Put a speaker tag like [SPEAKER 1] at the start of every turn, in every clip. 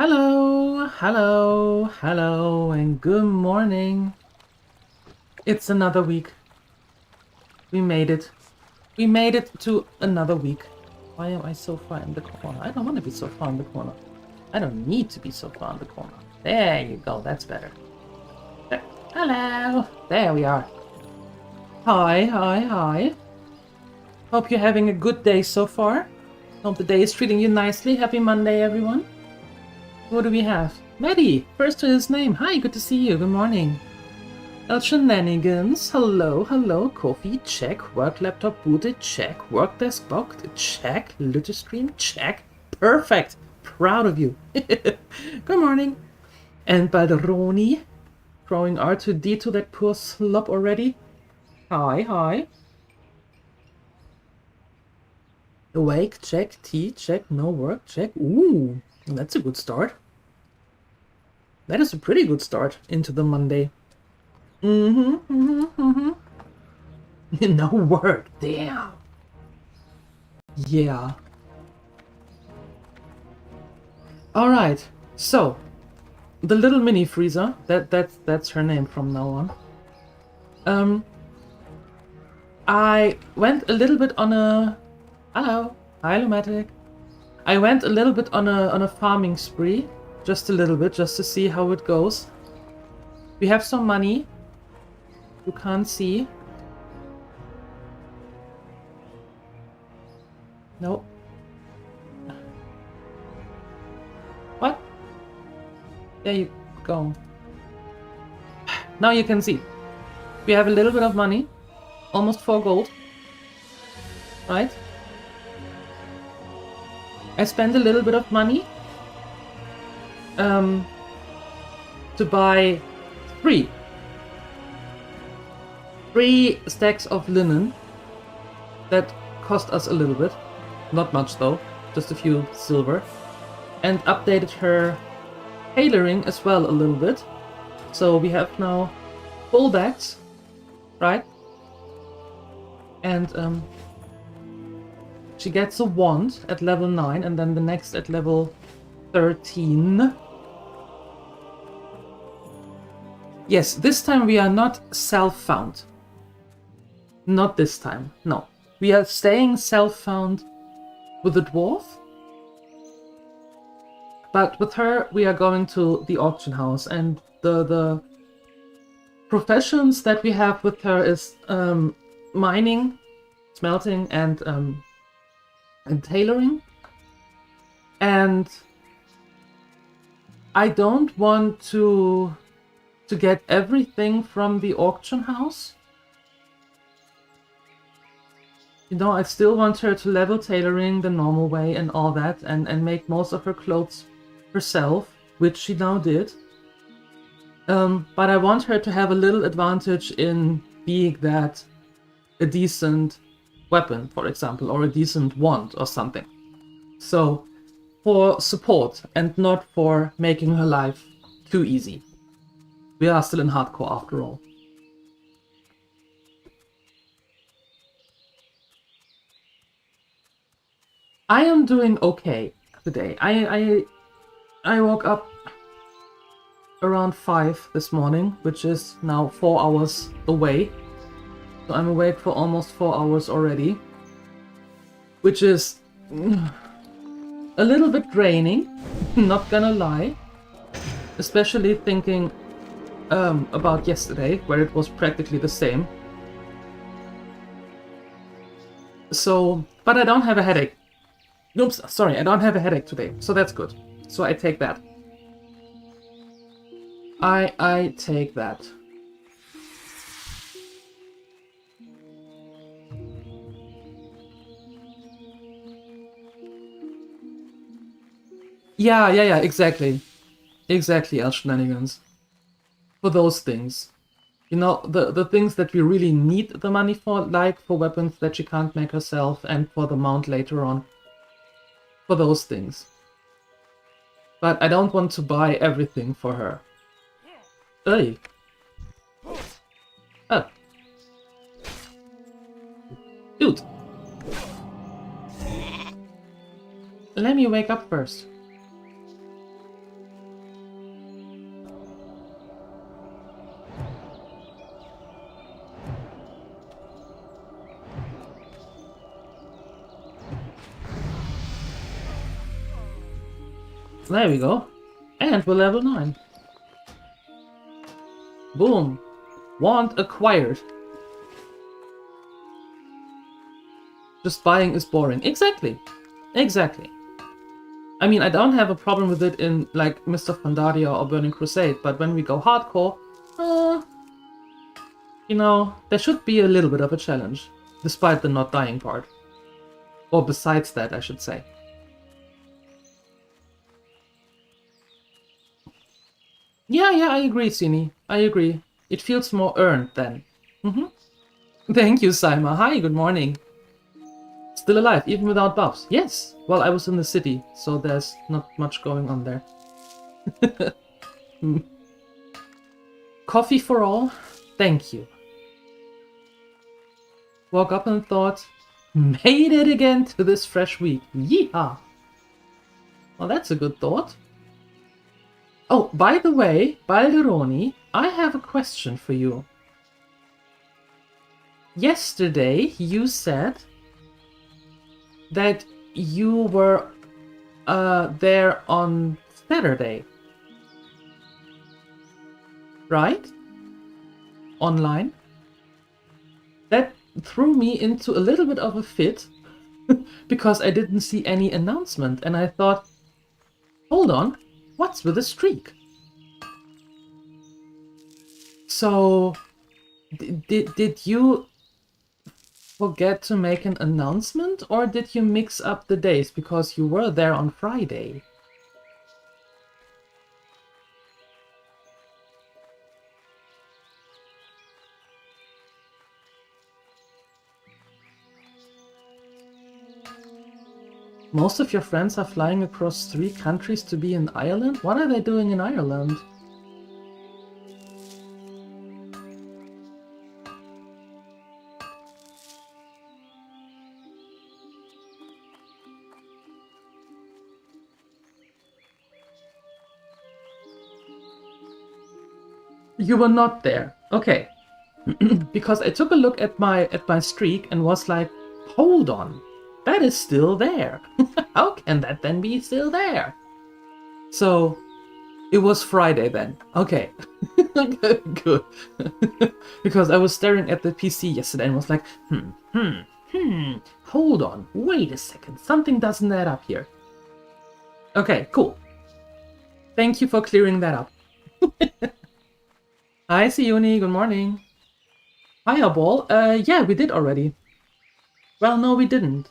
[SPEAKER 1] Hello, hello, hello, and good morning. It's another week. We made it. We made it to another week. Why am I so far in the corner? I don't want to be so far in the corner. I don't need to be so far in the corner. There you go, that's better. There. Hello! There we are. Hi, hi, hi. Hope you're having a good day so far. Hope the day is treating you nicely. Happy Monday, everyone. What do we have? Maddie, first to his name. Hi, good to see you. Good morning. Shenanigans. Hello, hello. Coffee, check. Work laptop booted, check. Work desk booked, check. Litter stream, check. Perfect. Proud of you. Good morning. And Balderoni, throwing R2D2 that poor slop already. Hi, hi. Awake, check. Tea, check. No work, check. Ooh, that's a good start. That is a pretty good start into the Monday. No work, damn. Yeah. All right. So, the little mini freezer. That's her name from now on. I went a little bit on a. Hello, hi, Lumatic. I went a little bit on a farming spree, just a little bit, just to see how it goes. We have some money. You can't see. No. What? There you go. Now you can see. We have a little bit of money. Almost 4 gold. Right? I spent a little bit of money to buy 3 stacks of linen. That cost us a little bit. Not much though, just a few silver. And updated her tailoring as well a little bit. So we have now full backs, right? And she gets a wand at level 9 and then the next at level 13. Yes, this time we are not self-found. Not this time, no. We are staying self-found with the dwarf. But with her, we are going to the auction house, and the professions that we have with her is mining, smelting, and tailoring. And I don't want to get everything from the auction house. You know, I still want her to level tailoring the normal way and all that, and make most of her clothes herself, which she now did. But I want her to have a little advantage in being that a decent weapon, for example, or a decent wand or something. So, for support and not for making her life too easy. We are still in hardcore after all. I am doing okay today. I woke up around 5 this morning, which is now 4 hours away. So I'm awake for almost 4 hours already. Which is a little bit draining, not gonna lie. Especially thinking about yesterday, where it was practically the same. So, but I don't have a headache. Oops, sorry, I don't have a headache today, so that's good. So I take that. I take that. Yeah, exactly. Exactly, Shenanigans. For those things. You know, the things that we really need the money for, like for weapons that she can't make herself and for the mount later on. For those things. But I don't want to buy everything for her. Hey. Oh. Dude. Let me wake up first. There we go. And we're level 9. Boom. Want acquired. Just buying is boring. Exactly. Exactly. I mean, I don't have a problem with it in, like, Mist of Pandaria or Burning Crusade, but when we go hardcore, you know, there should be a little bit of a challenge, despite the not dying part. Or besides that, I should say. Yeah, I agree, Sini. I agree. It feels more earned then. Thank you, Saima. Hi, good morning. Still alive, even without buffs. Yes. Well, I was in the city, so there's not much going on there. Coffee for all? Thank you. Woke up and thought, made it again to this fresh week. Yeehaw! Well, that's a good thought. Oh, by the way, Balderoni, I have a question for you. Yesterday, you said that you were there on Saturday. Right? Online? That threw me into a little bit of a fit because I didn't see any announcement and I thought, hold on, what's with the streak? So, did you forget to make an announcement or did you mix up the days because you were there on Friday? Most of your friends are flying across 3 countries to be in Ireland? What are they doing in Ireland? You were not there. Okay. Because I took a look at my streak and was like, hold on. That is still there. How can that then be still there? So, it was Friday then. Okay. Good. Because I was staring at the PC yesterday and was like, hold on. Wait a second. Something doesn't add up here. Okay, cool. Thank you for clearing that up. Hi, Siuni. Good morning. Fireball? Yeah, we did already. Well, no, we didn't.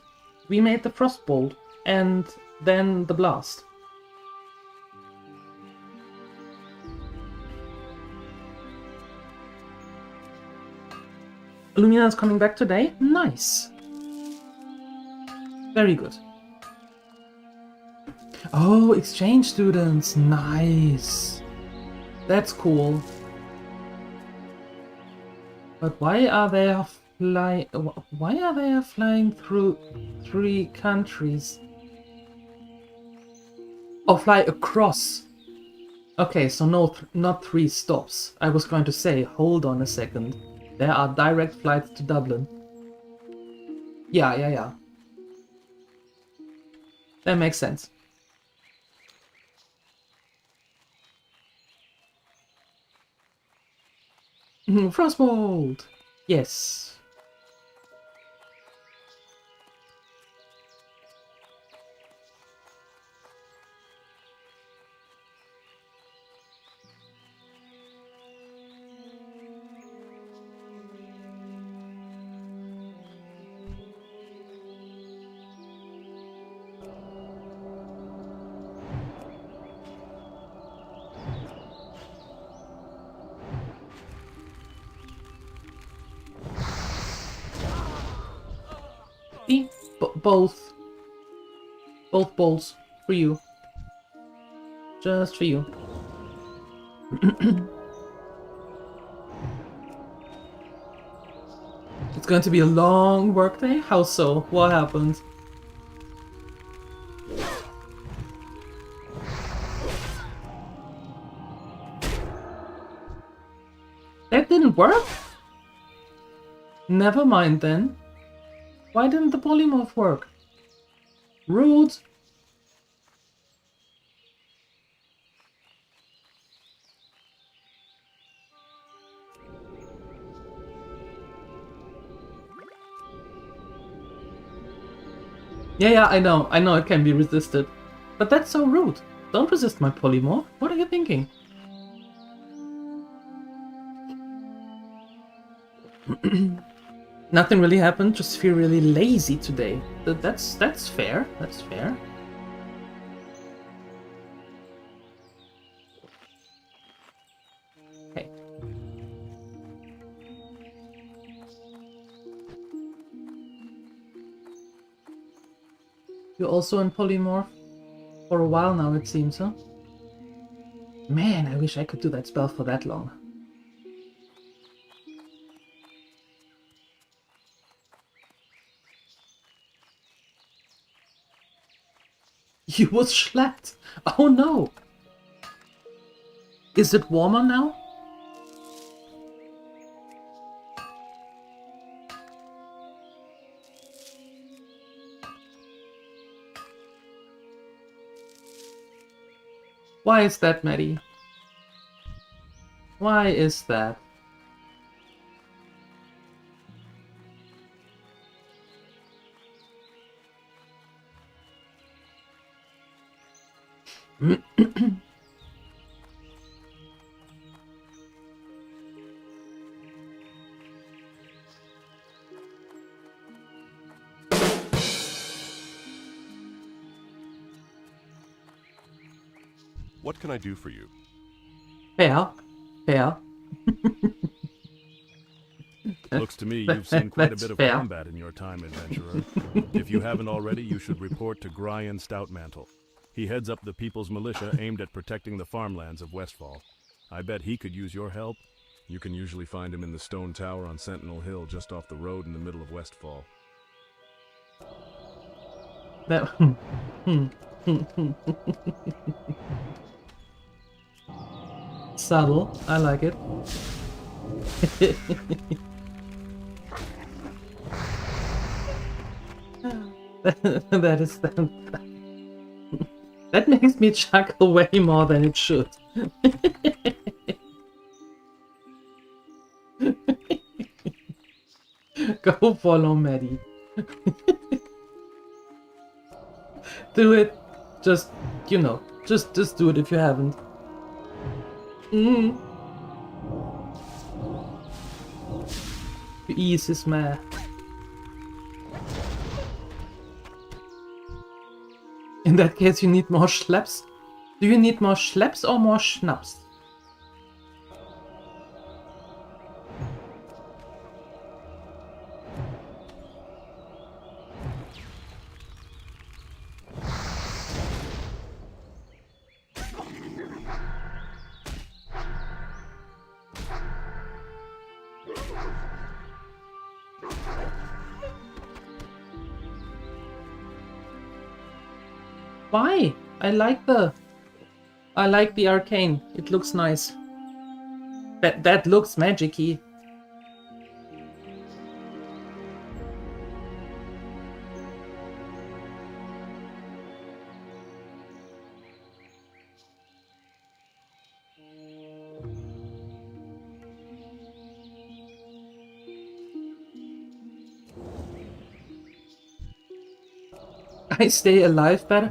[SPEAKER 1] We made the Frostbolt, and then the Blast. Lumina's coming back today? Nice. Very good. Oh, exchange students. Nice. That's cool. But why are they flying through 3 countries? Oh, fly across. Okay, so no, not 3 stops. I was going to say, hold on a second. There are direct flights to Dublin. Yeah. That makes sense. Frostbolt! Yes. See? Both bowls for you. Just for you. It's going to be a long workday? How so? What happened? That didn't work? Never mind then. Why didn't the polymorph work? Rude. Yeah, I know it can be resisted. But that's so rude. Don't resist my polymorph. What are you thinking? Nothing really happened, just feel really lazy today. That's fair, that's fair. Hey. You're also in polymorph? For a while now, it seems, huh? Man, I wish I could do that spell for that long. You was slapped! Oh no! Is it warmer now? Why is that, Maddie? Why is that?
[SPEAKER 2] What can I do for you?
[SPEAKER 1] Fair. Fair.
[SPEAKER 2] Looks to me you've seen quite a bit of
[SPEAKER 1] fair.
[SPEAKER 2] combat in your time, adventurer. If you haven't already, you should report to Gryan Stoutmantle. He heads up the People's Militia aimed at protecting the farmlands of Westfall. I bet he could use your help. You can usually find him in the stone tower on Sentinel Hill just off the road in the middle of Westfall.
[SPEAKER 1] That... Subtle. I like it. That is that makes me chuckle way more than it should. Go follow Maddie. Do it. Just, you know, just do it if you haven't. Ease is mad. In that case, you need more schleps. Do you need more schleps or more schnapps? Why? I like the arcane. It looks nice. That looks magic-y. I stay alive better?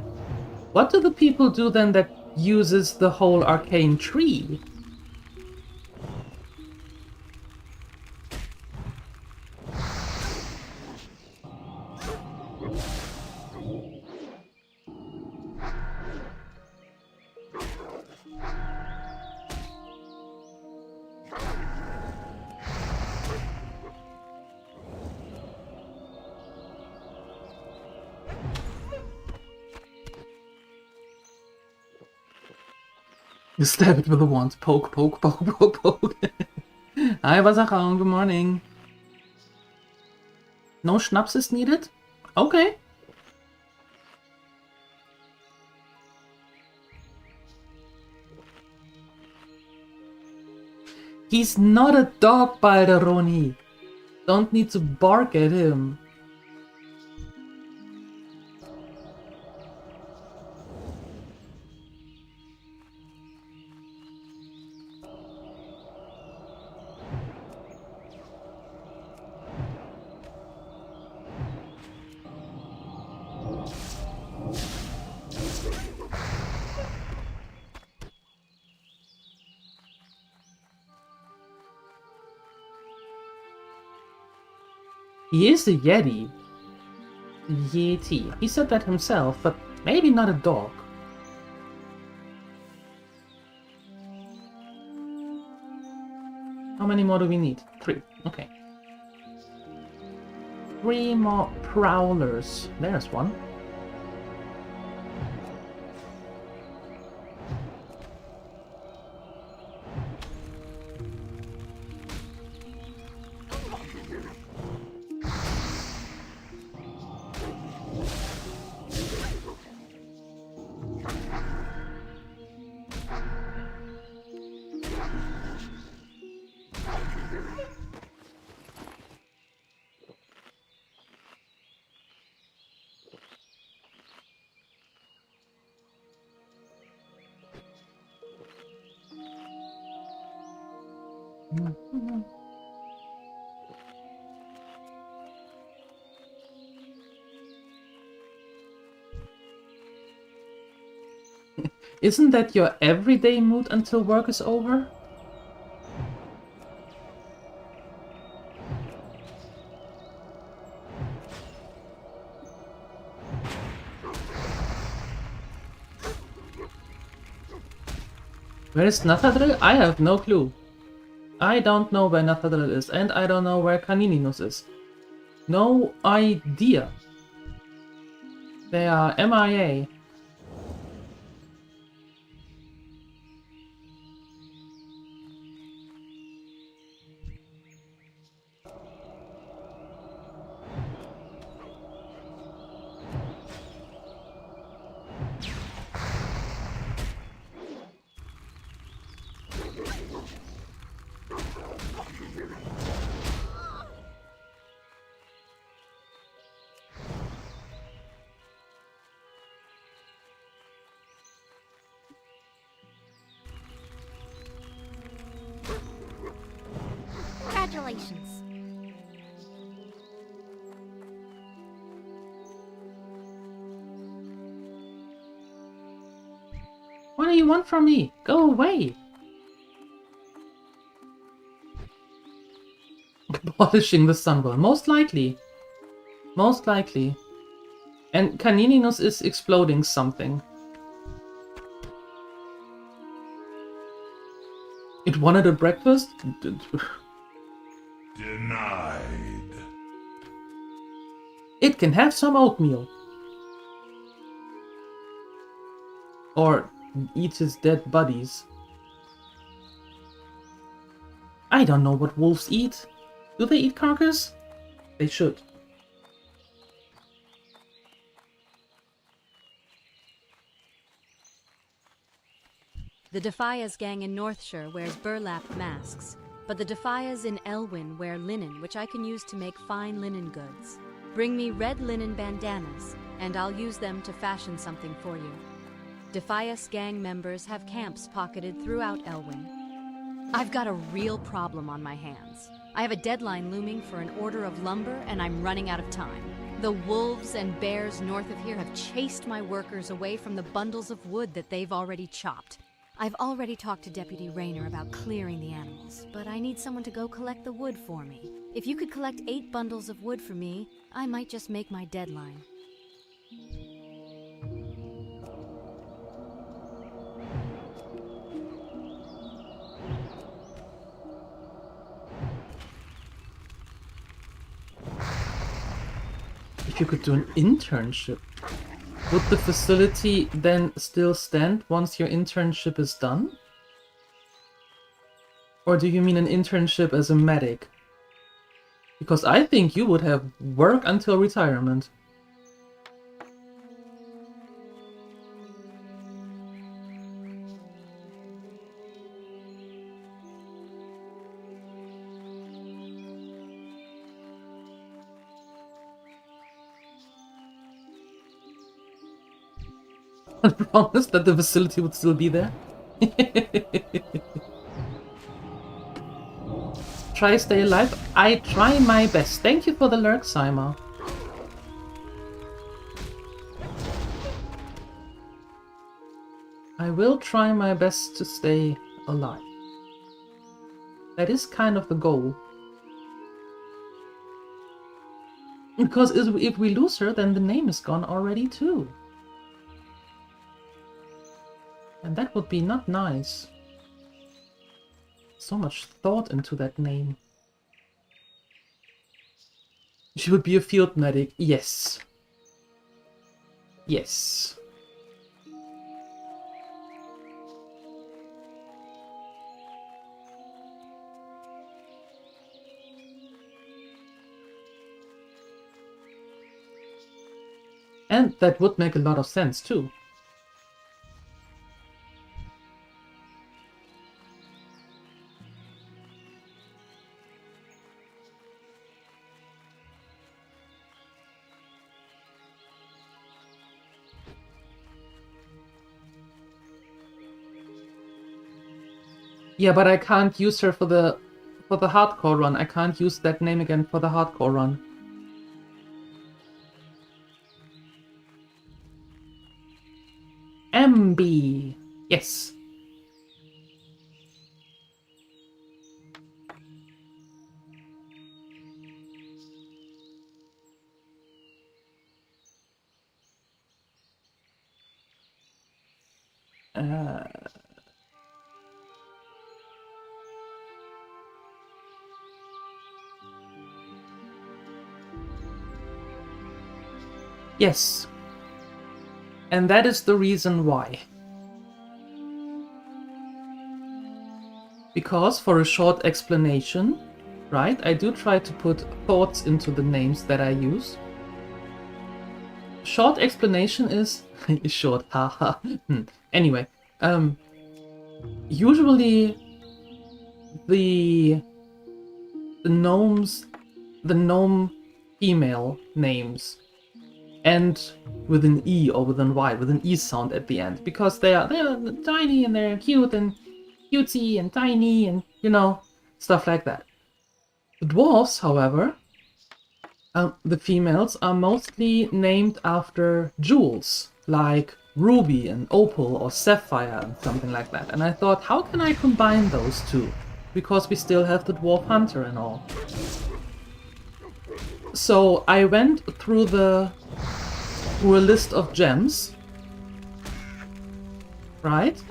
[SPEAKER 1] What do the people do then that uses the whole arcane tree? You stab it with a wand. Poke, poke, poke, poke, poke. Hi, Wasserraum. Good morning. No schnapps is needed? Okay. He's not a dog, Balderoni. Don't need to bark at him. He is a Yeti. Yeti. He said that himself, but maybe not a dog. How many more do we need? 3. Okay. 3 more prowlers. There's one. Isn't that your everyday mood until work is over? Where is Nathadrill? I have no clue. I don't know where Nathadrill is, and I don't know where Canininus is. No idea. They are MIA.
[SPEAKER 3] Congratulations.
[SPEAKER 1] What do you want from me? Go away! Polishing the sunburn. Most likely. Most likely. And Canininus is exploding something. It wanted a breakfast?
[SPEAKER 4] Denied.
[SPEAKER 1] It can have some oatmeal. Or eat his dead buddies. I don't know what wolves eat. Do they eat carcass? They should.
[SPEAKER 5] The Defias gang in Northshire wears burlap masks, but the Defias in Elwyn wear linen, which I can use to make fine linen goods. Bring me red linen bandanas, and I'll use them to fashion something for you. Defias gang members have camps pocketed throughout Elwyn. I've got a real problem on my hands. I have a deadline looming for an order of lumber, and I'm running out of time. The wolves and bears north of here have chased my workers away from the bundles of wood that they've already chopped. I've already talked to Deputy Rayner about clearing the animals, but I need someone to go collect the wood for me. If you could collect 8 bundles of wood for me, I might just make my deadline.
[SPEAKER 1] If you could do an internship, would the facility then still stand once your internship is done? Or do you mean an internship as a medic? Because I think you would have work until retirement. I promised that the facility would still be there. Try stay alive. I try my best. Thank you for the lurk, Saima. I will try my best to stay alive. That is kind of the goal. Because if we lose her, then the name is gone already too. And that would be not nice. So much thought into that name. She would be a field medic. Yes. Yes. And that would make a lot of sense too. Yeah, but I can't use her for the hardcore run. I can't use that name again for the hardcore run. MB. Yes. Yes. And that is the reason why. Because for a short explanation, right, I do try to put thoughts into the names that I use. Short explanation is short, haha. Anyway, usually the gnomes, the gnome female names end with an E or with an Y, with an E sound at the end, because they are tiny and they're cute and cutesy and tiny and, you know, stuff like that. The dwarves, however, the females are mostly named after jewels, like ruby and opal or sapphire and something like that. And I thought, how can I combine those two? Because we still have the dwarf hunter and all. So I went through a list of gems, right?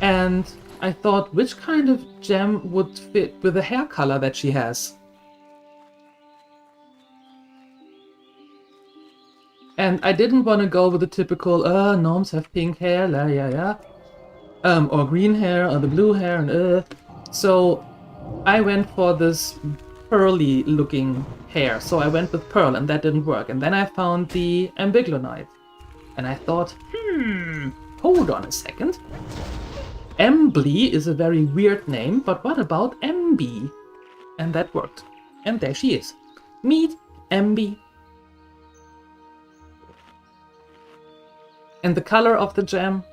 [SPEAKER 1] And I thought, which kind of gem would fit with the hair color that she has? And I didn't want to go with the typical, gnomes have pink hair, or green hair, or the blue hair, and So I went for this pearly looking hair, so I went with pearl, and that didn't work. And then I found the ambiglonite, and I thought, hold on a second. Embly is a very weird name, but what about MB? And that worked. And there she is. Meet MB. And the color of the gem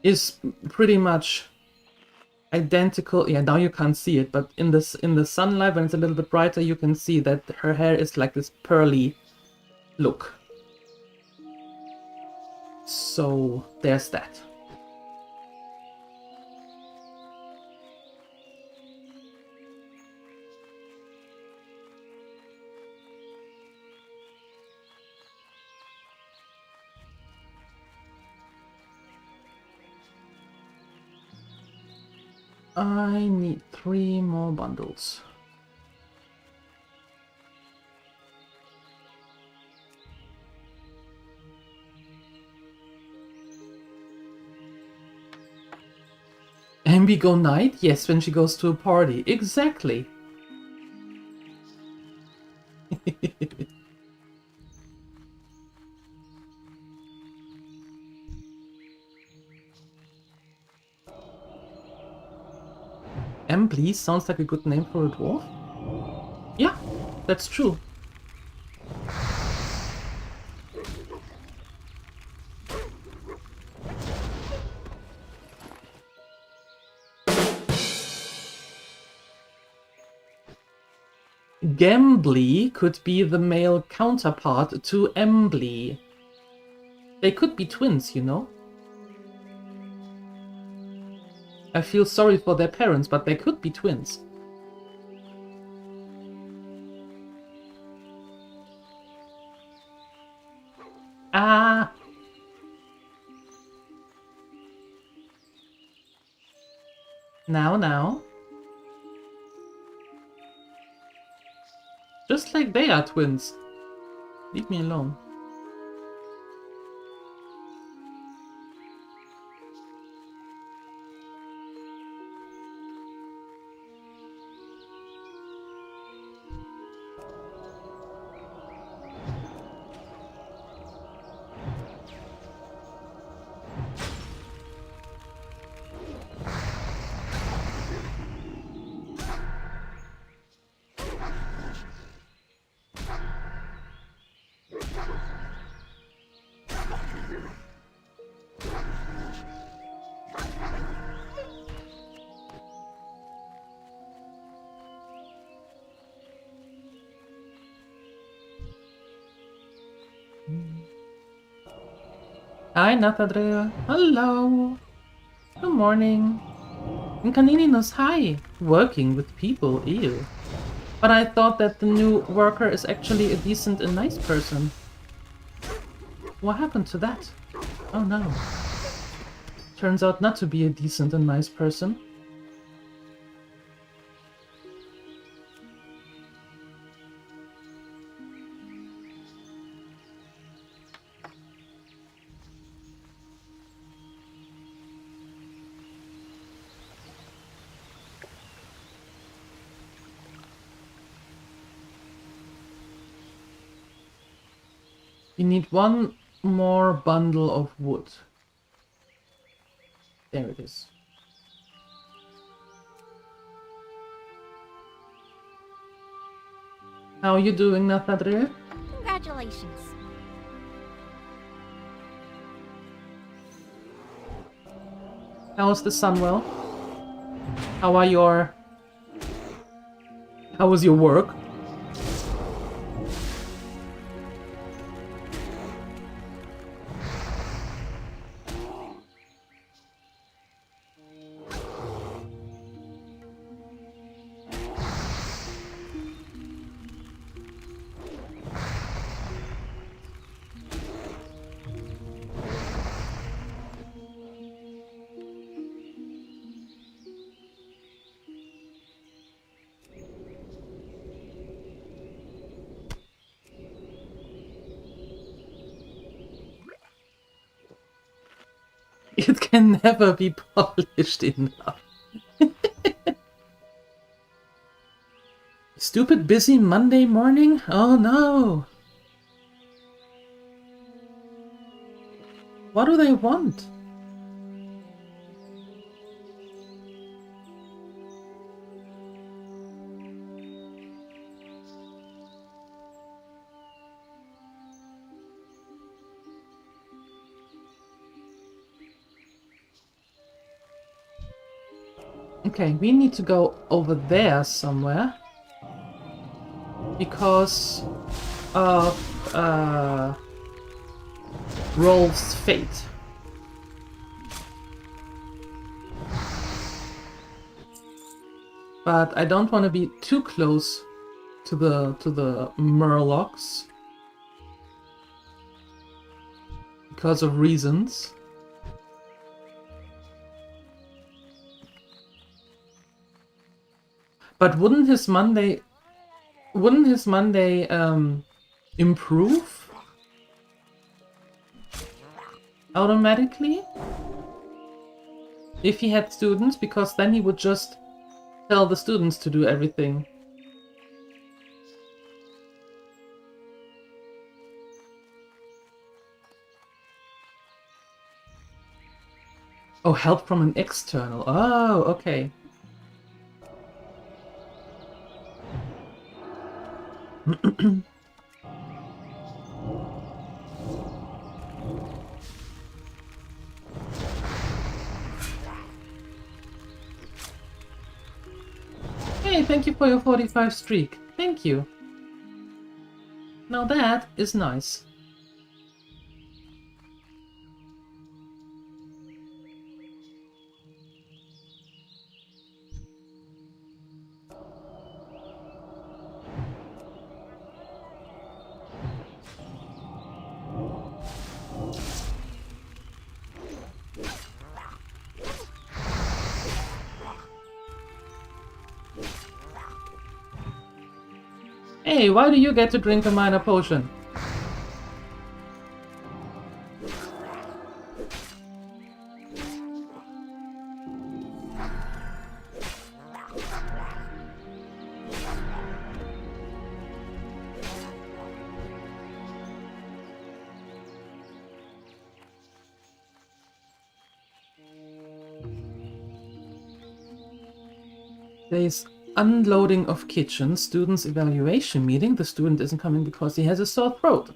[SPEAKER 1] is pretty much identical. Yeah, now you can't see it, but in the sunlight, when it's a little bit brighter, you can see that her hair is like this pearly look. So there's that. I need 3 more bundles. Ambi go night? Yes, when she goes to a party. Exactly. Embly sounds like a good name for a dwarf. Yeah, that's true. Gambly could be the male counterpart to Embly. They could be twins, you know? I feel sorry for their parents, but they could be twins. Ah! Now. Just like they are twins. Leave me alone. Hi, Nathadrea. Hello. Good morning. And Canininos, hi. Working with people, ew. But I thought that the new worker is actually a decent and nice person. What happened to that? Oh no. Turns out not to be a decent and nice person. We need one more bundle of wood. There it is. How are you doing, Nathadria?
[SPEAKER 3] Congratulations.
[SPEAKER 1] How is the Sunwell? How are your... How was your work? It can never be polished enough. Stupid busy Monday morning? Oh no! What do they want? Okay, we need to go over there somewhere. Because of Rolf's fate. But I don't want to be too close to the Murlocs. Because of reasons. But wouldn't his Monday improve automatically if he had students? Because then he would just tell the students to do everything. Oh, help from an external. Oh, okay. Hey, thank you for your 45 streak. Thank you. Now that is nice. Hey, why do you get to drink a minor potion? There's unloading of kitchen, student's evaluation meeting. The student isn't coming because he has a sore throat.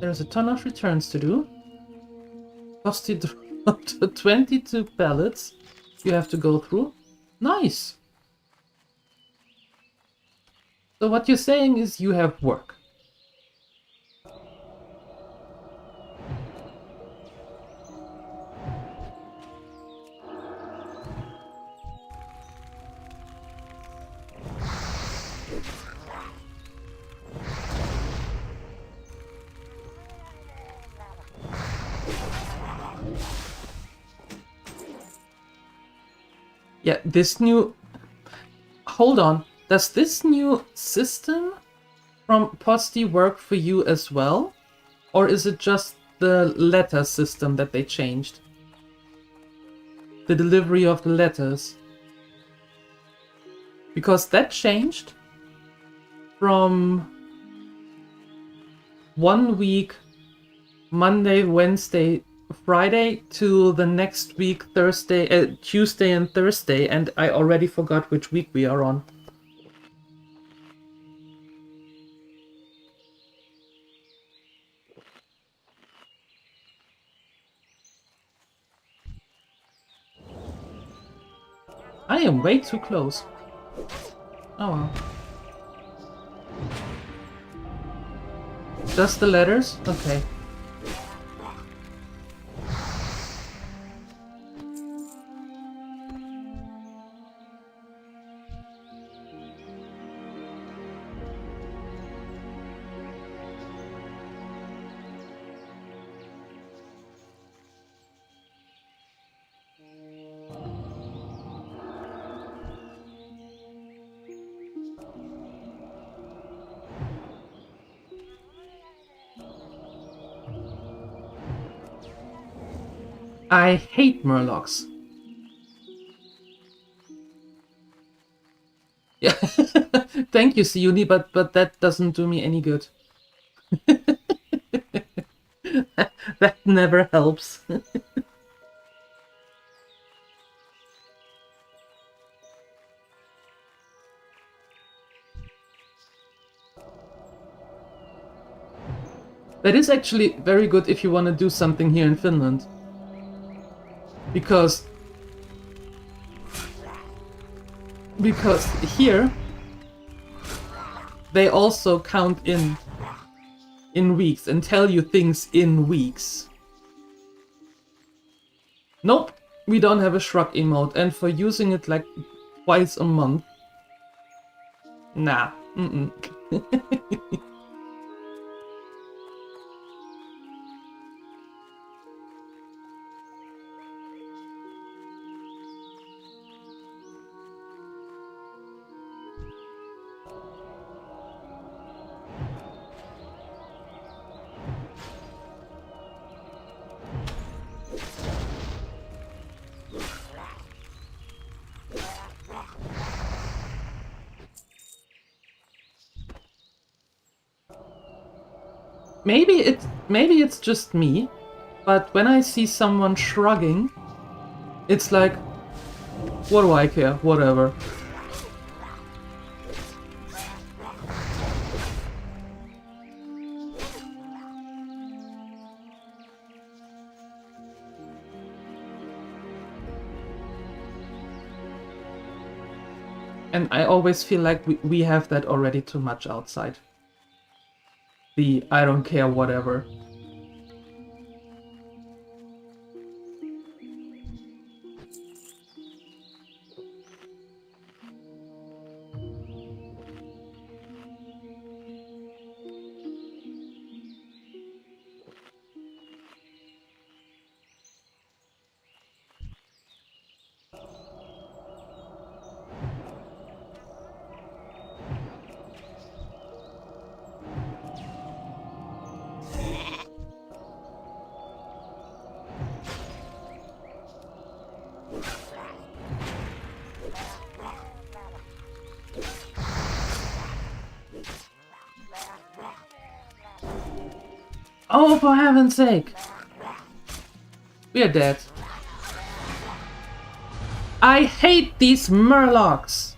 [SPEAKER 1] There's a ton of returns to do. Frosty dropped 22 pallets you have to go through. Nice! So what you're saying is you have work. Yeah, this new... Hold on. Does this new system from Posty work for you as well? Or is it just the letter system that they changed? The delivery of the letters. Because that changed from 1 week, Monday, Wednesday, Friday, to the next week, Tuesday and Thursday, and I already forgot which week we are on. I am way too close. Oh well. Just the letters? Okay. I hate Murlocs. Yeah, thank you, Siuni, but that doesn't do me any good. That never helps. That is actually very good if you want to do something here in Finland. Because here they also count in weeks and tell you things in weeks. Nope, we don't have a shrug emote, and for using it like twice a month. Nah, Maybe it's just me, but when I see someone shrugging, it's like, what do I care? Whatever. And I always feel like we have that already too much outside. The I don't care whatever. Oh, for heaven's sake! We are dead. I hate these murlocs!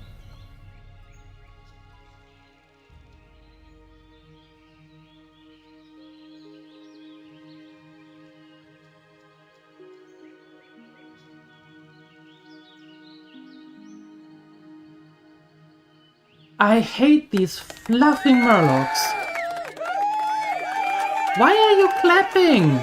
[SPEAKER 1] I hate these fluffing murlocs. Why are you clapping?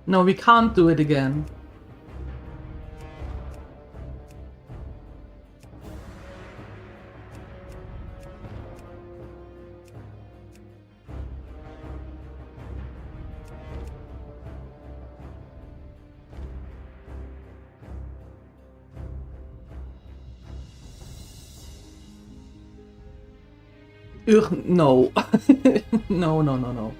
[SPEAKER 1] No, we can't do it again. Ugh, no. No, no, no, no.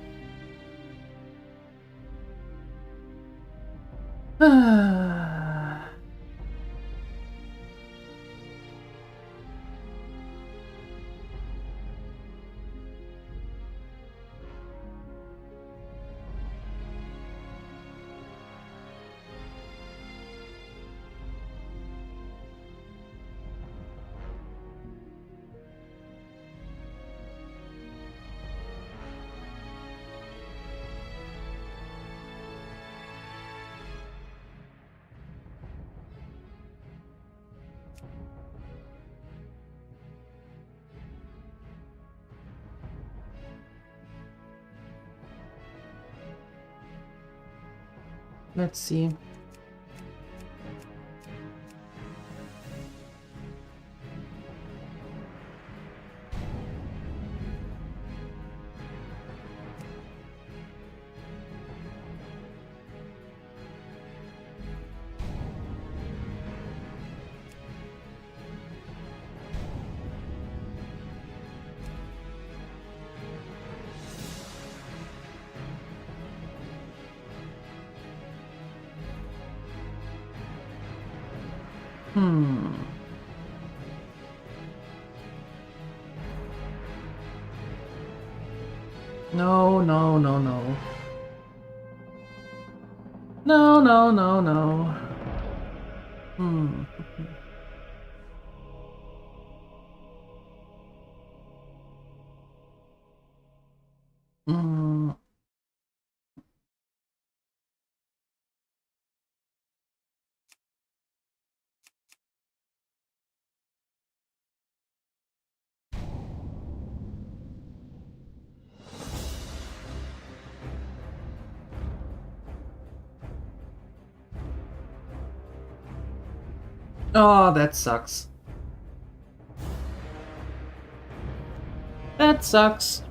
[SPEAKER 1] Let's see. No, no, no, no. No, no, no, no. Hmm. Hmm. Oh, that sucks. That sucks.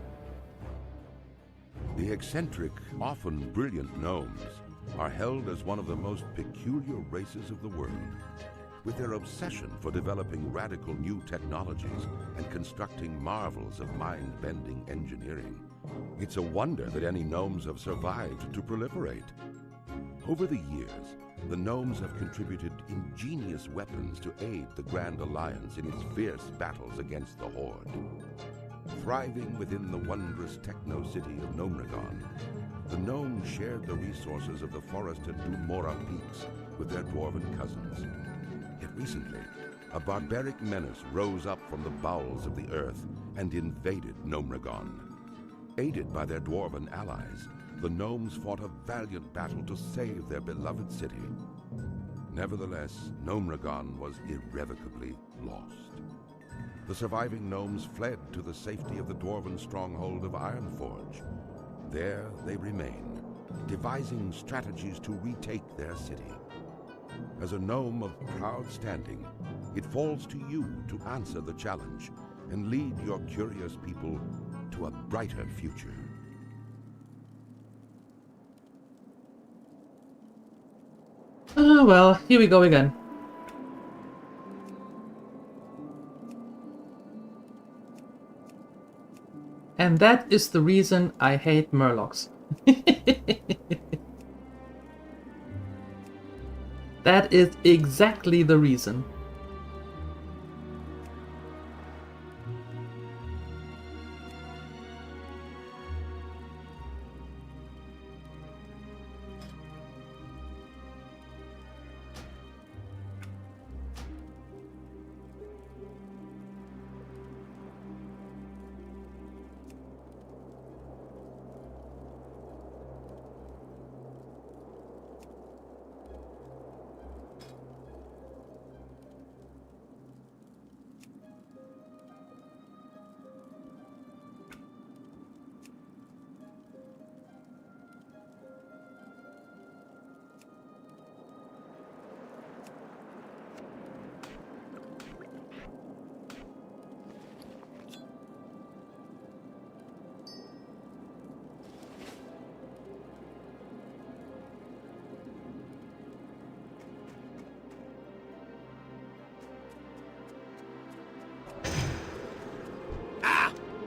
[SPEAKER 3] The eccentric, often brilliant gnomes are held as one of the most peculiar races of the world. With their obsession for developing radical new technologies and constructing marvels of mind-bending engineering, it's a wonder that any gnomes have survived to proliferate. Over the years, the gnomes have contributed ingenious weapons to aid the Grand Alliance in its fierce battles against the Horde. Thriving within the wondrous techno-city of Gnomeregan, the gnomes shared the resources of the forested Dumora peaks with their dwarven cousins. Yet recently, a barbaric menace rose up from the bowels of the earth and invaded Gnomeregan. Aided by their dwarven allies, the gnomes fought a valiant battle to save their beloved city. Nevertheless, Gnomeregan was irrevocably lost. The surviving gnomes fled to the safety of the dwarven stronghold of Ironforge. There they remain, devising strategies to retake their city. As a gnome of proud standing, it falls to you to answer the challenge and lead your curious people to a brighter future.
[SPEAKER 1] well, here we go again. And that is the reason I hate Murlocs. That is exactly the reason.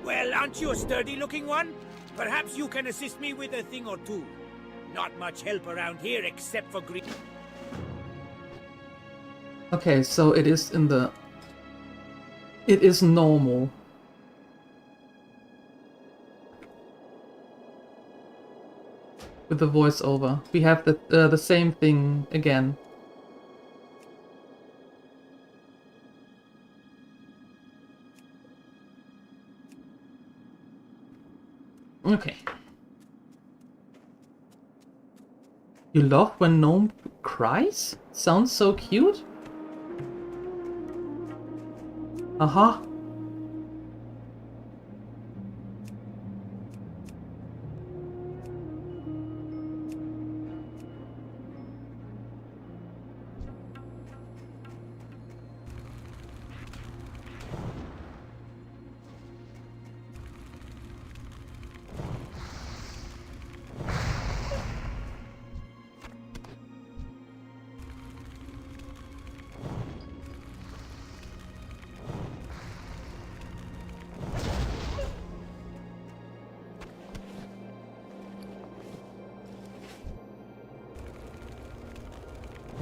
[SPEAKER 4] Well, aren't you a sturdy-looking one? Perhaps you can assist me with a thing or two. Not much help around here except for green.
[SPEAKER 1] Okay, so it is in the... It is normal. With the voiceover. We have the same thing again. Okay. You love when Gnome cries? Sounds so cute. Uh-huh.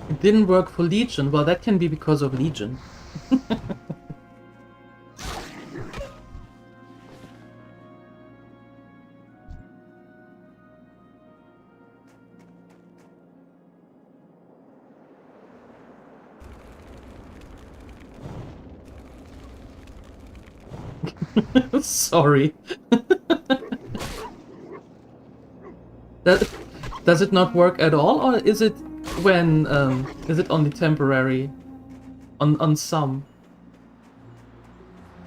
[SPEAKER 1] It didn't work for Legion. Well, that can be because of Legion. Sorry. Does it not work at all, or is it when is it only temporary on some?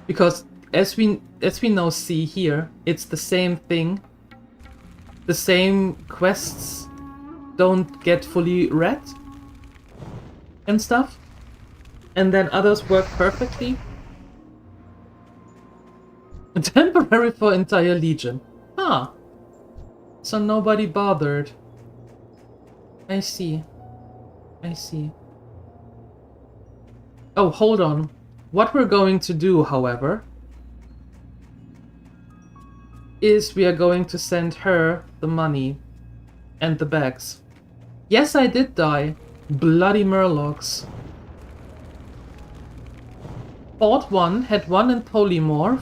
[SPEAKER 1] Because as we now see here, it's the same thing. The same quests don't get fully read and stuff, and then others work perfectly. Temporary for entire Legion. Ah. So nobody bothered. I see. I see. Oh, hold on. What we're going to do, however, is we are going to send her the money and the bags. Yes, I did die. Bloody Murlocs. Bought one, had one in polymorph,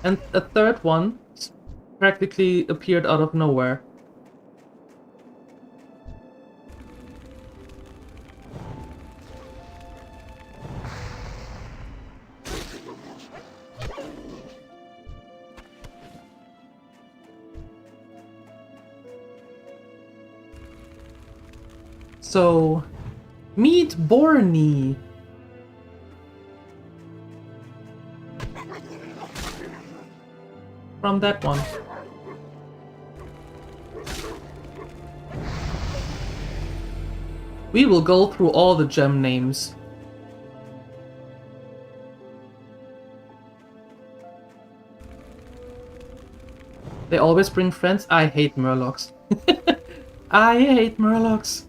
[SPEAKER 1] and a third one practically appeared out of nowhere. So, meet Borny. From that one. We will go through all the gem names. They always bring friends. I hate Murlocs. I hate Murlocs.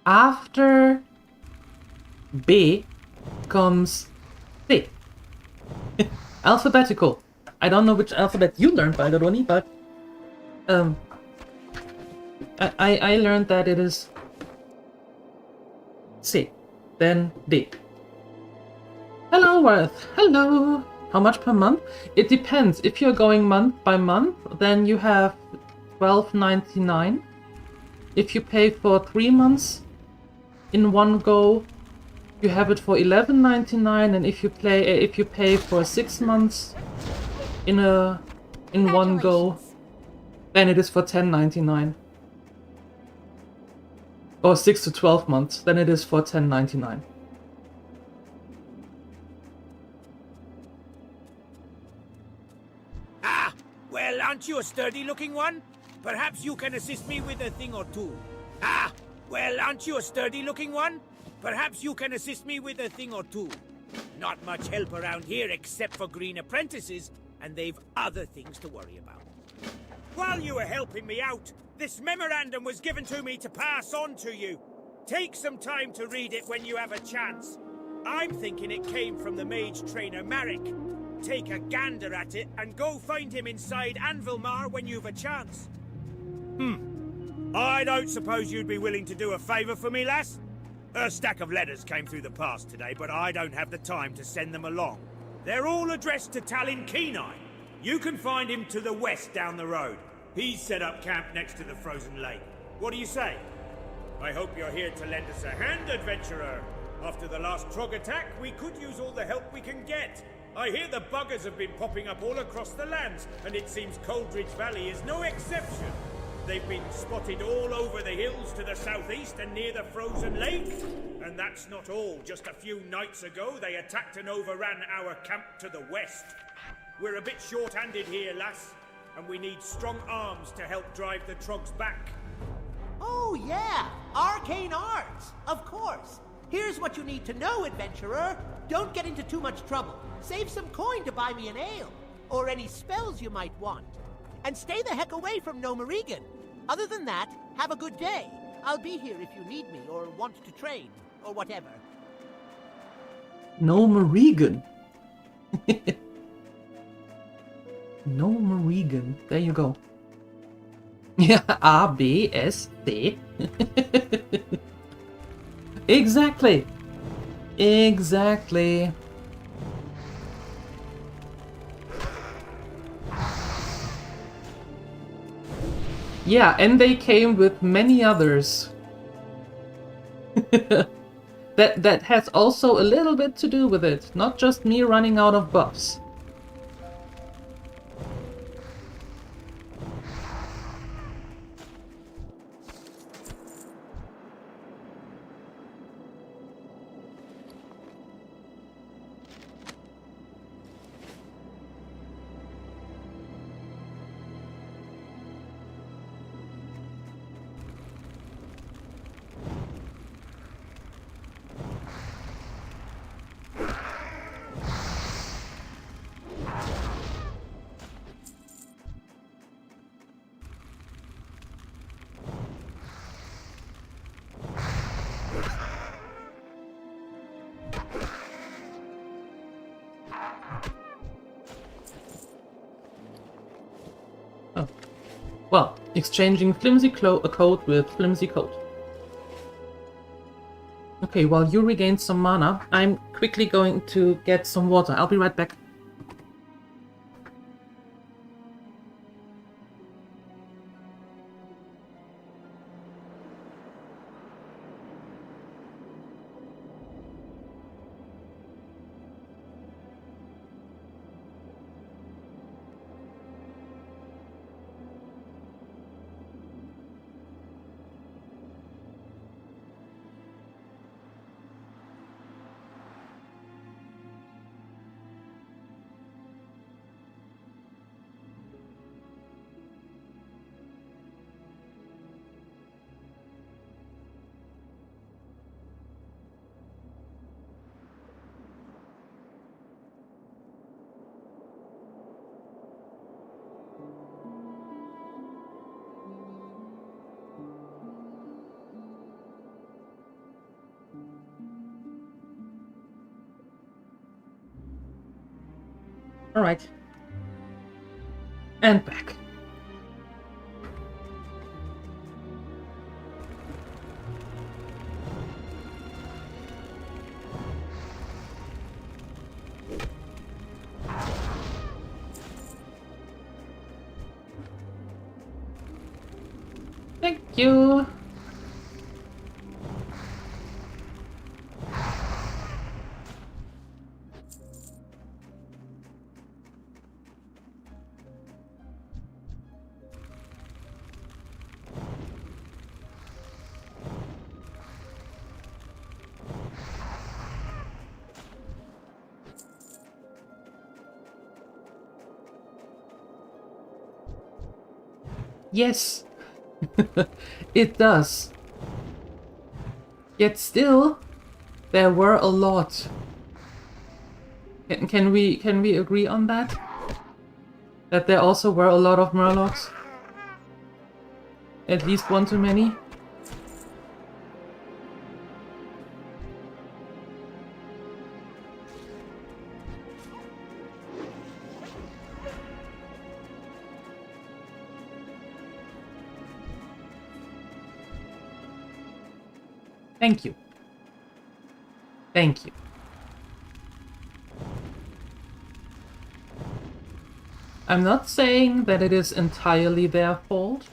[SPEAKER 1] After B comes C. Alphabetical. I don't know which alphabet you learned, Balderoni, but I learned that it is C, then D. Hello, Worth. Hello. How much per month? It depends. If you're going month by month, then you have $12.99. If you pay for 3 months in one go, you have it for $11.99, and if you pay for 6 months in one go, then it is for $10.99. Or 6 to 12 months, then it is for $10.99.
[SPEAKER 4] Ah, well, aren't you a sturdy-looking one? Perhaps you can assist me with a thing or two. Ah, well, aren't you a sturdy-looking one? Perhaps you can assist me with a thing or two. Not much help around here except for green apprentices, and they've other things to worry about. While you were helping me out, this memorandum was given to me to pass on to you. Take some time to read it when you have a chance. I'm thinking it came from the mage trainer Marek. Take a gander at it and go find him inside Anvilmar when you've a chance. I don't suppose you'd be willing to do a favour for me, lass? A stack of letters came through the pass today, but I don't have the time to send them along. They're all addressed to Talon Kenai. You can find him to the west down the road. He's set up camp next to the frozen lake. What do you say? I hope you're here to lend us a hand, adventurer. After the last Trog attack, we could use all the help we can get. I hear the buggers have been popping up all across the lands, and it seems Coldridge Valley is no exception. They've been spotted all over the hills to the southeast and near the frozen lake. And that's not all. Just a few nights ago, they attacked and overran our camp to the west. We're a bit short-handed here, lass, and we need strong arms to help drive the Trogs back.
[SPEAKER 6] Oh, yeah! Arcane arts! Of course! Here's what you need to know, adventurer. Don't get into too much trouble. Save some coin to buy me an ale, or any spells you might want. And stay the heck away from Gnomeregan. Other than that, have a good day. I'll be here if you need me, or want to train, or whatever.
[SPEAKER 1] Gnomeregan. Gnomeregan. There you go. Yeah, A, B, S, D. Exactly. Exactly. Yeah, and they came with many others. That has also a little bit to do with it, not just me running out of buffs. Well, exchanging flimsy coat with flimsy coat. Okay, while you regain some mana, I'm quickly going to get some water. I'll be right back. Alright. And back. Thank you. Yes, it does. Yet still, there were a lot. Can we agree on that? That there also were a lot of Murlocs? At least one too many? Thank you. Thank you. I'm not saying that it is entirely their fault,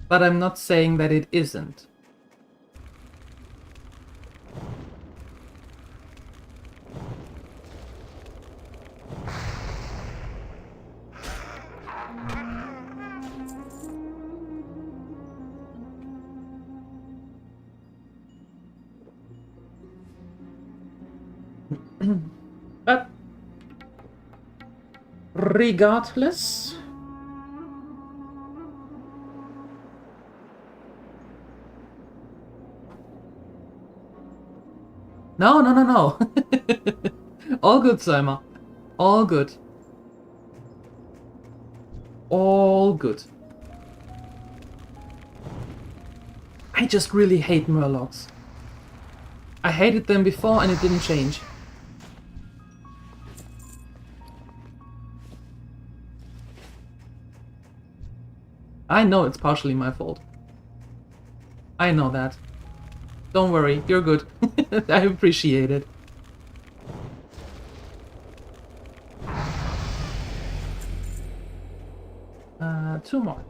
[SPEAKER 1] but I'm not saying that it isn't. But regardless, no. All good, Simon. All good. All good. I just really hate Murlocs. I hated them before and it didn't change. I know it's partially my fault. I know that. Don't worry, you're good. I appreciate it. Two more.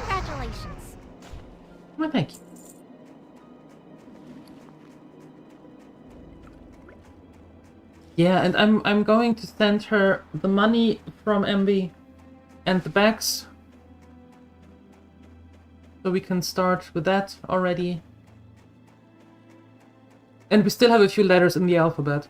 [SPEAKER 7] Congratulations.
[SPEAKER 1] Well, thank you. Yeah, and I'm going to send her the money from MB and the bags. So we can start with that already. And we still have a few letters in the alphabet.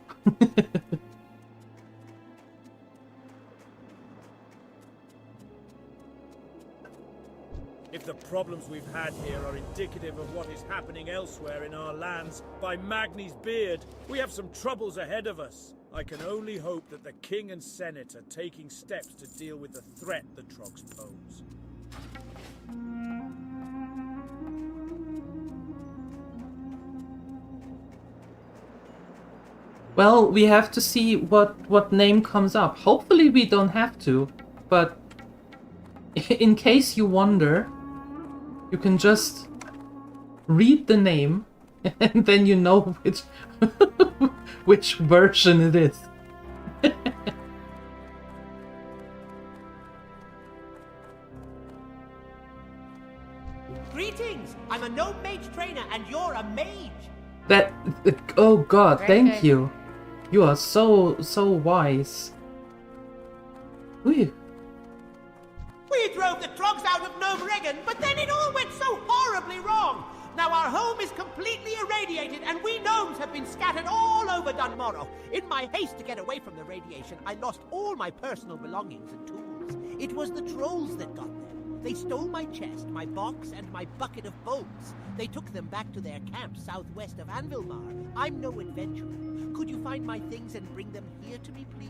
[SPEAKER 4] If the problems we've had here are indicative of what is happening elsewhere in our lands, by Magni's beard, we have some troubles ahead of us. I can only hope that the King and Senate are taking steps to deal with the threat the Trogs pose.
[SPEAKER 1] Well, we have to see what name comes up. Hopefully we don't have to, but in case you wonder, you can just read the name and then you know which which version it is.
[SPEAKER 6] Greetings! I'm a gnome mage trainer and you're a mage!
[SPEAKER 1] That... oh god,
[SPEAKER 7] Very
[SPEAKER 1] thank
[SPEAKER 7] good.
[SPEAKER 1] you. You are so wise. Ooh.
[SPEAKER 6] We drove the Trogs out of Gnomeregan, but then it all went so horribly wrong! Now our home is completely irradiated and we gnomes have been scattered all over Dunmorrow. In my haste to get away from the radiation, I lost all my personal belongings and tools. It was the trolls that got them. They stole my chest, my box, and my bucket of bones. They took them back to their camp southwest of Anvilmar. I'm no adventurer. Could you find my things and bring them here to me, please?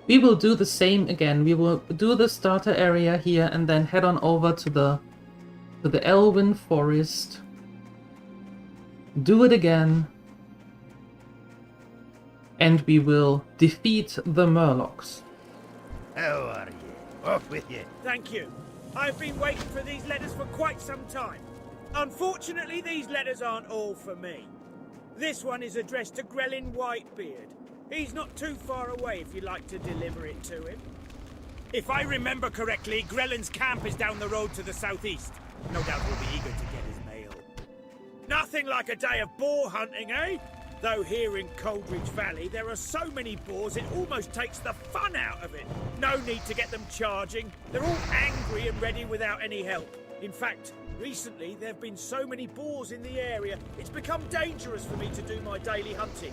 [SPEAKER 1] We will do the same again. We will do the starter area here and then head on over to the Elven Forest. Do it again. And we will defeat the Murlocs.
[SPEAKER 4] How are you? Off with you. Thank you. I've been waiting for these letters for quite some time. Unfortunately, these letters aren't all for me. This one is addressed to Grelin Whitebeard. He's not too far away if you'd like to deliver it to him. If I remember correctly, Grelin's camp is down the road to the southeast. No doubt he'll be eager to get his mail. Nothing like a day of boar hunting, eh? Though here in Coldridge Valley, there are so many boars it almost takes the fun out of it. No need to get them charging. They're all angry and ready without any help. In fact, recently there have been so many boars in the area, it's become dangerous for me to do my daily hunting.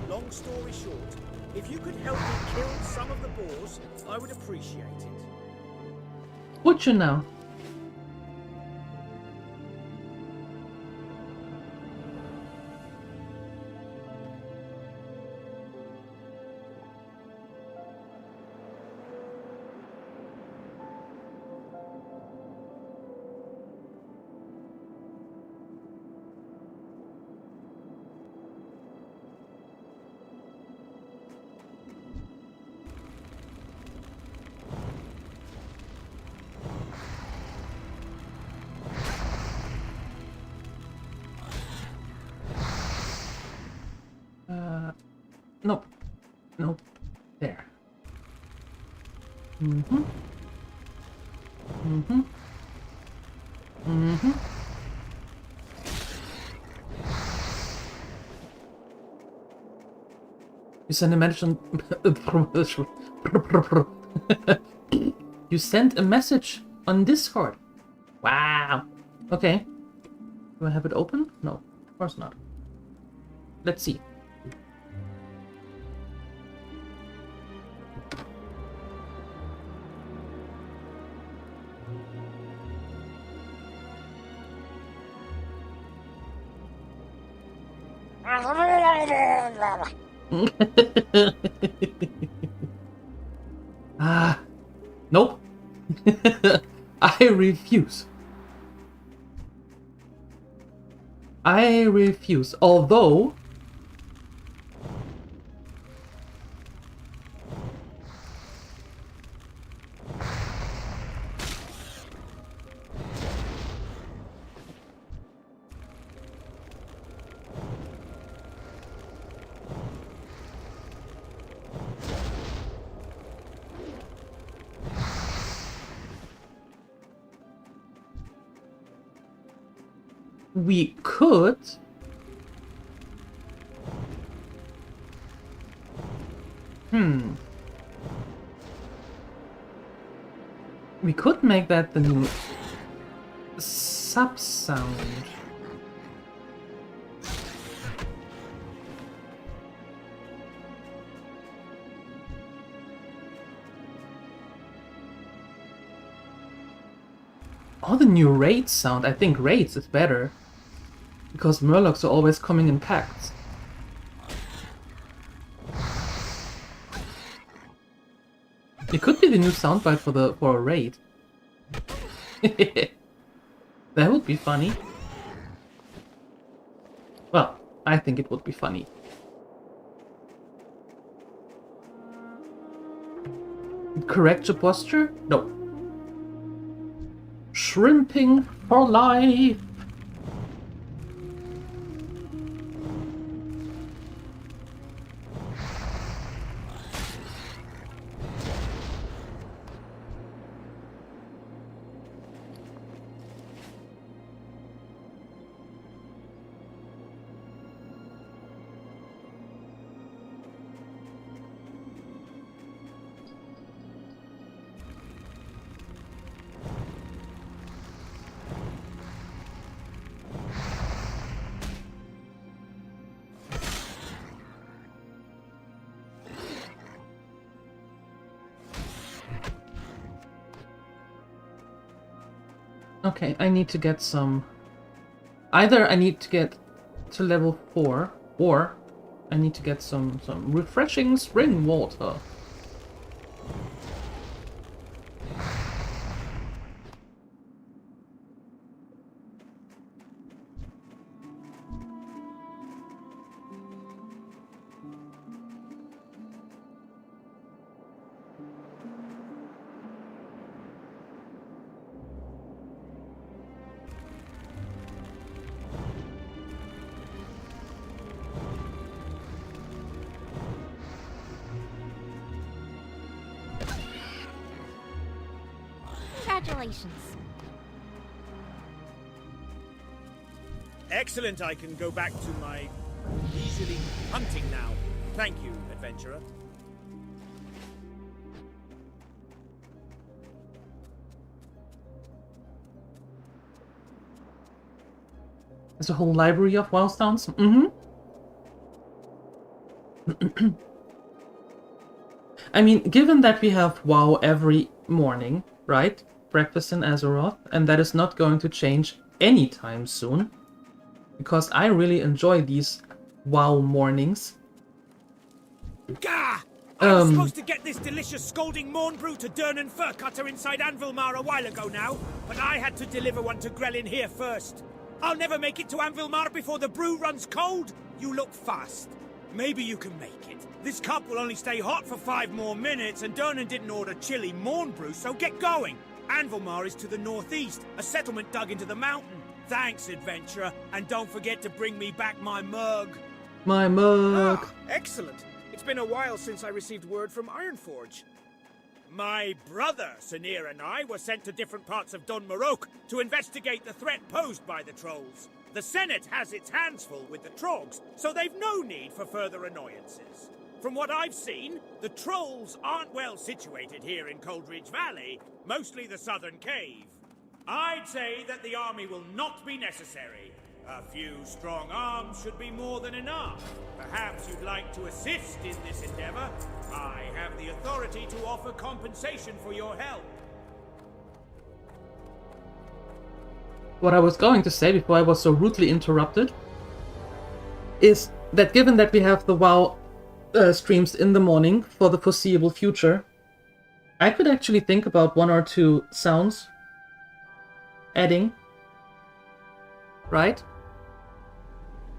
[SPEAKER 4] Long story short, if you could help me kill some of the boars, I would appreciate it.
[SPEAKER 1] Would you now? Nope. Nope. There. Mm-hmm. Mm-hmm. Mm-hmm. You sent a message You sent a message on Discord. Wow. Okay. Do I have it open? No, of course not. Let's see. Nope. I refuse. I refuse. Although we could we could make that the new sub sound. Or the new raid sound. I think raids is better. Because Murlocs are always coming in packs. It could be the new soundbite for a raid. That would be funny. Well, I think it would be funny. Correct your posture? No. Shrimping for life. Okay, I need to get some... Either I need to get to level 4, or I need to get some refreshing spring water.
[SPEAKER 7] Congratulations.
[SPEAKER 4] Excellent, I can go back to my leisurely hunting now. Thank you, adventurer.
[SPEAKER 1] There's a whole library of WoW sounds. Mm-hmm. I mean, given that we have WoW every morning, right? Breakfast in Azeroth, and that is not going to change anytime soon. Because I really enjoy these WoW mornings.
[SPEAKER 4] Gah! I was supposed to get this delicious scalding morn brew to Durnan Furcutter inside Anvilmar a while ago now, but I had to deliver one to Grelin here first. I'll never make it to Anvilmar before the brew runs cold. You look fast. Maybe you can make it. This cup will only stay hot for 5 more minutes, and Durnan didn't order chili morn brew, so get going. Anvilmar is to the northeast, a settlement dug into the mountain. Thanks, adventurer, and don't forget to bring me back my mug.
[SPEAKER 1] My mug.
[SPEAKER 4] Ah, excellent. It's been a while since I received word from Ironforge. My brother, Sanir, and I were sent to different parts of Dun Morok to investigate the threat posed by the trolls. The Senate has its hands full with the trogs, so they've no need for further annoyances. From what I've seen, the trolls aren't well situated here in Coldridge Valley, mostly the southern cave. I'd say that the army will not be necessary. A few strong arms should be more than enough. Perhaps you'd like to assist in this endeavor? I have the authority to offer compensation for your help.
[SPEAKER 1] What I was going to say before I was so rudely interrupted is that given that we have the WoW streams in the morning for the foreseeable future, I could actually think about 1 or 2 sounds adding, right?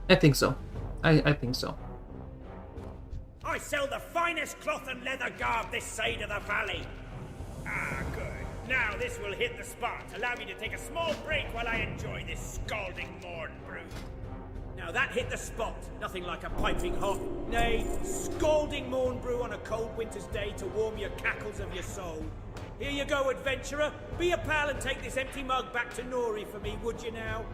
[SPEAKER 1] I think so. I think so.
[SPEAKER 4] I sell the finest cloth and leather garb this side of the valley. Ah, good. Now this will hit the spot. Allow me to take a small break while I enjoy this scalding morn brew. Now that hit the spot. Nothing like a piping hot, nay, scalding morn brew on a cold winter's day to warm your cackles of your soul. Here you go, adventurer. Be a pal and take this empty mug back to Nori for me, would you now?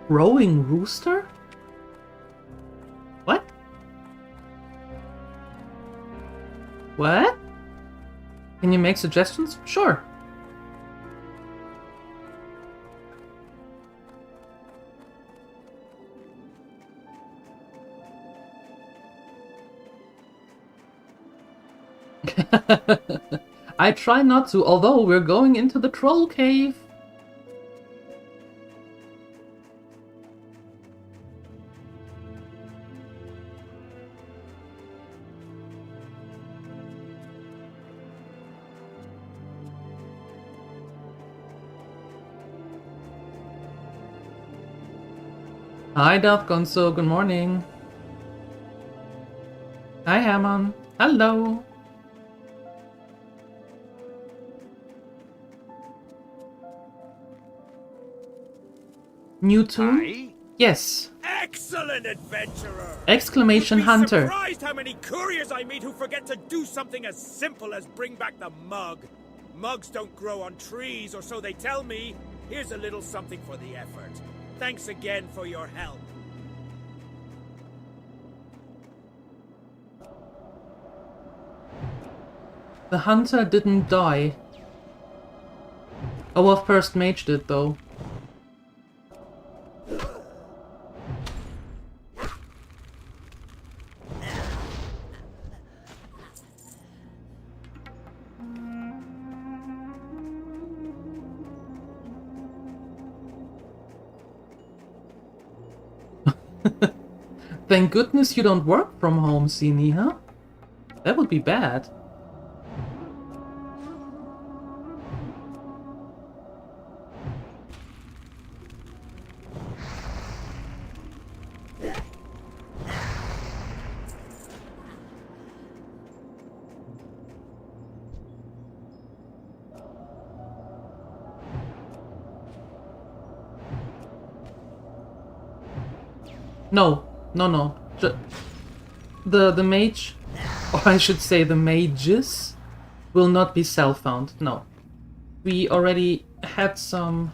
[SPEAKER 1] Crowing rooster? What? What? Can you make suggestions? Sure. I try not to, although we're going into the troll cave. Hi, Darth Gonzo, good morning. Hi, Hammond. Hello. New tune?
[SPEAKER 4] Aye?
[SPEAKER 1] Yes.
[SPEAKER 4] Excellent, adventurer!
[SPEAKER 1] Exclamation
[SPEAKER 4] You'd be
[SPEAKER 1] hunter.
[SPEAKER 4] surprised how many couriers I meet who forget to do something as simple as bring back the mug. Mugs don't grow on trees, or so they tell me. Here's a little something for the effort. Thanks again for your help.
[SPEAKER 1] The hunter didn't die. Our first mage did, though. Thank goodness you don't work from home, Sini, huh? That would be bad. No. The mage, or I should say the mages, will not be self-found. No. We already had some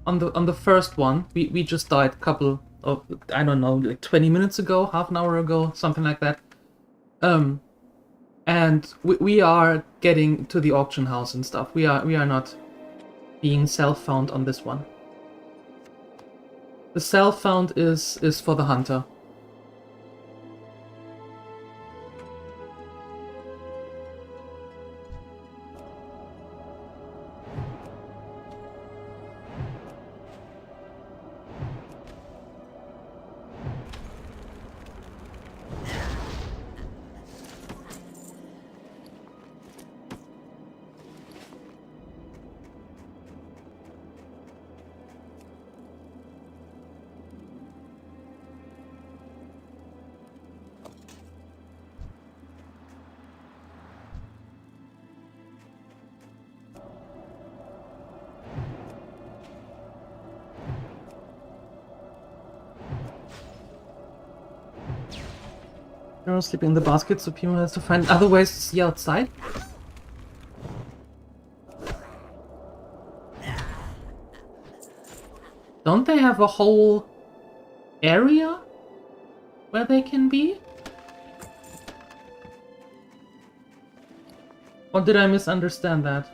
[SPEAKER 1] on the first one. We just died a couple of, I don't know, like 20 minutes ago, half an hour ago, something like that. And we are getting to the auction house and stuff. We are not being self-found on this one. The self-found is for the hunter. They're sleeping in the basket, so Pima has to find other ways to see outside. Don't they have a whole area where they can be? Or did I misunderstand that?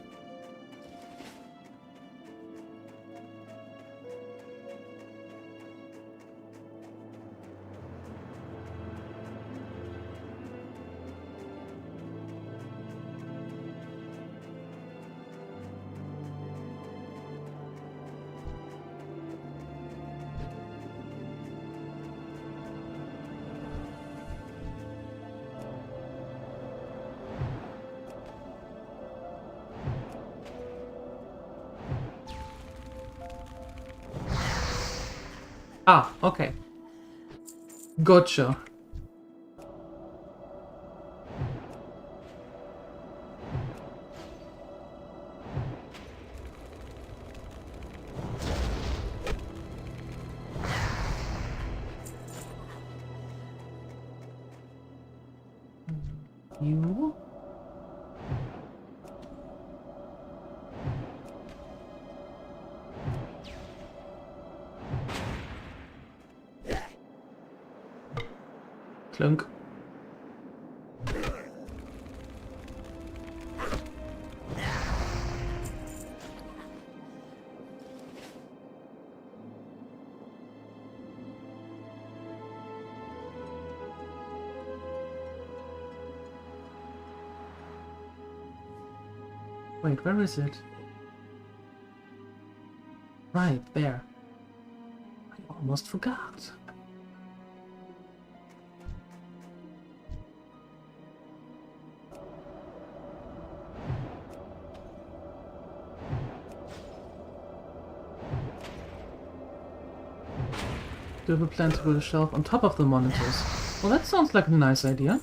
[SPEAKER 1] Ah, okay. Gotcha. You? Clunk. Wait, where is it? Right there. I almost forgot. Do you have a plan to build a shelf on top of the monitors? Well, that sounds like a nice idea.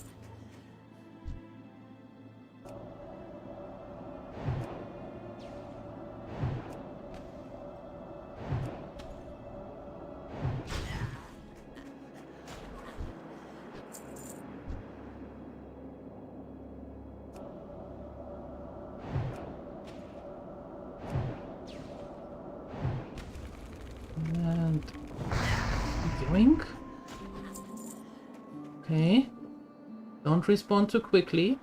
[SPEAKER 1] Wink. Okay. Don't respawn too quickly.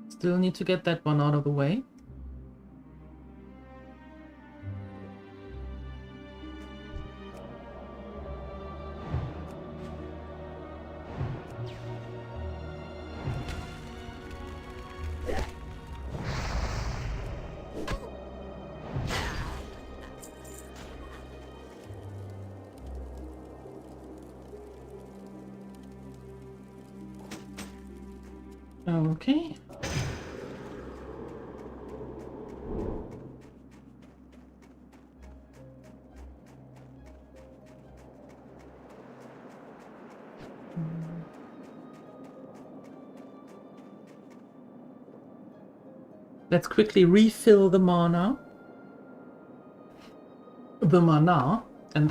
[SPEAKER 1] Still need to get that one out of the way. Okay. Let's quickly refill the mana. And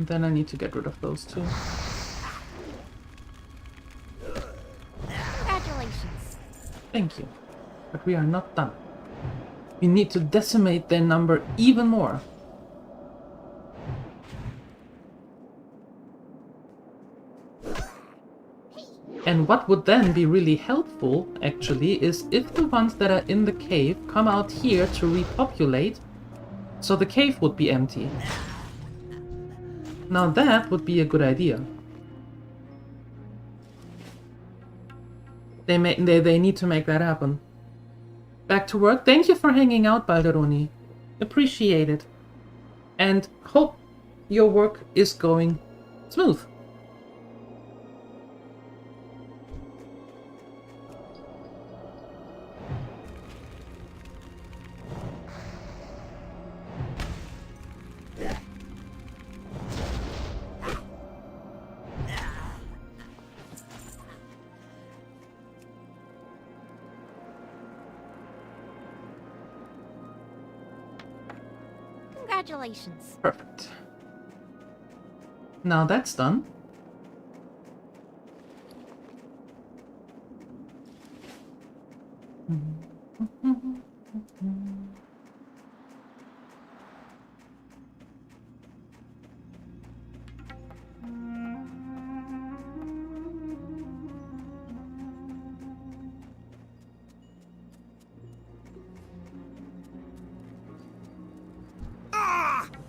[SPEAKER 1] then I need to get rid of those two.
[SPEAKER 7] Congratulations.
[SPEAKER 1] Thank you. But we are not done. We need to decimate their number even more. And what would then be really helpful, actually, is if the ones that are in the cave come out here to repopulate, so the cave would be empty. Now that would be a good idea. They need to make that happen. Back to work. Thank you for hanging out, Balderoni. Appreciate it. And hope your work is going smooth.
[SPEAKER 7] Congratulations.
[SPEAKER 1] Perfect. Now that's done.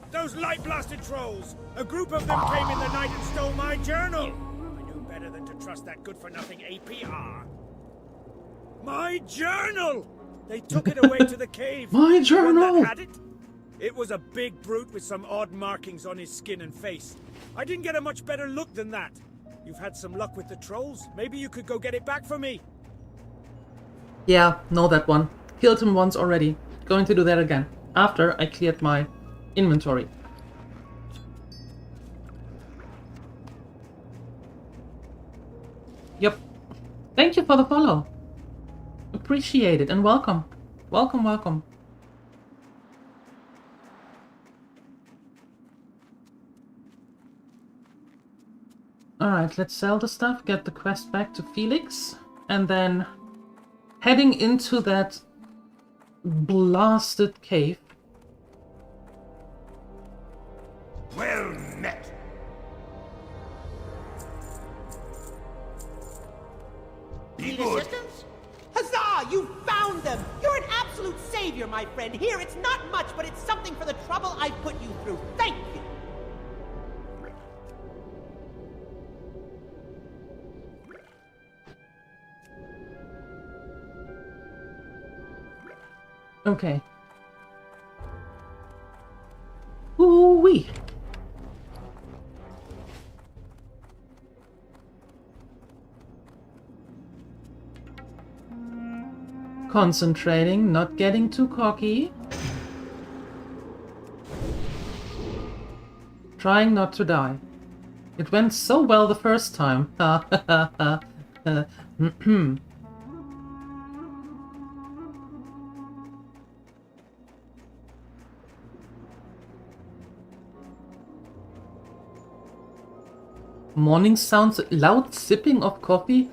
[SPEAKER 4] Those light-blasted trolls! A group of them came in the night and stole my journal! I knew better than to trust that good-for-nothing APR. My journal! They took it away to the cave.
[SPEAKER 1] My
[SPEAKER 4] The one
[SPEAKER 1] journal!
[SPEAKER 4] that had it? It was a big brute with some odd markings on his skin and face. I didn't get a much better look than that. You've had some luck with the trolls. Maybe you could go get it back for me.
[SPEAKER 1] Yeah, know that one. Killed him once already. Going to do that again. After I cleared my inventory. Yep. Thank you for the follow. Appreciate it and welcome. Welcome, welcome. Alright, let's sell the stuff, get the quest back to Felix, and then heading into that blasted cave.
[SPEAKER 4] Well met.
[SPEAKER 6] Need assistance? Huzzah! You found them! You're an absolute savior, my friend. Here, it's not much, but it's something for the trouble I put you through. Thank you!
[SPEAKER 1] Okay. Ooh-wee. Concentrating, not getting too cocky. Trying not to die. It went so well the first time. Morning sounds, loud sipping of coffee?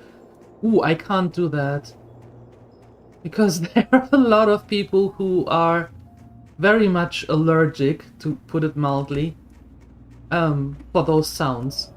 [SPEAKER 1] Ooh, I can't do that. Because there are a lot of people who are very much allergic, to put it mildly, for those sounds.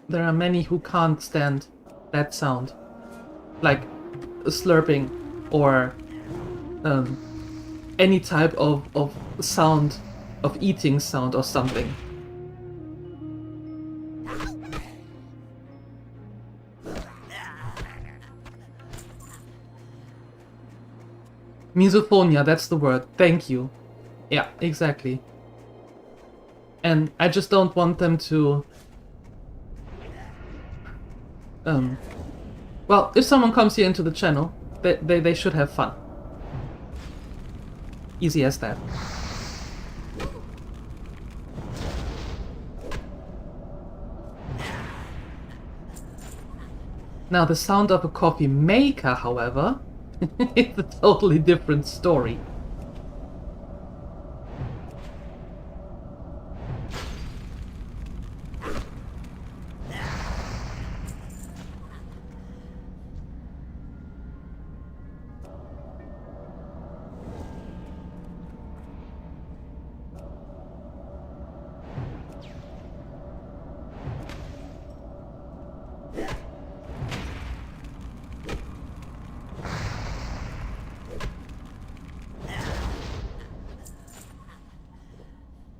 [SPEAKER 1] There are many who can't stand that sound, like slurping or any type of sound, of eating sound or something. Misophonia, that's the word. Thank you. Yeah, exactly. And I just don't want them to... well, if someone comes here into the channel, they should have fun. Easy as that. Now, the sound of a coffee maker, however, is a totally different story.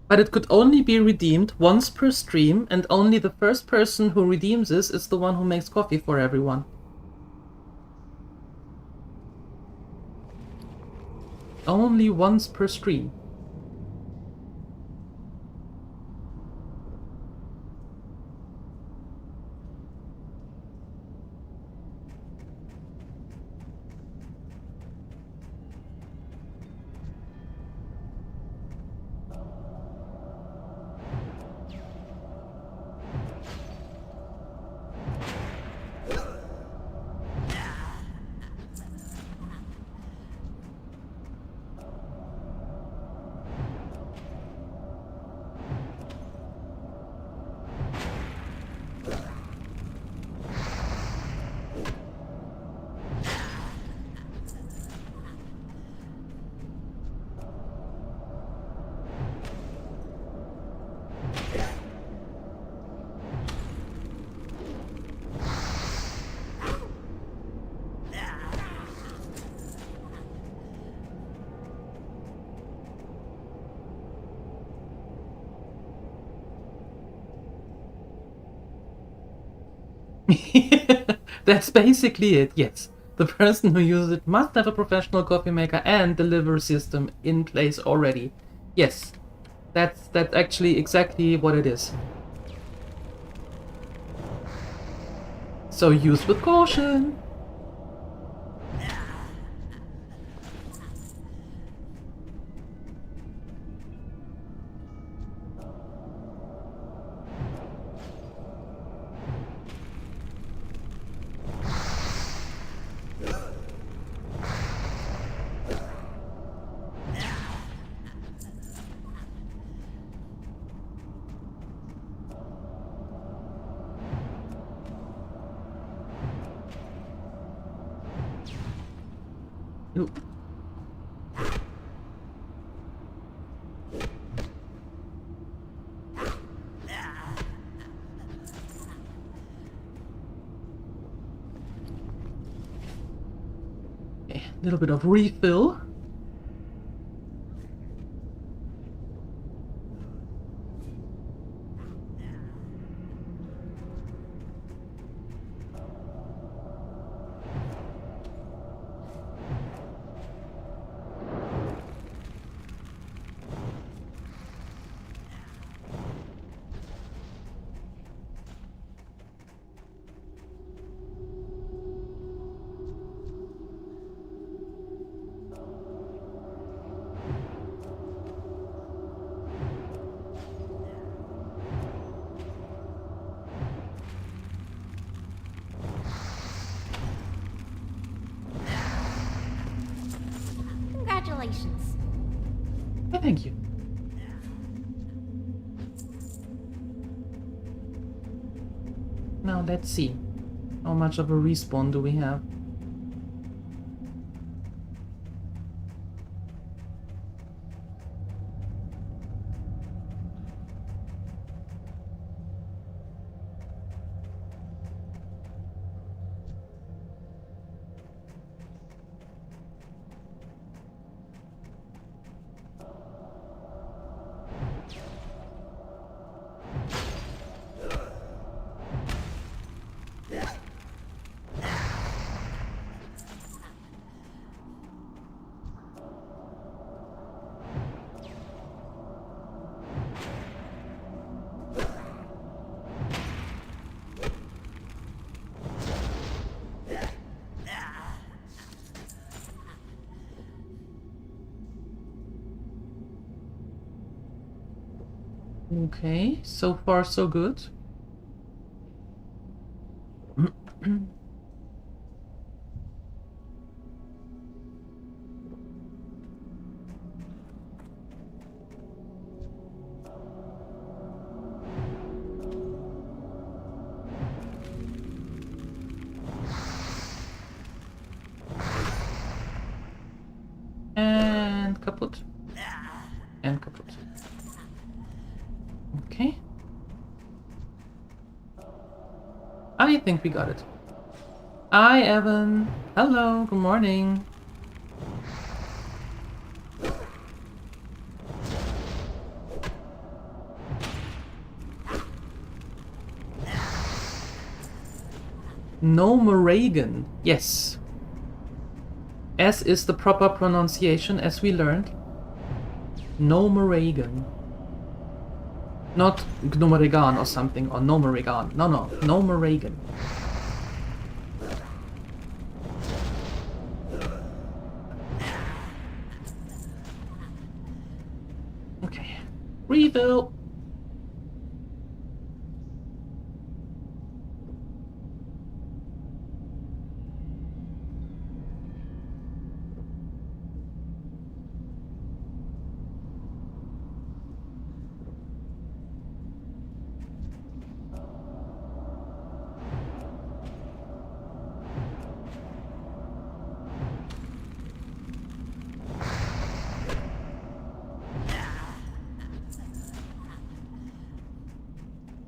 [SPEAKER 1] But it could only be redeemed once per stream, and only the first person who redeems this is the one who makes coffee for everyone. Only once per stream. That's basically it, yes. The person who uses it must have a professional coffee maker and delivery system in place already. Yes, that's actually exactly what it is. So use with caution. Ooh. Okay, a little bit of refill. Thank you. Now let's see. How much of a respawn do we have? Okay, so far so good. And kaput. And kaput. Okay. I think we got it. Hi, Evan. Hello, good morning. Gnomeregan. Yes. S is the proper pronunciation, as we learned. Gnomeregan. Not Gnomeregan or something, or Gnomeregan. No, no, Gnomeregan. Okay. Refill.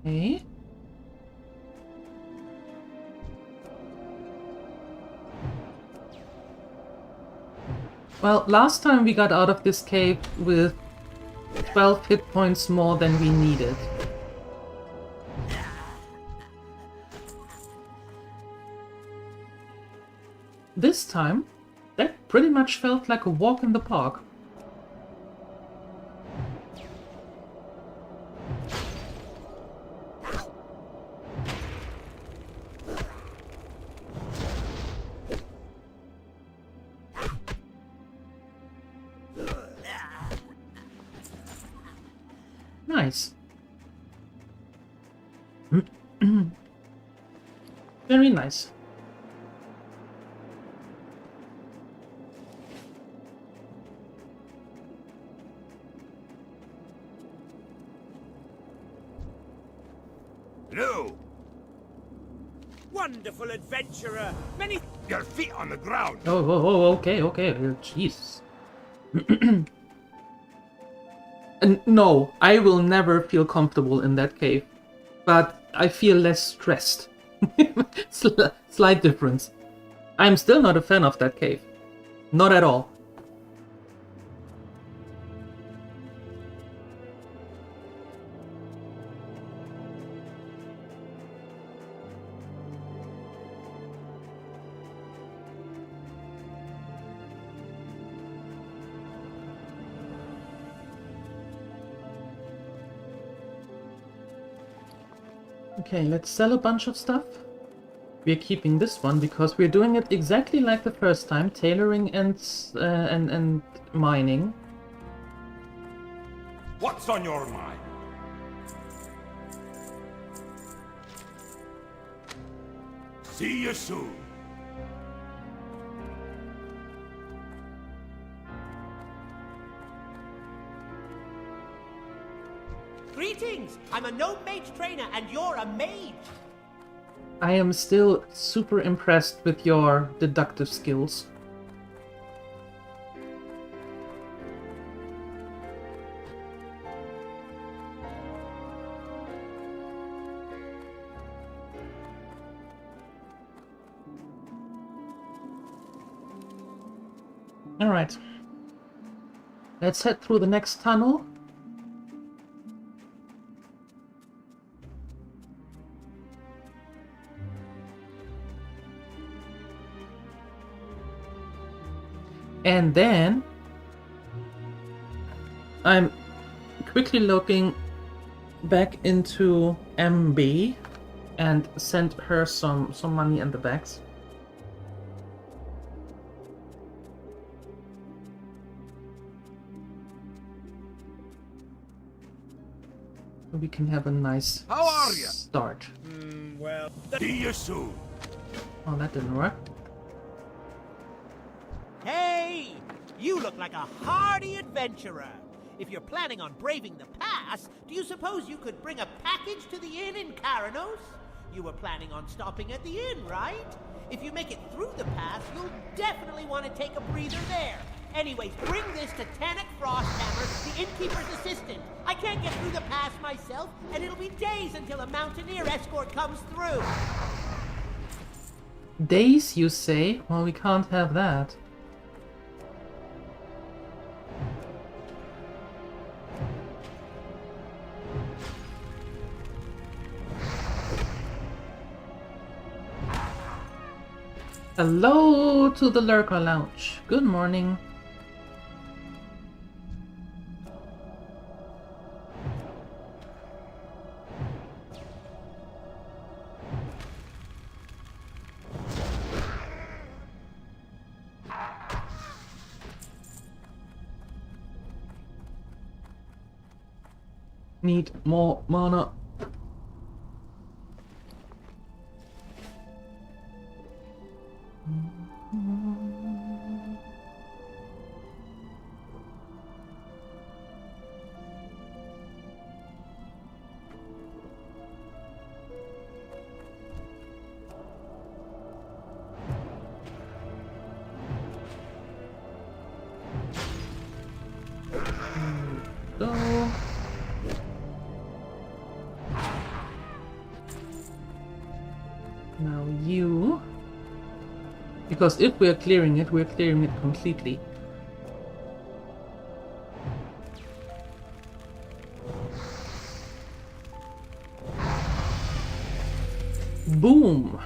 [SPEAKER 1] Okay. Well, last time we got out of this cave with 12 hit points more than we needed. This time, that pretty much felt like a walk in the park. Nice. Very nice.
[SPEAKER 4] Hello. Wonderful adventurer. Many
[SPEAKER 8] Your feet on the ground.
[SPEAKER 1] Oh, okay, okay. Jeez. No, I will never feel comfortable in that cave, but I feel less stressed. Slight difference. I'm still not a fan of that cave. Not at all. Okay, let's sell a bunch of stuff. We're keeping this one because we're doing it exactly like the first time, tailoring and mining.
[SPEAKER 8] What's on your mind? See you soon.
[SPEAKER 6] Greetings! I'm a gnome mage trainer, and you're a mage!
[SPEAKER 1] I am still super impressed with your deductive skills. Alright. Let's head through the next tunnel. And then I'm quickly looking back into MB and send her some money in the bags. So we can have a nice
[SPEAKER 8] How are ya?
[SPEAKER 1] start.
[SPEAKER 4] Well,
[SPEAKER 8] See you soon.
[SPEAKER 1] Oh, that didn't work.
[SPEAKER 6] Hey! You look like a hardy adventurer. If you're planning on braving the pass, do you suppose you could bring a package to the inn in Karanos? You were planning on stopping at the inn, right? If you make it through the pass, you'll definitely want to take a breather there. Anyways, bring this to Tannic Frosthammer, the innkeeper's assistant. I can't get through the pass myself, and it'll be days until a mountaineer escort comes through.
[SPEAKER 1] Days, you say? Well, we can't have that. Hello to the Lurker Lounge. Good morning. Need more mana. Go. Now you, because if we're clearing it completely. Boom!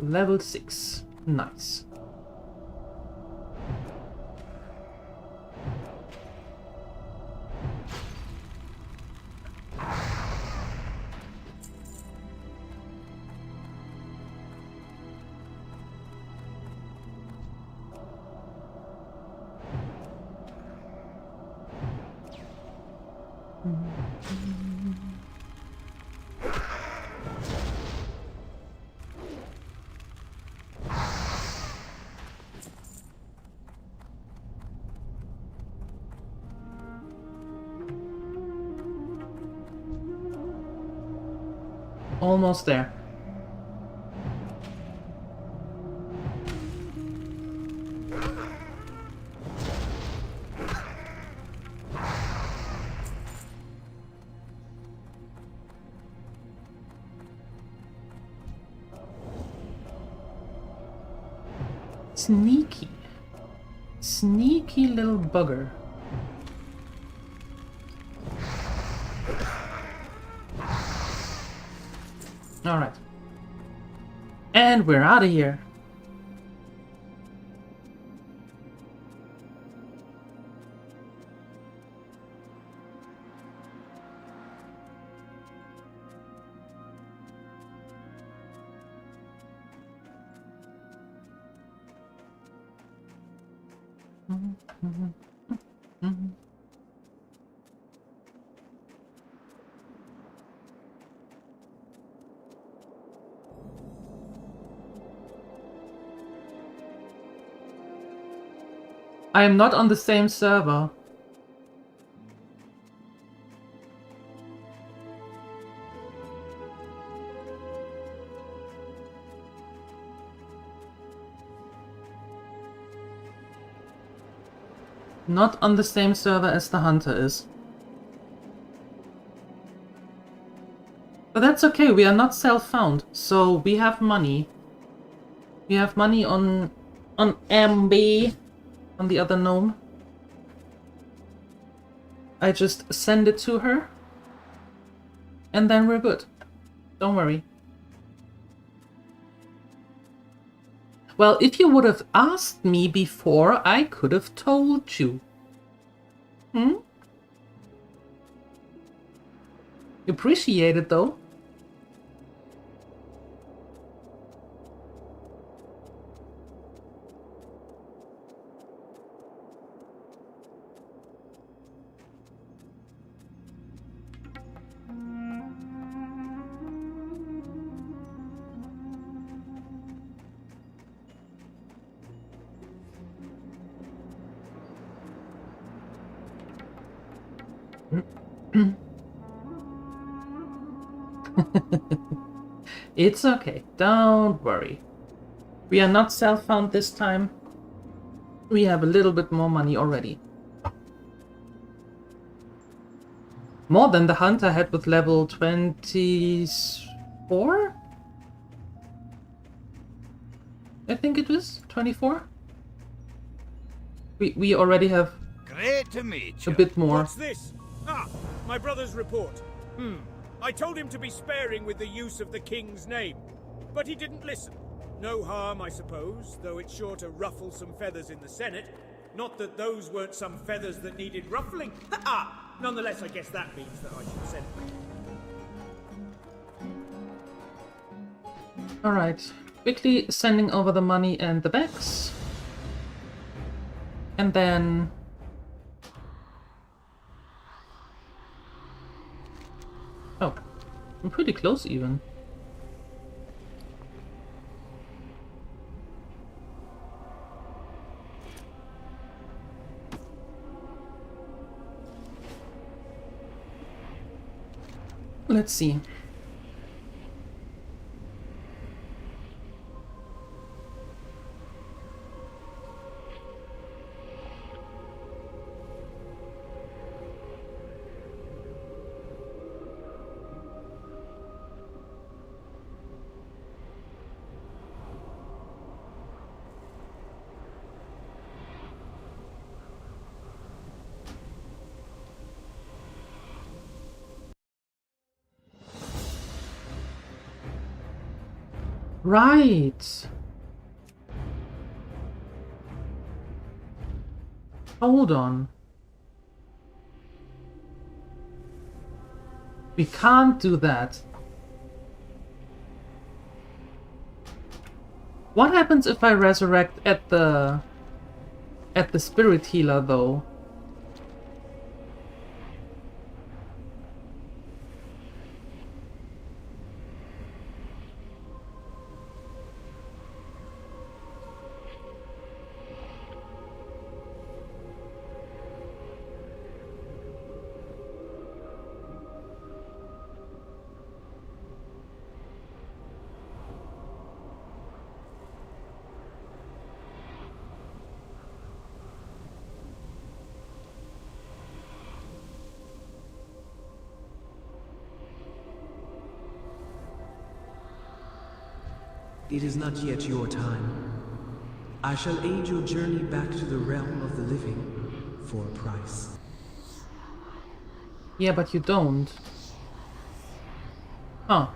[SPEAKER 1] Level 6. Nice. Almost there. Sneaky. Sneaky little bugger. Alright. And we're out of here. I am not on the same server. Not on the same server as the hunter is. But that's okay, we are not self-found, so we have money. We have money on MB, on the other gnome. I just send it to her, and then we're good. Don't worry. Well, if you would have asked me before, I could have told you. Hmm? Appreciate it, though. It's okay, don't worry. We are not self-found this time. We have a little bit more money already. More than the hunter had with level 24? I think it was 24? We already have
[SPEAKER 8] Great to meet
[SPEAKER 1] a
[SPEAKER 8] you.
[SPEAKER 1] bit more.
[SPEAKER 4] What's this? Ah, my brother's report. I told him to be sparing with the use of the king's name, but he didn't listen. No harm, I suppose, though it's sure to ruffle some feathers in the Senate. Not that those weren't some feathers that needed ruffling. Nonetheless, I guess that means that I should send them.
[SPEAKER 1] Alright, quickly sending over the money and the bags. And then... Oh, I'm pretty close even. Let's see. Right. Hold on. We can't do that. What happens if I resurrect at the spirit healer though?
[SPEAKER 9] It is not yet your time. I shall aid your journey back to the realm of the living for a price.
[SPEAKER 1] Yeah, but you don't. Huh.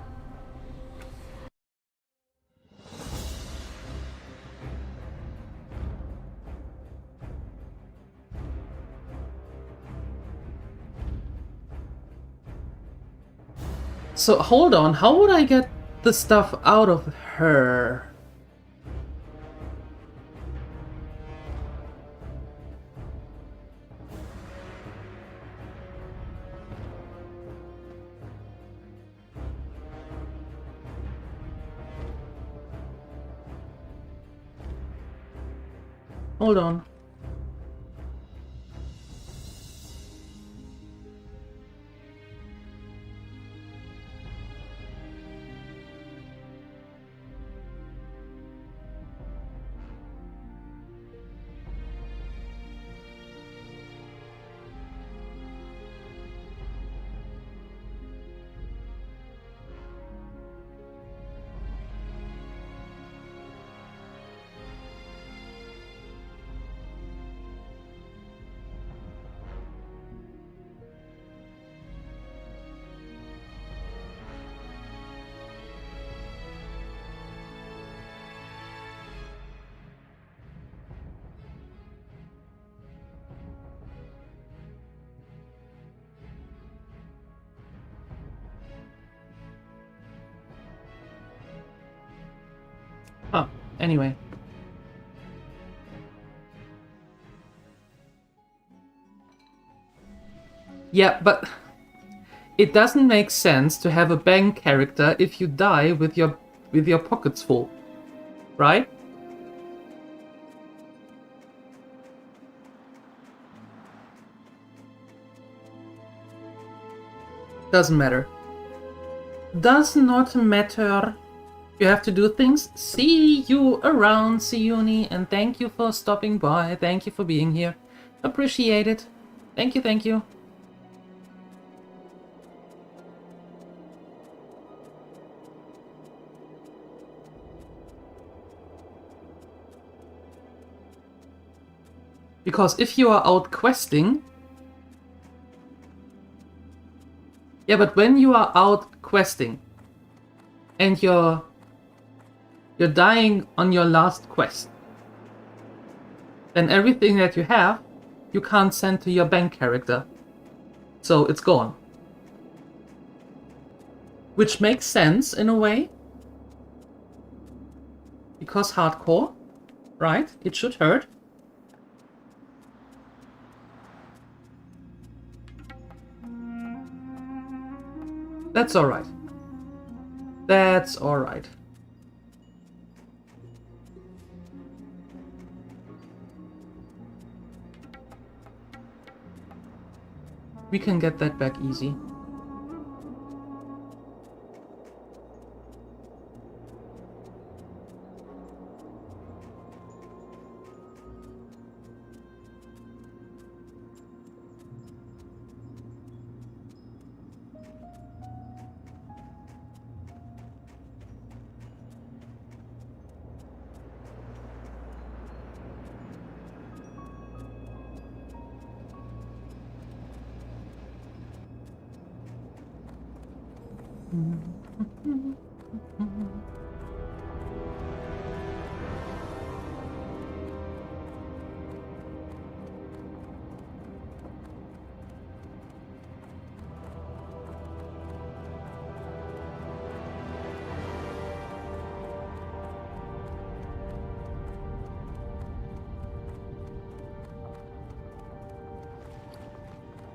[SPEAKER 1] So hold on, how would I get the stuff out of her? Hold on. Anyway. Yeah, but it doesn't make sense to have a bank character if you die with your pockets full, right? Doesn't matter. Does not matter. You have to do things. See you around, Siuni, and thank you for stopping by. Thank you for being here. Appreciate it. Thank you, thank you. Because if you are out questing... Yeah, but when you are out questing and you're dying on your last quest, then everything that you have, you can't send to your bank character. So it's gone. Which makes sense in a way. Because hardcore, right? It should hurt. That's alright. That's alright. We can get that back easy.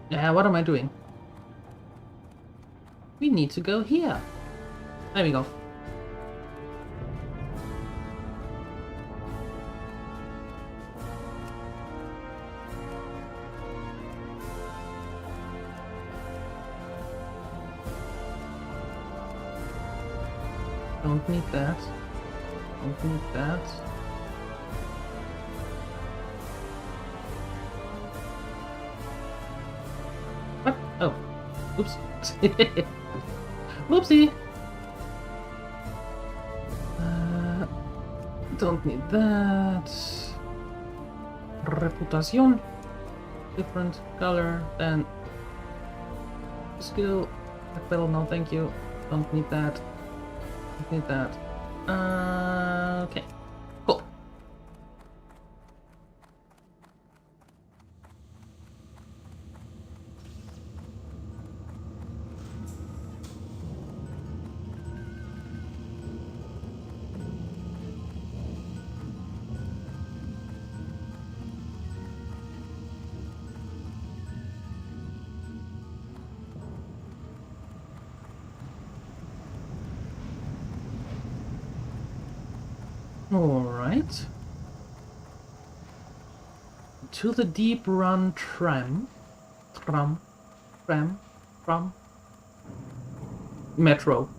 [SPEAKER 1] Yeah, what am I doing? We need to go here. There we go. Don't need that. Don't need that. What? Oh. Oops. Whoopsie. Don't need that. Reputación. Different color than skill. Backpedal, no thank you. Don't need that. Don't need that. Okay. Cool. Alright. To the deep run tram. Metro.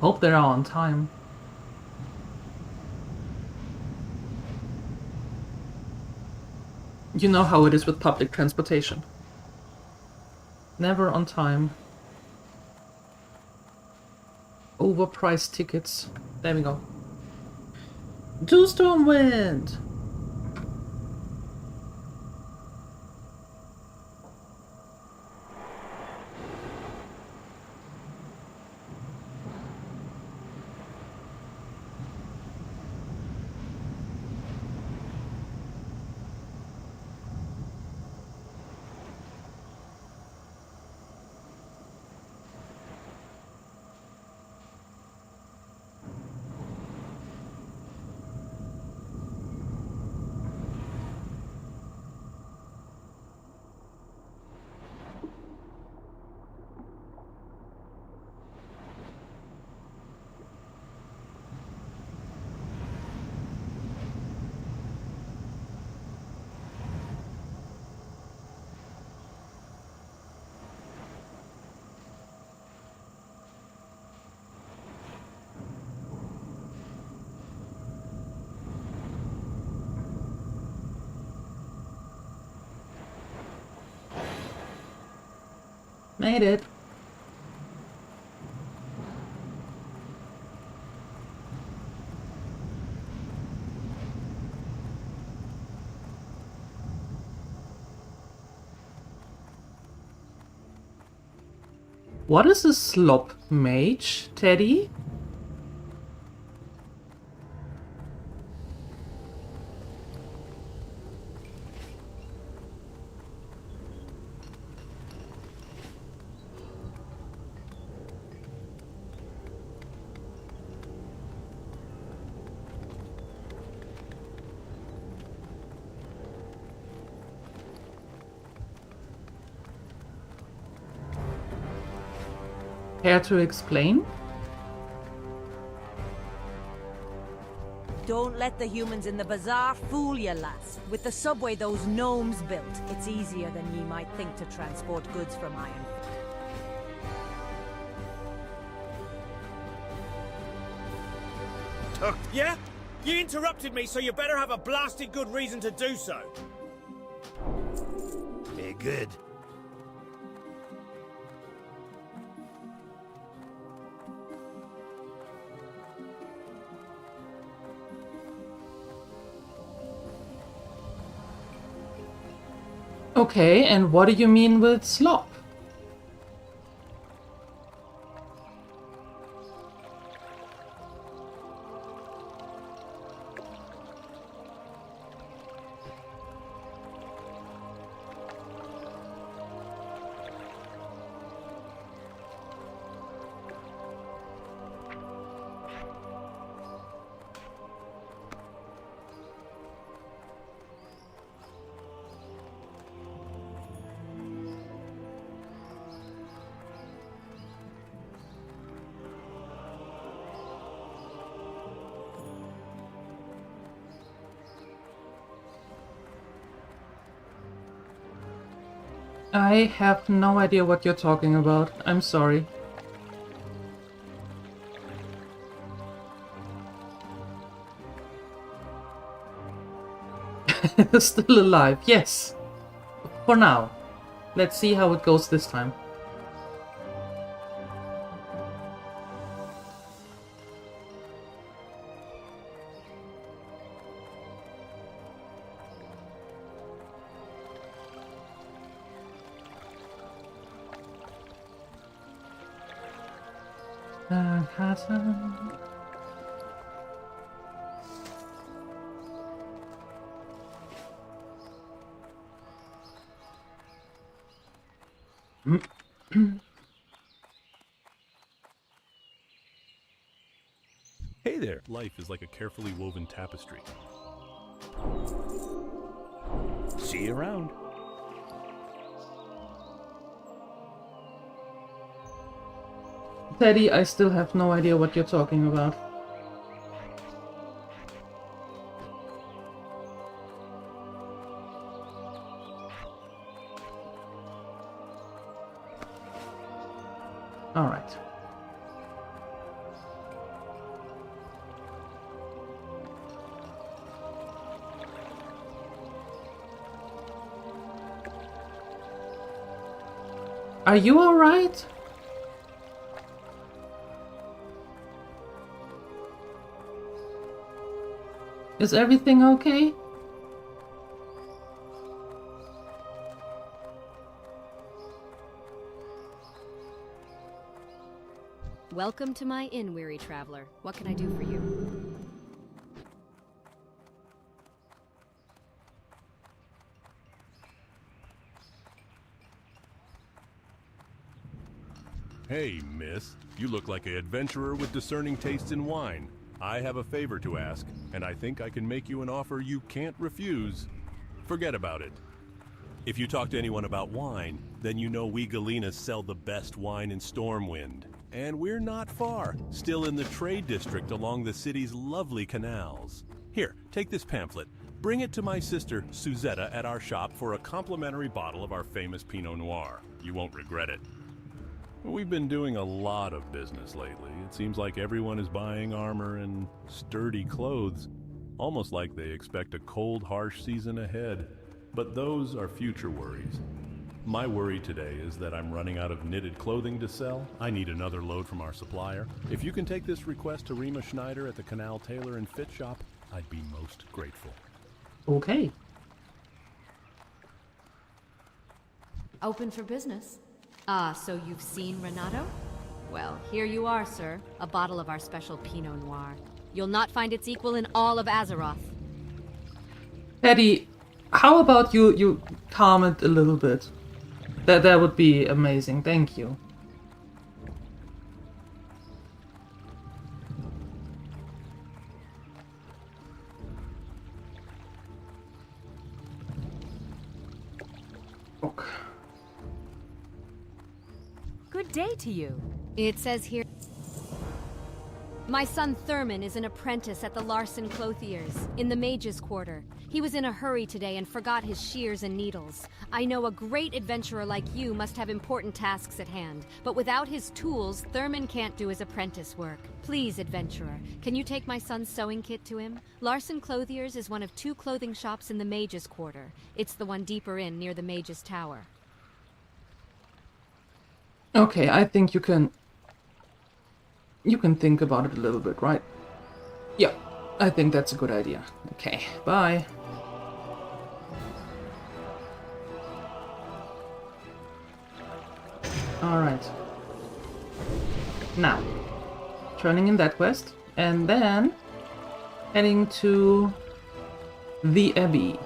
[SPEAKER 1] Hope they're on time. You know how it is with public transportation. Never on time. Overpriced tickets. There we go. To Stormwind! Made it. What is a slop mage, Teddy? Care to explain?
[SPEAKER 10] Don't let the humans in the bazaar fool you, lass. With the subway those gnomes built, it's easier than ye might think to transport goods from Iron.
[SPEAKER 4] Yeah? You interrupted me, so you better have a blasted good reason to do so.
[SPEAKER 8] Very good.
[SPEAKER 1] Okay, and what do you mean with slop? I have no idea what you're talking about. I'm sorry. Still alive, yes. For now. Let's see how it goes this time.
[SPEAKER 2] Hey there! Life is like a carefully woven tapestry. See you around.
[SPEAKER 1] Teddy, I still have no idea what you're talking about. All right. Are you all right? Is everything okay?
[SPEAKER 5] Welcome to my inn, weary traveler. What can I do for you?
[SPEAKER 2] Hey, miss. You look like an adventurer with discerning tastes in wine. I have a favor to ask, and I think I can make you an offer you can't refuse. Forget about it. If you talk to anyone about wine, then you know we Galenas sell the best wine in Stormwind. And we're not far, still in the trade district along the city's lovely canals. Here, take this pamphlet. Bring it to my sister, Suzetta, at our shop for a complimentary bottle of our famous Pinot Noir. You won't regret it. We've been doing a lot of business lately. It seems like everyone is buying armor and sturdy clothes, almost like they expect a cold, harsh season ahead. But those are future worries. My worry today is that I'm running out of knitted clothing to sell. I need another load from our supplier. If you can take this request to Rima Schneider at the Canal Tailor and Fit Shop, I'd be most grateful.
[SPEAKER 1] Okay.
[SPEAKER 5] Open for business. Ah, so you've seen Renato? Well, here you are, sir. A bottle of our special Pinot Noir. You'll not find its equal in all of Azeroth.
[SPEAKER 1] Teddy, how about you calm it a little bit? That would be amazing. Thank you. Okay.
[SPEAKER 5] Good day to you. It says here... My son Thurman is an apprentice at the Larson Clothiers, in the Mage's Quarter. He was in a hurry today and forgot his shears and needles. I know a great adventurer like you must have important tasks at hand, but without his tools, Thurman can't do his apprentice work. Please, adventurer, can you take my son's sewing kit to him? Larson Clothiers is one of 2 clothing shops in the Mage's Quarter. It's the one deeper in, near the Mage's Tower.
[SPEAKER 1] Okay, I think you can think about it a little bit, right? Yeah, I think that's a good idea. Okay, bye. Alright. Now, turning in that quest, and then heading to the Abbey.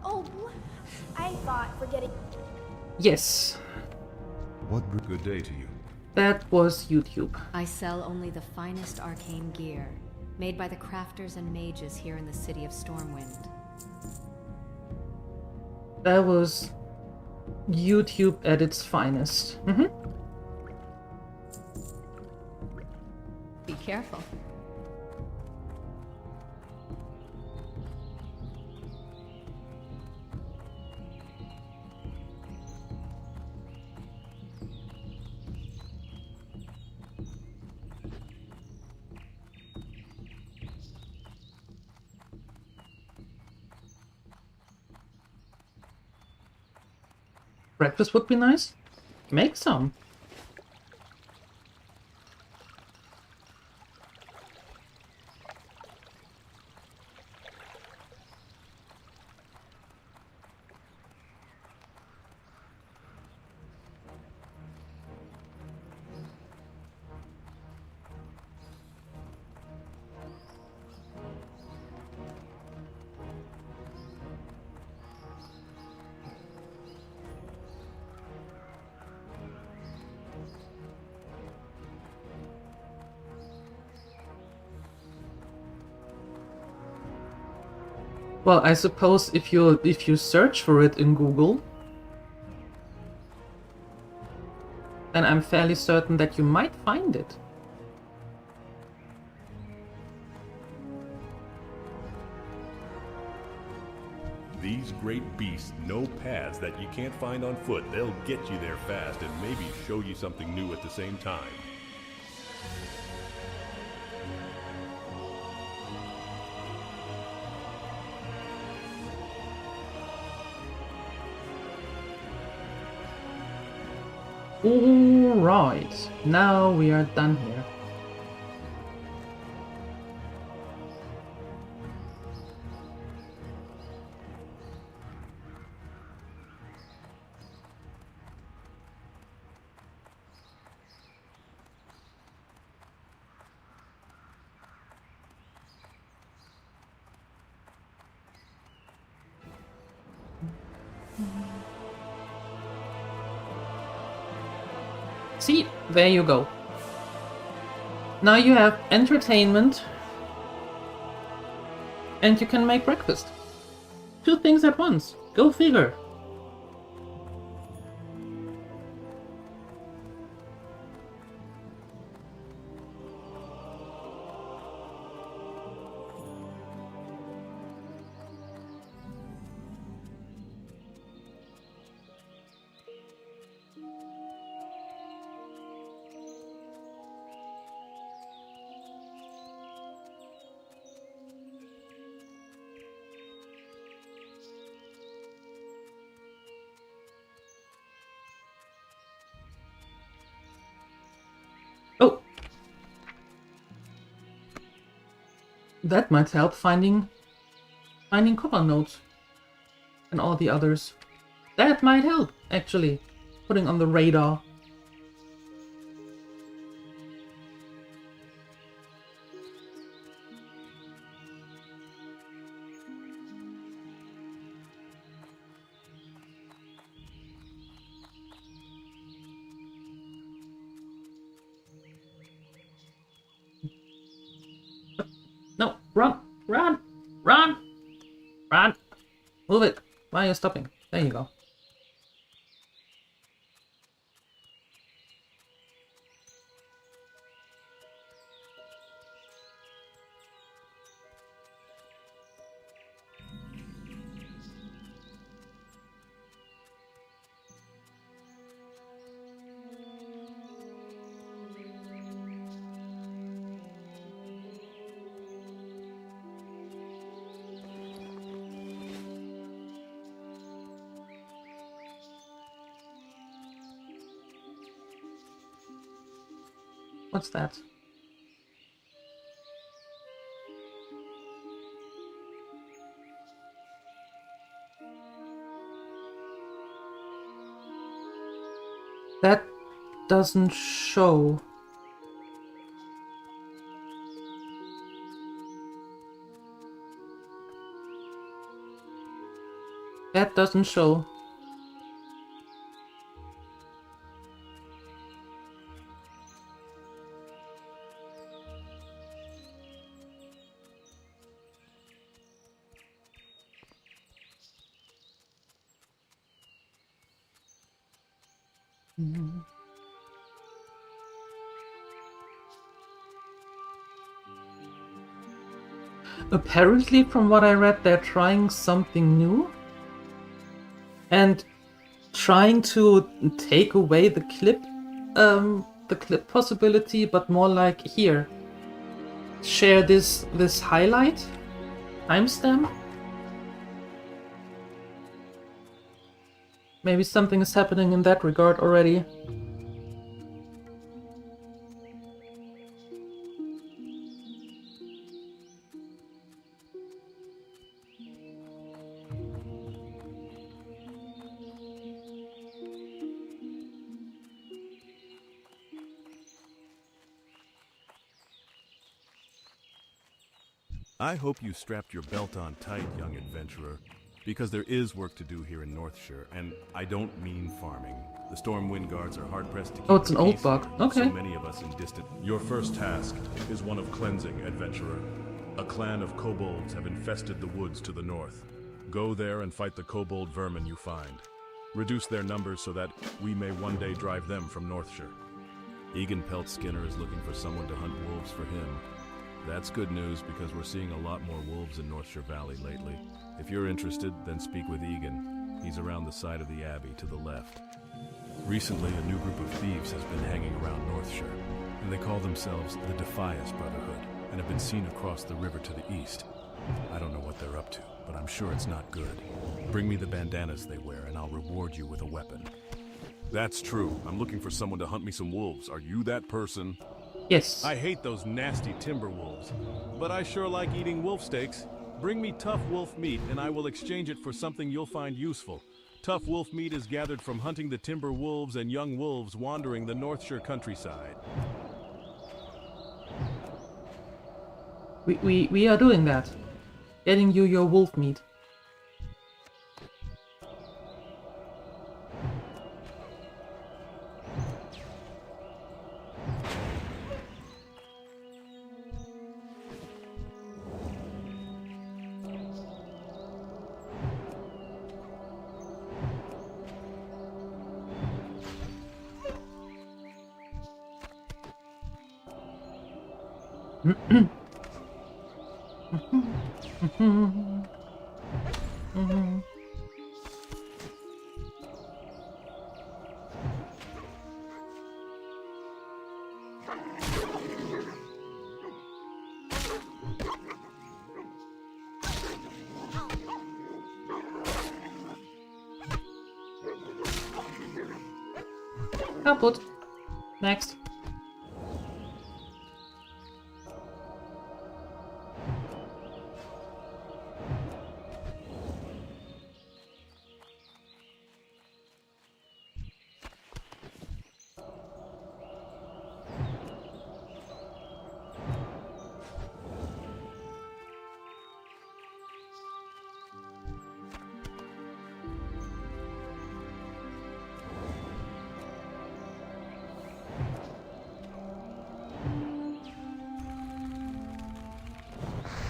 [SPEAKER 7] Oh, I thought forgetting.
[SPEAKER 1] Yes,
[SPEAKER 2] What good day to you.
[SPEAKER 1] that was YouTube.
[SPEAKER 5] I sell only the finest arcane gear, made by the crafters and mages here in the city of Stormwind.
[SPEAKER 1] That was YouTube at its finest.
[SPEAKER 5] Be careful.
[SPEAKER 1] Breakfast would be nice. Make some. Well, I suppose if you search for it in Google, then I'm fairly certain that you might find it.
[SPEAKER 2] These great beasts know paths that you can't find on foot. They'll get you there fast and maybe show you something new at the same time.
[SPEAKER 1] Alright, now we are done here. See, there you go. Now you have entertainment and you can make breakfast. 2 things at once. Go figure. That might help finding copper nodes and all the others. That might help, actually. Putting on the radar. No, run, run, run, run. Move it. Why are you stopping? There you go. What's that? That doesn't show. That doesn't show. Apparently, from what I read, they're trying something new and trying to take away the clip possibility, but more like, here, share this highlight timestamp. Maybe something is happening in that regard already.
[SPEAKER 2] I hope you strapped your belt on tight, young adventurer, because there is work to do here in Northshire, and I don't mean farming. The Stormwind Guards are hard-pressed to keep
[SPEAKER 1] it's an
[SPEAKER 2] the
[SPEAKER 1] old
[SPEAKER 2] peace
[SPEAKER 1] bug.
[SPEAKER 2] with
[SPEAKER 1] Okay.
[SPEAKER 2] so many of us in distant... Your first task is one of cleansing, adventurer. A clan of kobolds have infested the woods to the north. Go there and fight the kobold vermin you find. Reduce their numbers so that we may one day drive them from Northshire. Egan Peltskinner is looking for someone to hunt wolves for him. That's good news because we're seeing a lot more wolves in Northshire Valley lately. If you're interested, then speak with Egan. He's around the side of the Abbey to the left. Recently, a new group of thieves has been hanging around Northshire, and they call themselves the Defias Brotherhood, and have been seen across the river to the east. I don't know what they're up to, but I'm sure it's not good. Bring me the bandanas they wear, and I'll reward you with a weapon. That's true. I'm looking for someone to hunt me some wolves. Are you that person?
[SPEAKER 1] Yes.
[SPEAKER 2] I hate those nasty timber wolves, but I sure like eating wolf steaks. Bring me tough wolf meat, and I will exchange it for something you'll find useful. Tough wolf meat is gathered from hunting the timber wolves and young wolves wandering the Northshire countryside.
[SPEAKER 1] We are doing that. Getting you your wolf meat. Output. Next.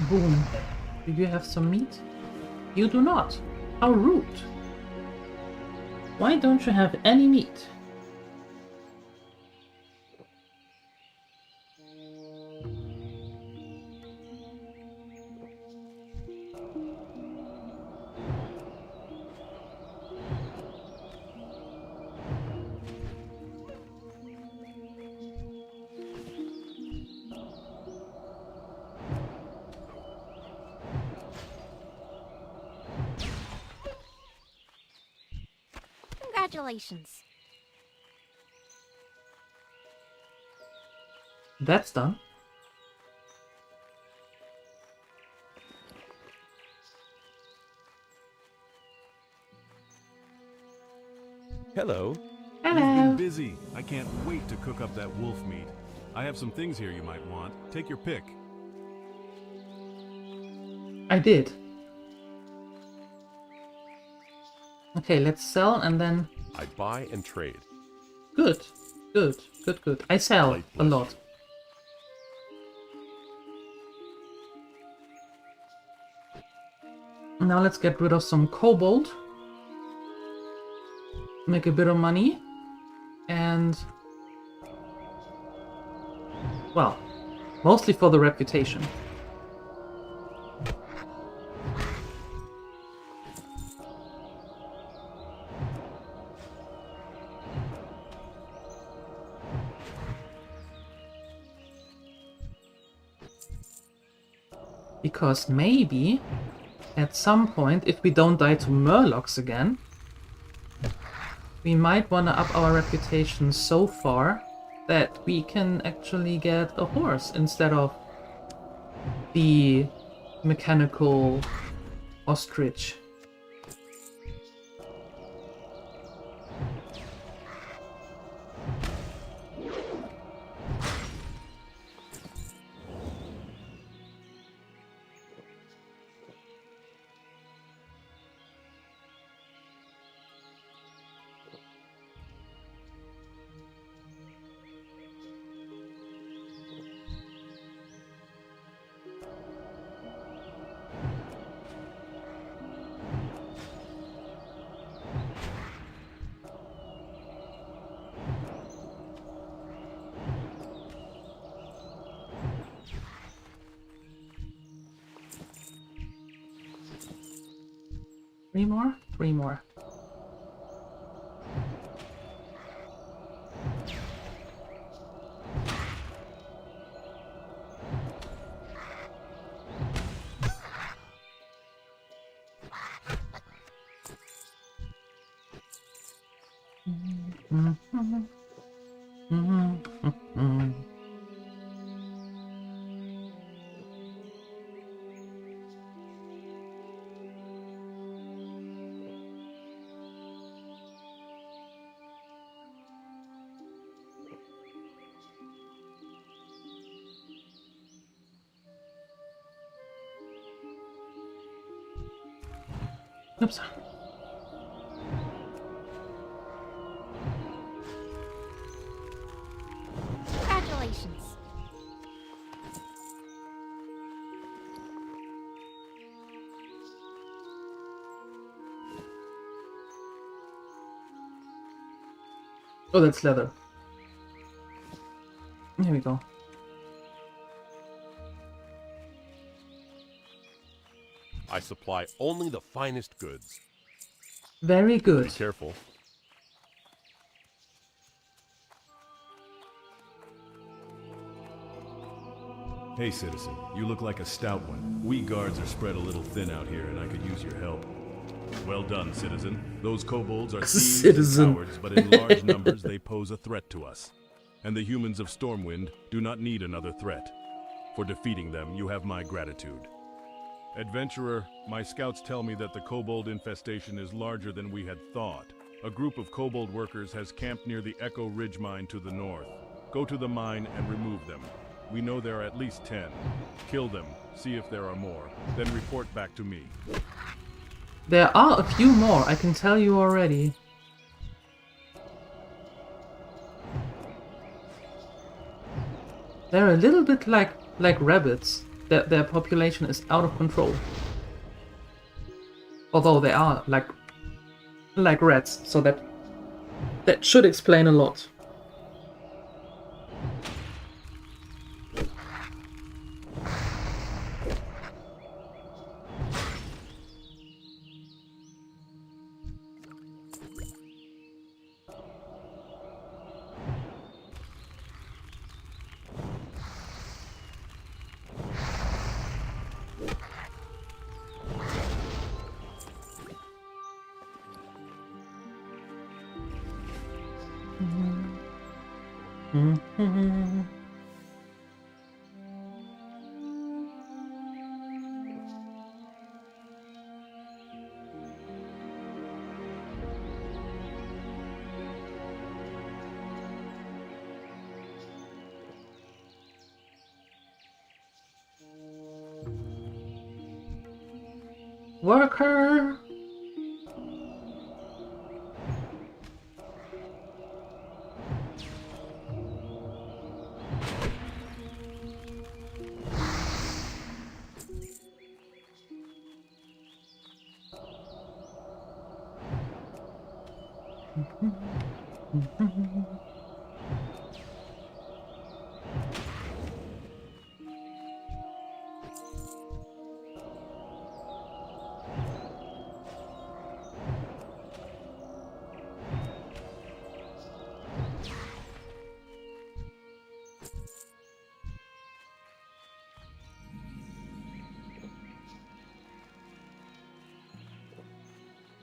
[SPEAKER 1] Boom. Do you have some meat? You do not. How rude. Why don't you have any meat?
[SPEAKER 7] Congratulations.
[SPEAKER 1] That's done.
[SPEAKER 2] Hello.
[SPEAKER 1] Hello.
[SPEAKER 2] You've been busy. I can't wait to cook up that wolf meat. I have some things here you might want. Take your pick.
[SPEAKER 1] I did. Okay, let's sell and then...
[SPEAKER 11] I buy and trade.
[SPEAKER 1] Good. Good. Good, good. I sell
[SPEAKER 11] Light
[SPEAKER 1] a
[SPEAKER 11] pleasure.
[SPEAKER 1] lot. Now let's get rid of some kobold. Make a bit of money. And... well, mostly for the reputation. Because maybe, at some point, if we don't die to murlocs again, we might want to up our reputation so far that we can actually get a horse instead of the mechanical ostrich. Three more? Three more. Oops.
[SPEAKER 7] Congratulations.
[SPEAKER 1] Oh, that's leather. Here we go.
[SPEAKER 11] I supply only the finest goods.
[SPEAKER 1] Very good.
[SPEAKER 11] Be careful.
[SPEAKER 2] Hey, citizen. You look like a stout one. We guards are spread a little thin out here, and I could use your help. Well done, citizen. Those kobolds are thieves
[SPEAKER 1] Citizen.
[SPEAKER 2] and cowards, but in large numbers they pose a threat to us. And the humans of Stormwind do not need another threat. For defeating them, you have my gratitude. Adventurer, my scouts tell me that the kobold infestation is larger than we had thought. A group of kobold workers has camped near the Echo Ridge mine to the north. Go to the mine and remove them. We know there are at least 10. Kill them, see if there are more, then report back to me.
[SPEAKER 1] There are a few more, I can tell you already. They're a little bit like rabbits. their population is out of control. Although they are like rats, so that should explain a lot. Worker!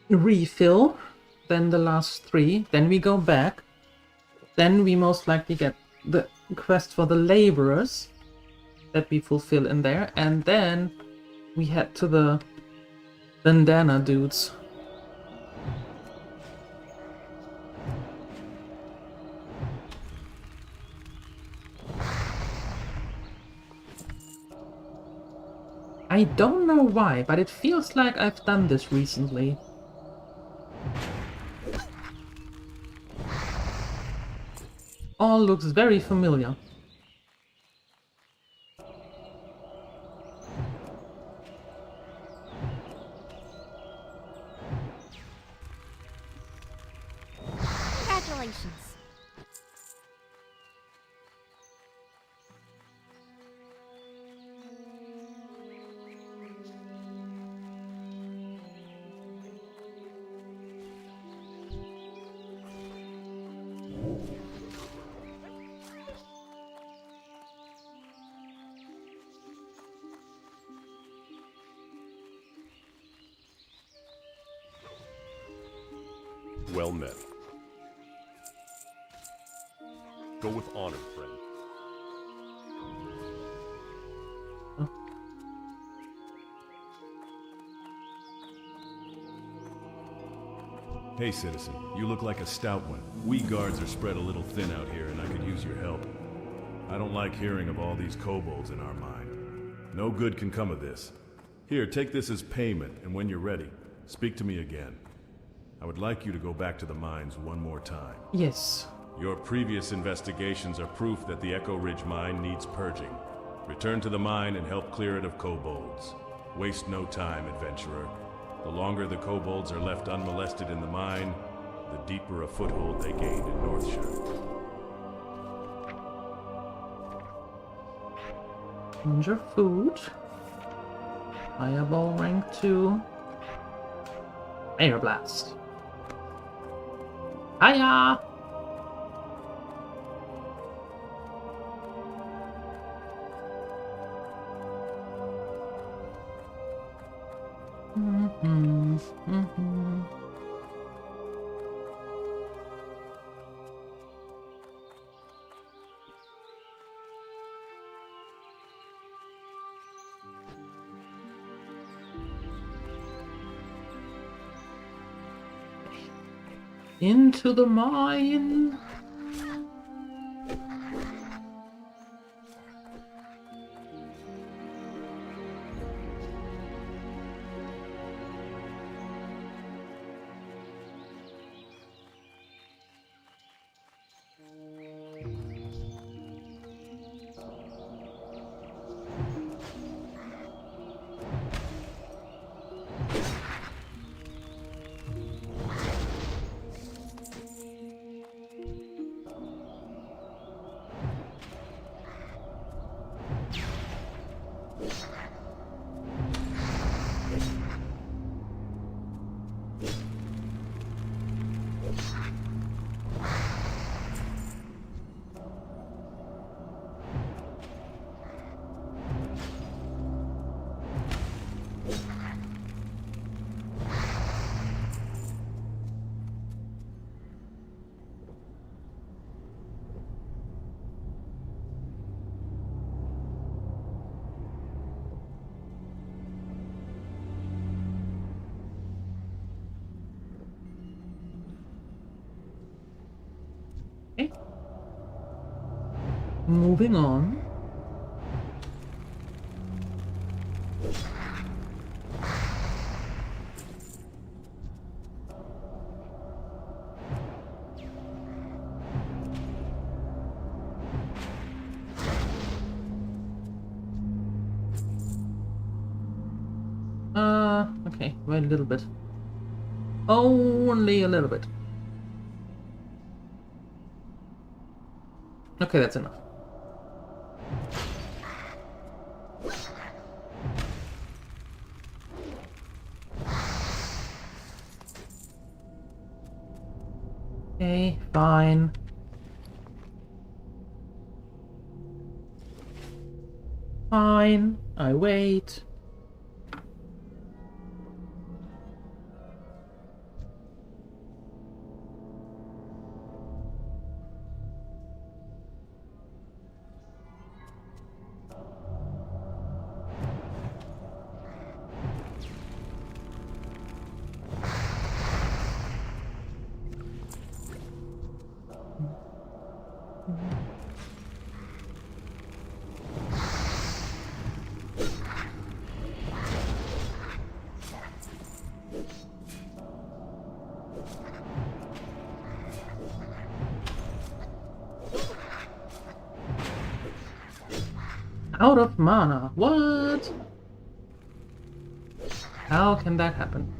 [SPEAKER 1] Refill, then the last 3, then we go back, then we most likely get the quest for the laborers that we fulfill in there, and then we head to the bandana dudes. I don't know why, but it feels like I've done this recently. All looks very familiar.
[SPEAKER 7] Congratulations.
[SPEAKER 11] Well met. Go with honor, friend.
[SPEAKER 2] Hey, citizen, you look like a stout one. We guards are spread a little thin out here, and I could use your help. I don't like hearing of all these kobolds in our mine. No good can come of this. Here, take this as payment, and when you're ready, speak to me again. I would like you to go back to the mines one more time.
[SPEAKER 1] Yes.
[SPEAKER 2] Your previous investigations are proof that the Echo Ridge mine needs purging. Return to the mine and help clear it of kobolds. Waste no time, adventurer. The longer the kobolds are left unmolested in the mine, the deeper a foothold they gain in Northshire.
[SPEAKER 1] Ranger food. Fireball rank 2. Air blast. Hiya! Into the mine. Moving on. Okay, wait a little bit. Only a little bit. Okay, that's enough. Okay, fine. Fine, I wait. Out of mana. What? How can that happen?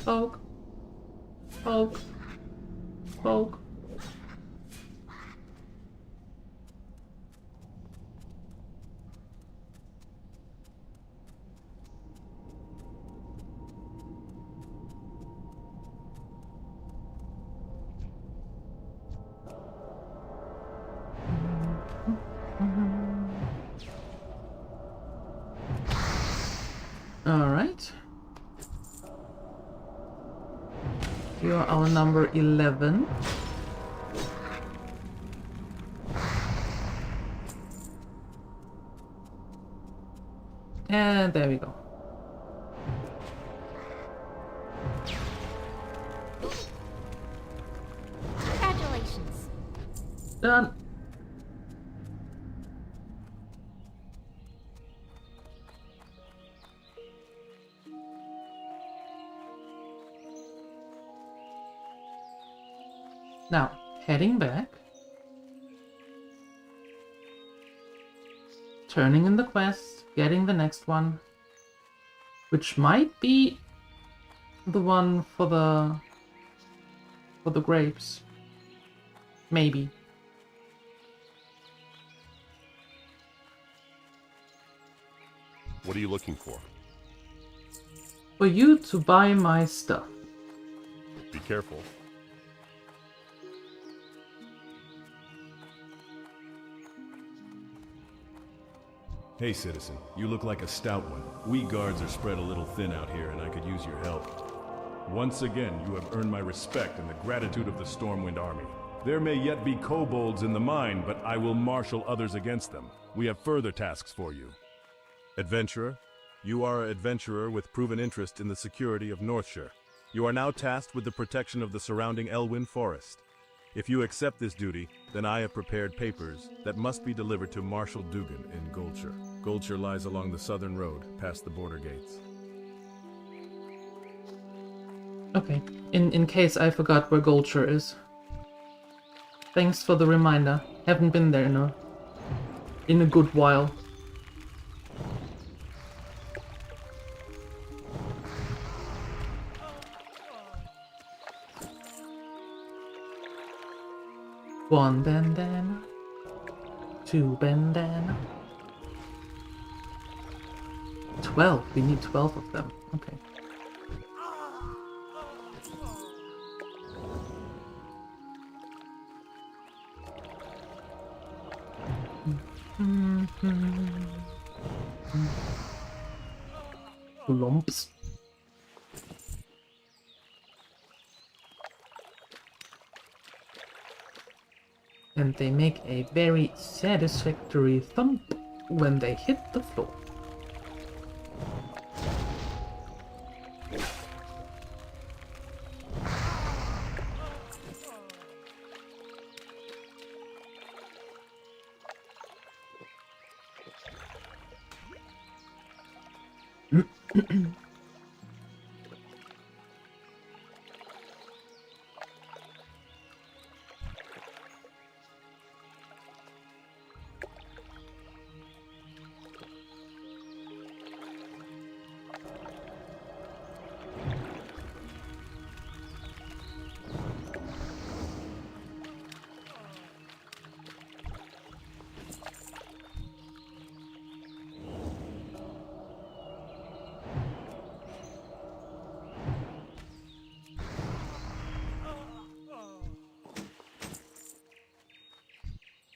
[SPEAKER 1] Poke. Poke. Poke. All right. You are our number 11. And there we go.
[SPEAKER 7] Congratulations.
[SPEAKER 1] Done. Now, heading back, turning in the quest, getting the next one, which might be the one for the grapes. Maybe.
[SPEAKER 11] What are you looking for?
[SPEAKER 1] For you to buy my stuff.
[SPEAKER 11] Be careful.
[SPEAKER 2] Hey, citizen. You look like a stout one. We guards are spread a little thin out here, and I could use your help. Once again, you have earned my respect and the gratitude of the Stormwind Army. There may yet be kobolds in the mine, but I will marshal others against them. We have further tasks for you. Adventurer, you are an adventurer with proven interest in the security of Northshire. You are now tasked with the protection of the surrounding Elwyn Forest. If you accept this duty, then I have prepared papers that must be delivered to Marshal Dugan in Goldshire. Goldshire lies along the southern road, past the border gates.
[SPEAKER 1] Okay, in case I forgot where Goldshire is. Thanks for the reminder. Haven't been there in a good while. One bandana, two bandana, 12. We need 12 of them. Okay. Lumps. And they make a very satisfactory thump when they hit the floor.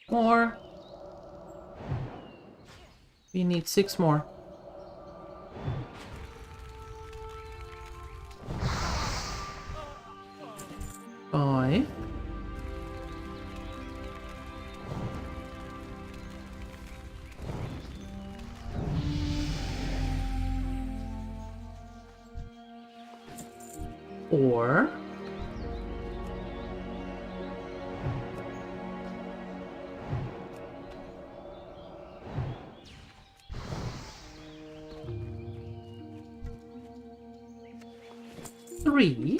[SPEAKER 1] More. We need 6 more. Five. Four. Three.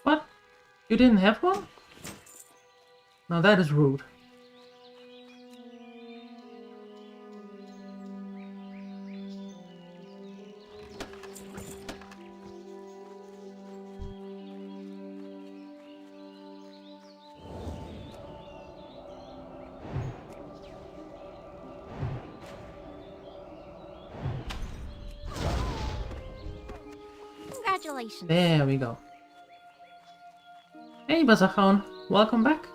[SPEAKER 1] What? You didn't have one? Now that is rude.
[SPEAKER 7] Congratulations.
[SPEAKER 1] There we go. Hey Bazachoon, welcome back.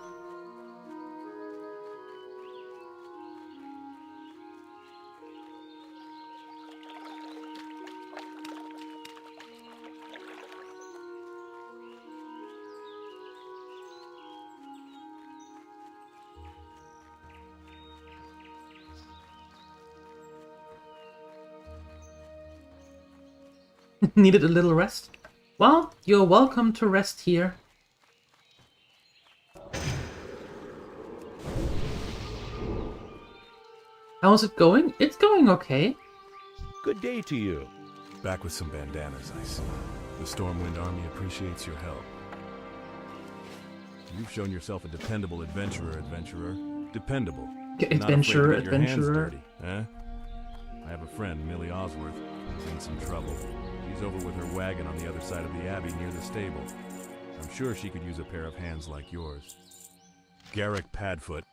[SPEAKER 1] Needed a little rest? Well, you're welcome to rest here. How's it going? It's going okay.
[SPEAKER 11] Good day to you.
[SPEAKER 2] Back with some bandanas, I see. The Stormwind Army appreciates your help. You've shown yourself a dependable adventurer. Dependable.
[SPEAKER 1] Adventurer,
[SPEAKER 2] Not afraid to get your hands
[SPEAKER 1] adventurer.
[SPEAKER 2] dirty, eh? I have a friend, Millie Osworth, who's in some trouble. She's over with her wagon on the other side of the abbey near the stable. I'm sure she could use a pair of hands like yours. Garrick Padfoot,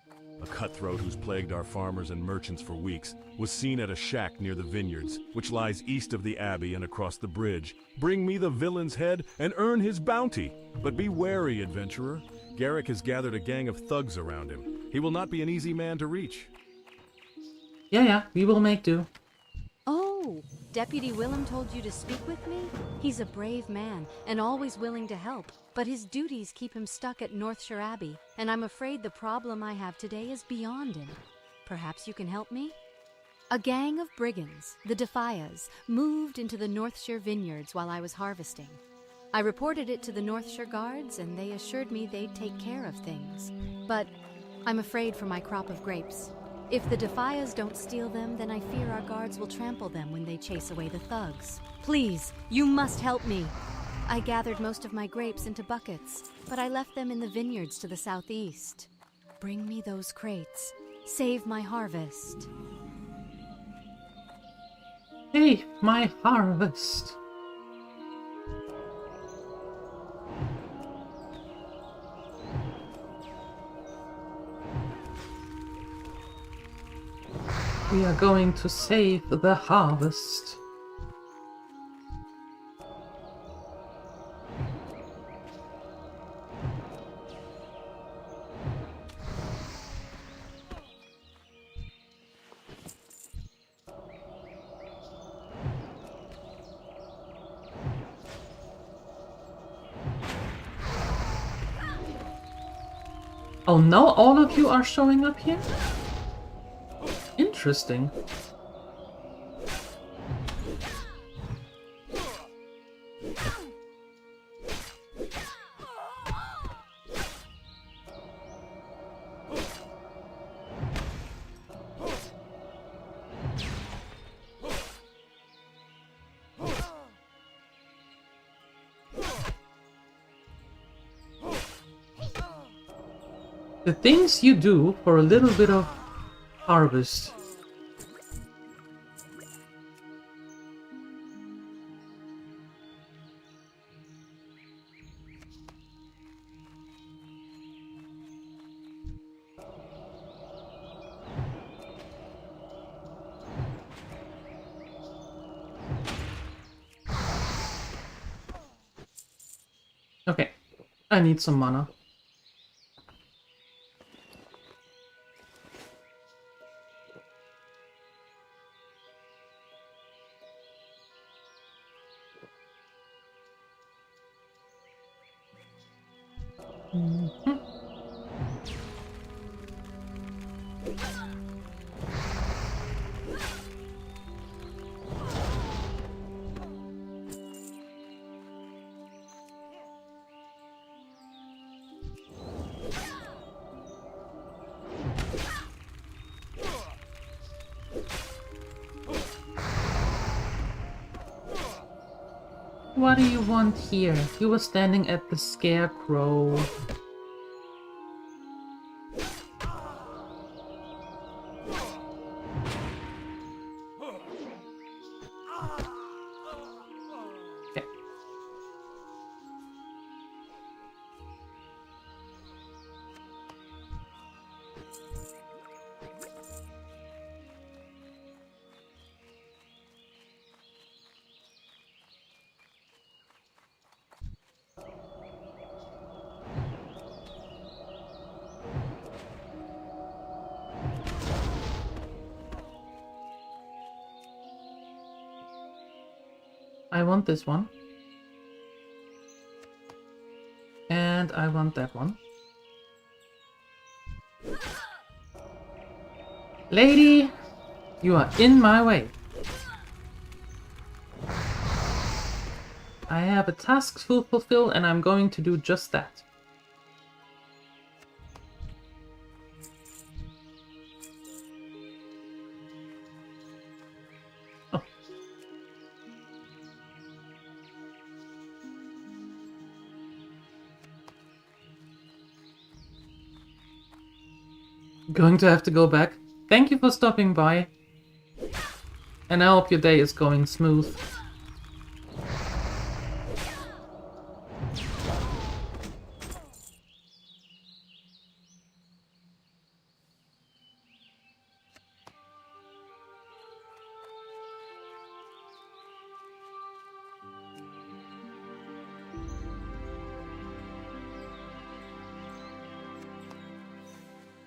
[SPEAKER 2] a cutthroat who's plagued our farmers and merchants for weeks, was seen at a shack near the vineyards, which lies east of the abbey and across the bridge. Bring me the villain's head and earn his bounty. But be wary, adventurer. Garrick has gathered a gang of thugs around him. He will not be an easy man to reach.
[SPEAKER 1] Yeah, we will make do.
[SPEAKER 5] Oh, Deputy Willem told you to speak with me? He's a brave man and always willing to help, but his duties keep him stuck at Northshire Abbey, and I'm afraid the problem I have today is beyond him. Perhaps you can help me? A gang of brigands, the Defias, moved into the Northshire vineyards while I was harvesting. I reported it to the Northshire guards, and they assured me they'd take care of things. But I'm afraid for my crop of grapes. If the Defias don't steal them, then I fear our guards will trample them when they chase away the thugs. Please, you must help me. I gathered most of my grapes into buckets, but I left them in the vineyards to the southeast. Bring me those crates. Save my harvest.
[SPEAKER 1] Hey, my harvest. We are going to save the harvest. Oh, now all of you are showing up here? Interesting. The things you do for a little bit of harvest. Okay, I need some mana. What do you want here? You were standing at the scarecrow. Okay. I want this one. And I want that one. Lady, you are in my way. I have a task to fulfill and I'm going to do just that. Going to have to go back. Thank you for stopping by. And I hope your day is going smooth.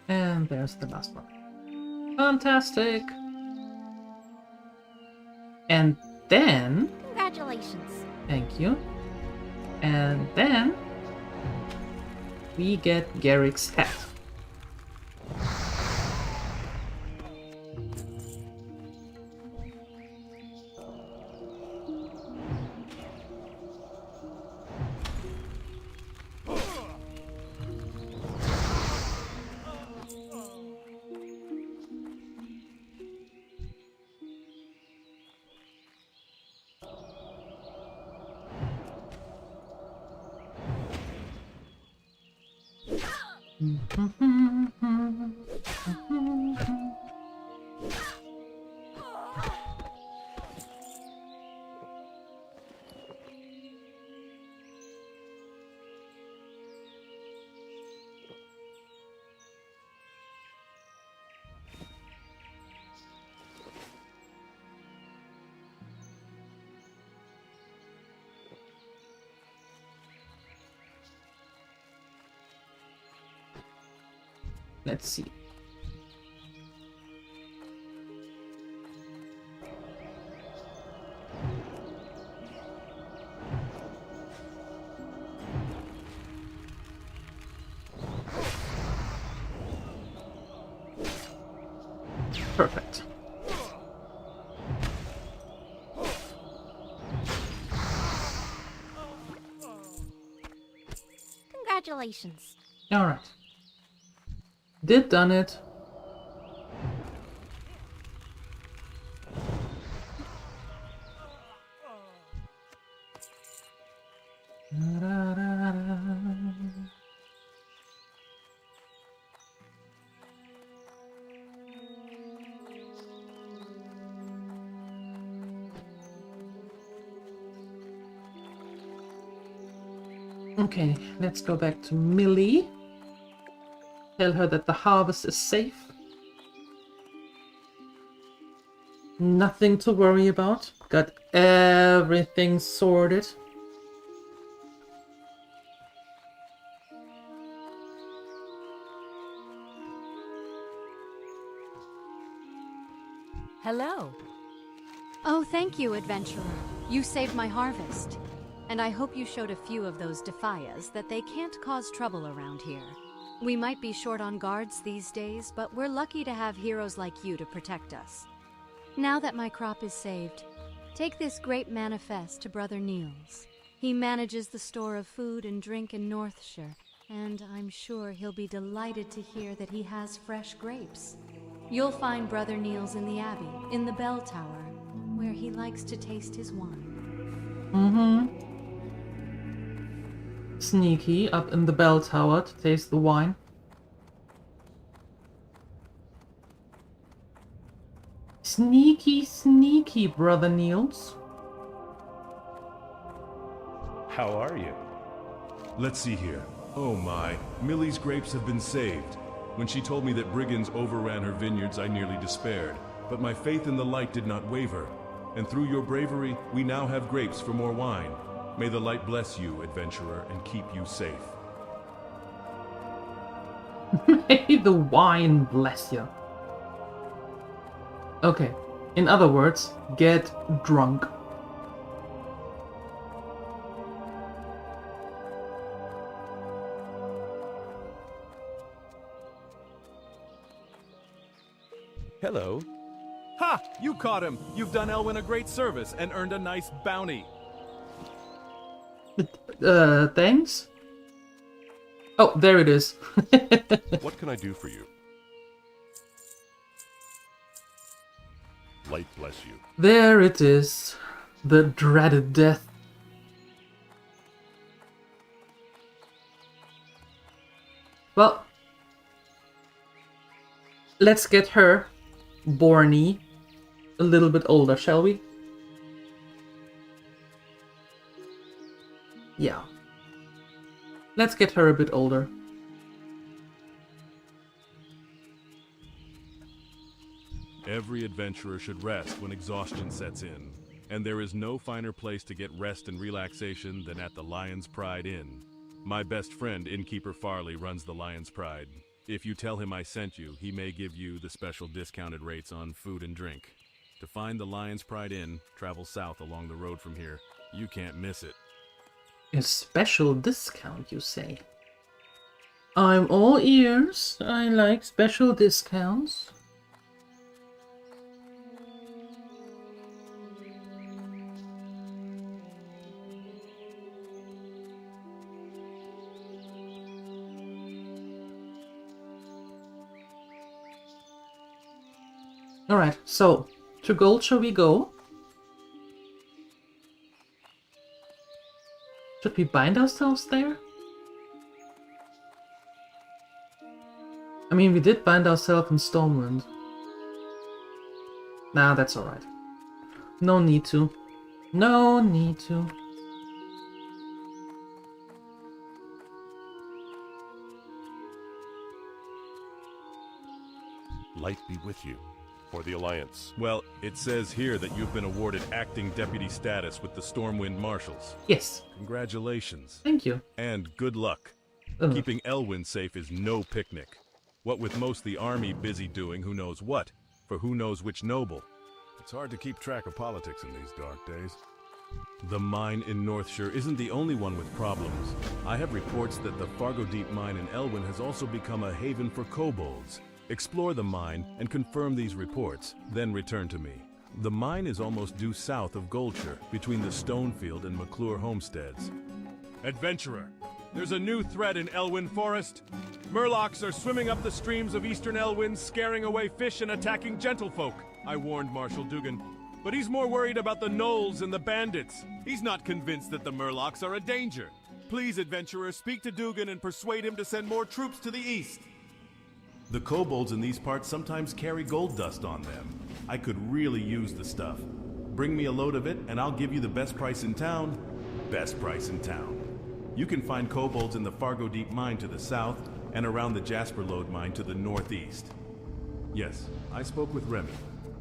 [SPEAKER 1] And there's the last one. Fantastic! And then...
[SPEAKER 7] Congratulations.
[SPEAKER 1] Thank you. And then... we get Garrick's hat. Let's see. Perfect.
[SPEAKER 7] Congratulations.
[SPEAKER 1] Alright. Done it. Okay, let's go back to Millie. Tell her that the harvest is safe. Nothing to worry about. Got everything sorted.
[SPEAKER 10] Hello.
[SPEAKER 5] Oh, thank you, adventurer. You saved my harvest. And I hope you showed a few of those Defias that they can't cause trouble around here. We might be short on guards these days, but we're lucky to have heroes like you to protect us. Now that my crop is saved, take this great manifest to Brother Niels. He manages the store of food and drink in Northshire, and I'm sure he'll be delighted to hear that he has fresh grapes. You'll find Brother Niels in the Abbey, in the bell tower, where he likes to taste his wine.
[SPEAKER 1] Mm-hmm. Sneaky up in the bell tower to taste the wine. Sneaky, sneaky, Brother Niels.
[SPEAKER 2] How are you? Let's see here. Oh my, Millie's grapes have been saved. When she told me that brigands overran her vineyards, I nearly despaired. But my faith in the light did not waver. And through your bravery, we now have grapes for more wine. May the light bless you, adventurer, and keep you safe.
[SPEAKER 1] May the wine bless you. Okay, in other words, get drunk.
[SPEAKER 11] Hello.
[SPEAKER 2] Ha! You caught him! You've done Elwyn a great service and earned a nice bounty.
[SPEAKER 1] Thanks? Oh, there it is.
[SPEAKER 11] What can I do for you? Light bless you.
[SPEAKER 1] There it is. The dreaded death. Well, let's get her, Borny, a little bit older, shall we? Yeah. Let's get her a bit older.
[SPEAKER 2] Every adventurer should rest when exhaustion sets in, and there is no finer place to get rest and relaxation than at the Lion's Pride Inn. My best friend, Innkeeper Farley, runs the Lion's Pride. If you tell him I sent you, he may give you the special discounted rates on food and drink. To find the Lion's Pride Inn, travel south along the road from here. You can't miss it.
[SPEAKER 1] A special discount, you say? I'm all ears. I like special discounts. Alright, so, to gold shall we go? Should we bind ourselves there? I mean, we did bind ourselves in Stormwind. Nah, that's alright. No need to. No need to.
[SPEAKER 11] Light be with you. For the Alliance.
[SPEAKER 2] Well, it says here that you've been awarded acting deputy status with the Stormwind Marshals.
[SPEAKER 1] Yes.
[SPEAKER 2] Congratulations.
[SPEAKER 1] Thank you.
[SPEAKER 2] And good luck. Keeping Elwyn safe is no picnic. What with most the army busy doing who knows what, for who knows which noble. It's hard to keep track of politics in these dark days. The mine in Northshire isn't the only one with problems. I have reports that the Fargo Deep mine in Elwyn has also become a haven for kobolds. Explore the mine and confirm these reports, then return to me. The mine is almost due south of Goldshire, between the Stonefield and McClure homesteads. Adventurer, there's a new threat in Elwyn Forest. Murlocs are swimming up the streams of eastern Elwyn, scaring away fish and attacking gentlefolk. I warned Marshal Dugan, but he's more worried about the gnolls and the bandits. He's not convinced that the Murlocs are a danger. Please, adventurer, speak to Dugan and persuade him to send more troops to the east. The kobolds in these parts sometimes carry gold dust on them. I could really use the stuff. Bring me a load of it, and I'll give you the best price in town. Best price in town. You can find kobolds in the Fargo Deep Mine to the south, and around the Jasper Lode Mine to the northeast. Yes, I spoke with Remy.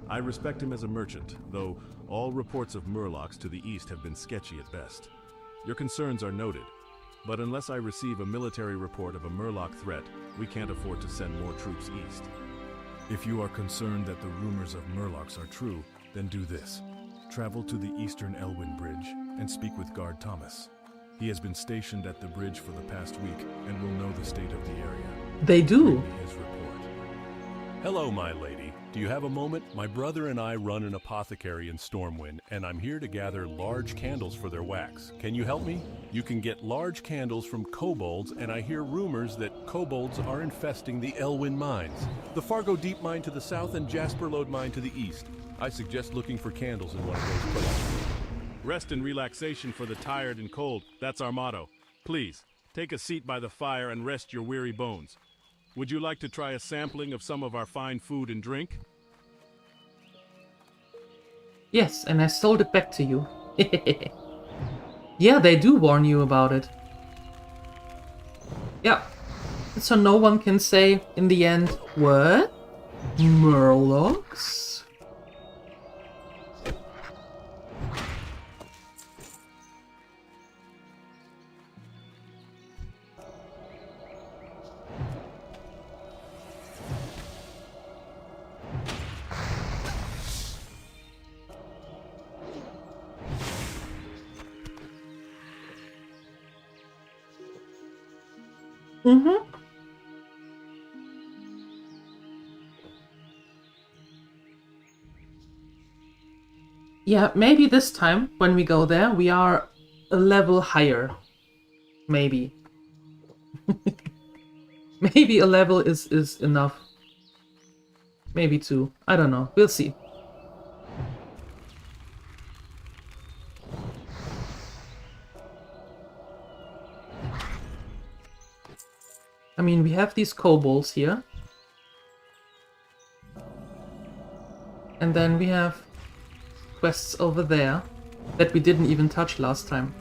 [SPEAKER 2] I respect him as a merchant, though all reports of Murlocs to the east have been sketchy at best. Your concerns are noted, but unless I receive a military report of a Murloc threat, we can't afford to send more troops east. If you are concerned that the rumors of Murlocs are true, then do this. Travel to the eastern Elwyn Bridge and speak with Guard Thomas. He has been stationed at the bridge for the past week and will know the state of the area.
[SPEAKER 1] They do.
[SPEAKER 2] Bring me his report.
[SPEAKER 11] Hello, my lady. Do you have a moment? My brother and I run an apothecary in Stormwind, and I'm here to gather large candles for their wax. Can you help me? You can get large candles from kobolds, and I hear rumors that kobolds are infesting the Elwyn mines. The Fargo Deep Mine to the south and Jasper Lode Mine to the east. I suggest looking for candles in one of those places.
[SPEAKER 2] Rest and relaxation for the tired and cold. That's our motto. Please, take a seat by the fire and rest your weary bones. Would you like to try a sampling of some of our fine food and drink?
[SPEAKER 1] Yes, and I sold it back to you. Yeah, they do warn you about it. Yeah. So no one can say in the end, what? Murlocs? Mm-hmm. Yeah, maybe this time, when we go there, we are a level higher. Maybe. Maybe a level is enough. Maybe two. I don't know. We'll see. I mean, we have these kobolds here. And then we have quests over there that we didn't even touch last time.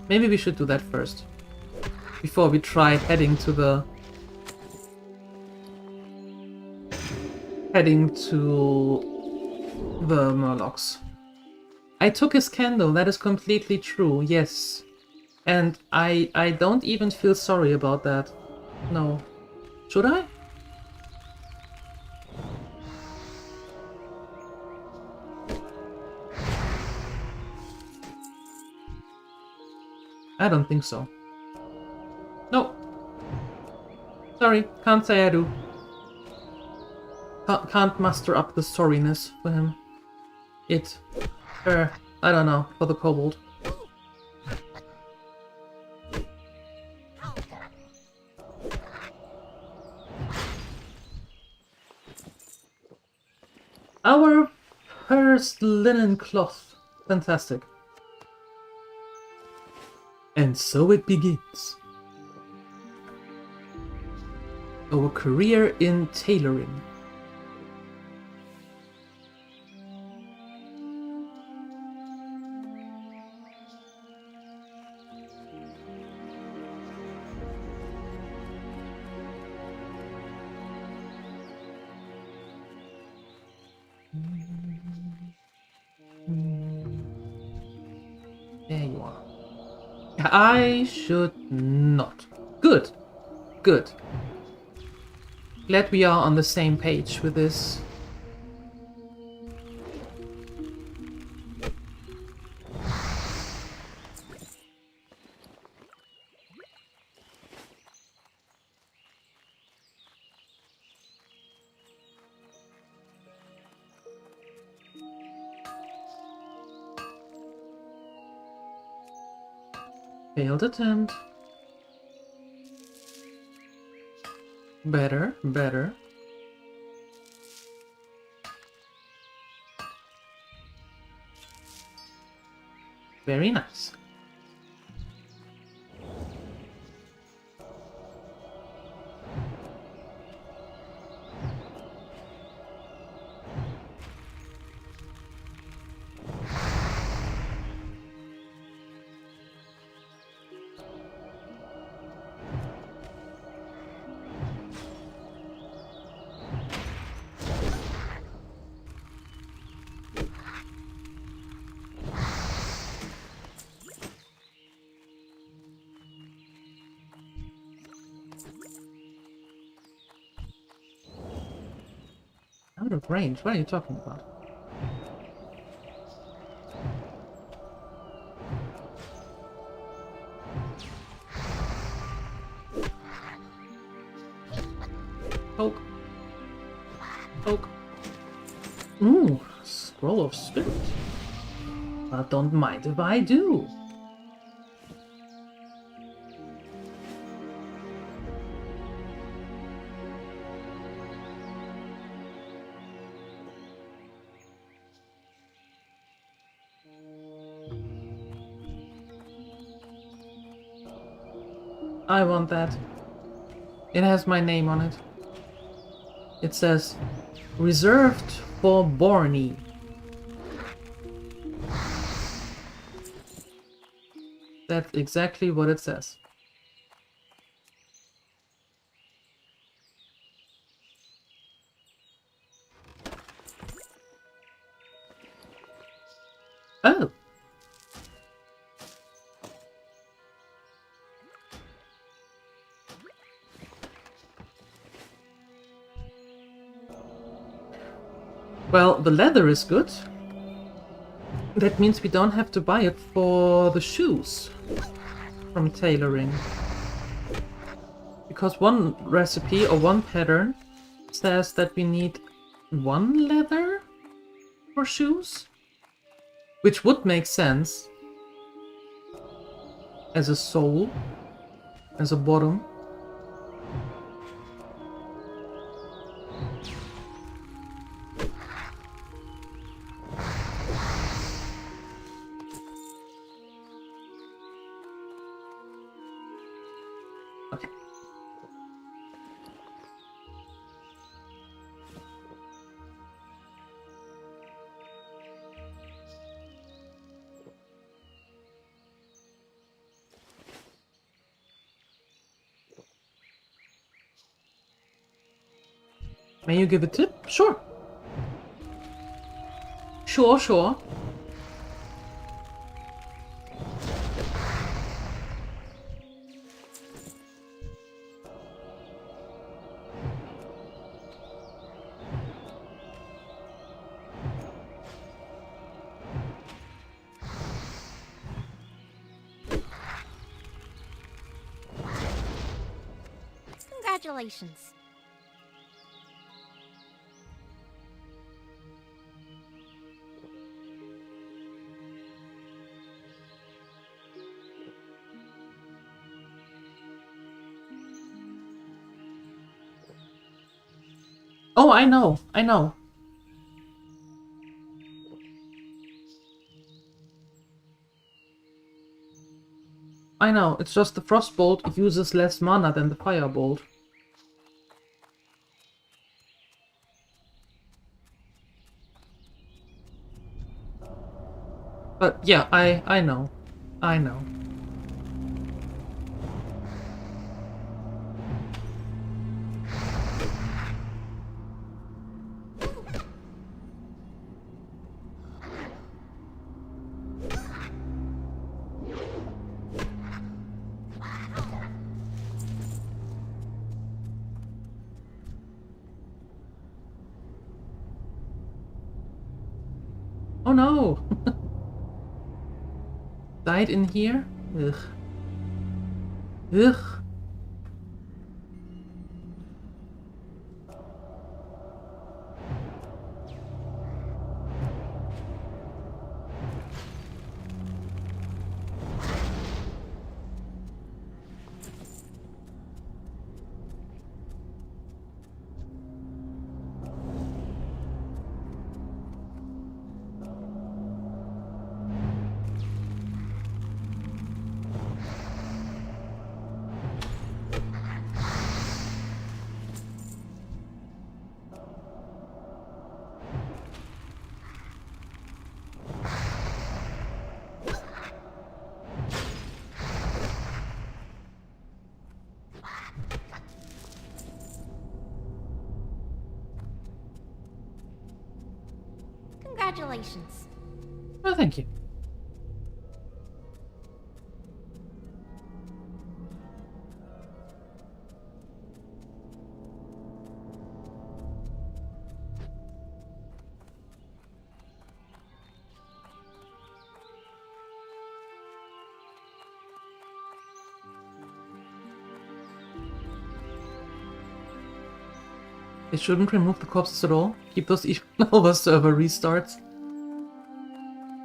[SPEAKER 1] Maybe we should do that first. Before we try heading to the... Murlocs. I took his candle, that is completely true, yes. And I don't even feel sorry about that. No. Should I? I don't think so. No. Sorry, can't say I do. Can't muster up the sorriness for him. I don't know, for the kobold. Our first linen cloth. Fantastic. And so it begins. Our career in tailoring. There you are. I should not. Good. Good. Glad we are on the same page with this. Failed attempt. Better, better. Very nice. Out of range? What are you talking about? Poke. Poke. Ooh, Scroll of Spirit. But don't mind if I do. I want that. It has my name on it. It says, reserved for Borny. That's exactly what it says. Oh. Well, the leather is good. That means we don't have to buy it for the shoes from tailoring. Because one recipe or one pattern says that we need one leather for shoes, which would make sense as a sole, as a bottom. May you give a tip? Sure. Sure, sure.
[SPEAKER 7] Congratulations.
[SPEAKER 1] Oh, I know, I know. I know, it's just the Frostbolt uses less mana than the Firebolt. But yeah, I know. I know. Oh no! Died in here? Ugh. Ugh.
[SPEAKER 7] Congratulations.
[SPEAKER 1] Oh, thank you. They shouldn't remove the corpses at all. Keep those even over server restarts.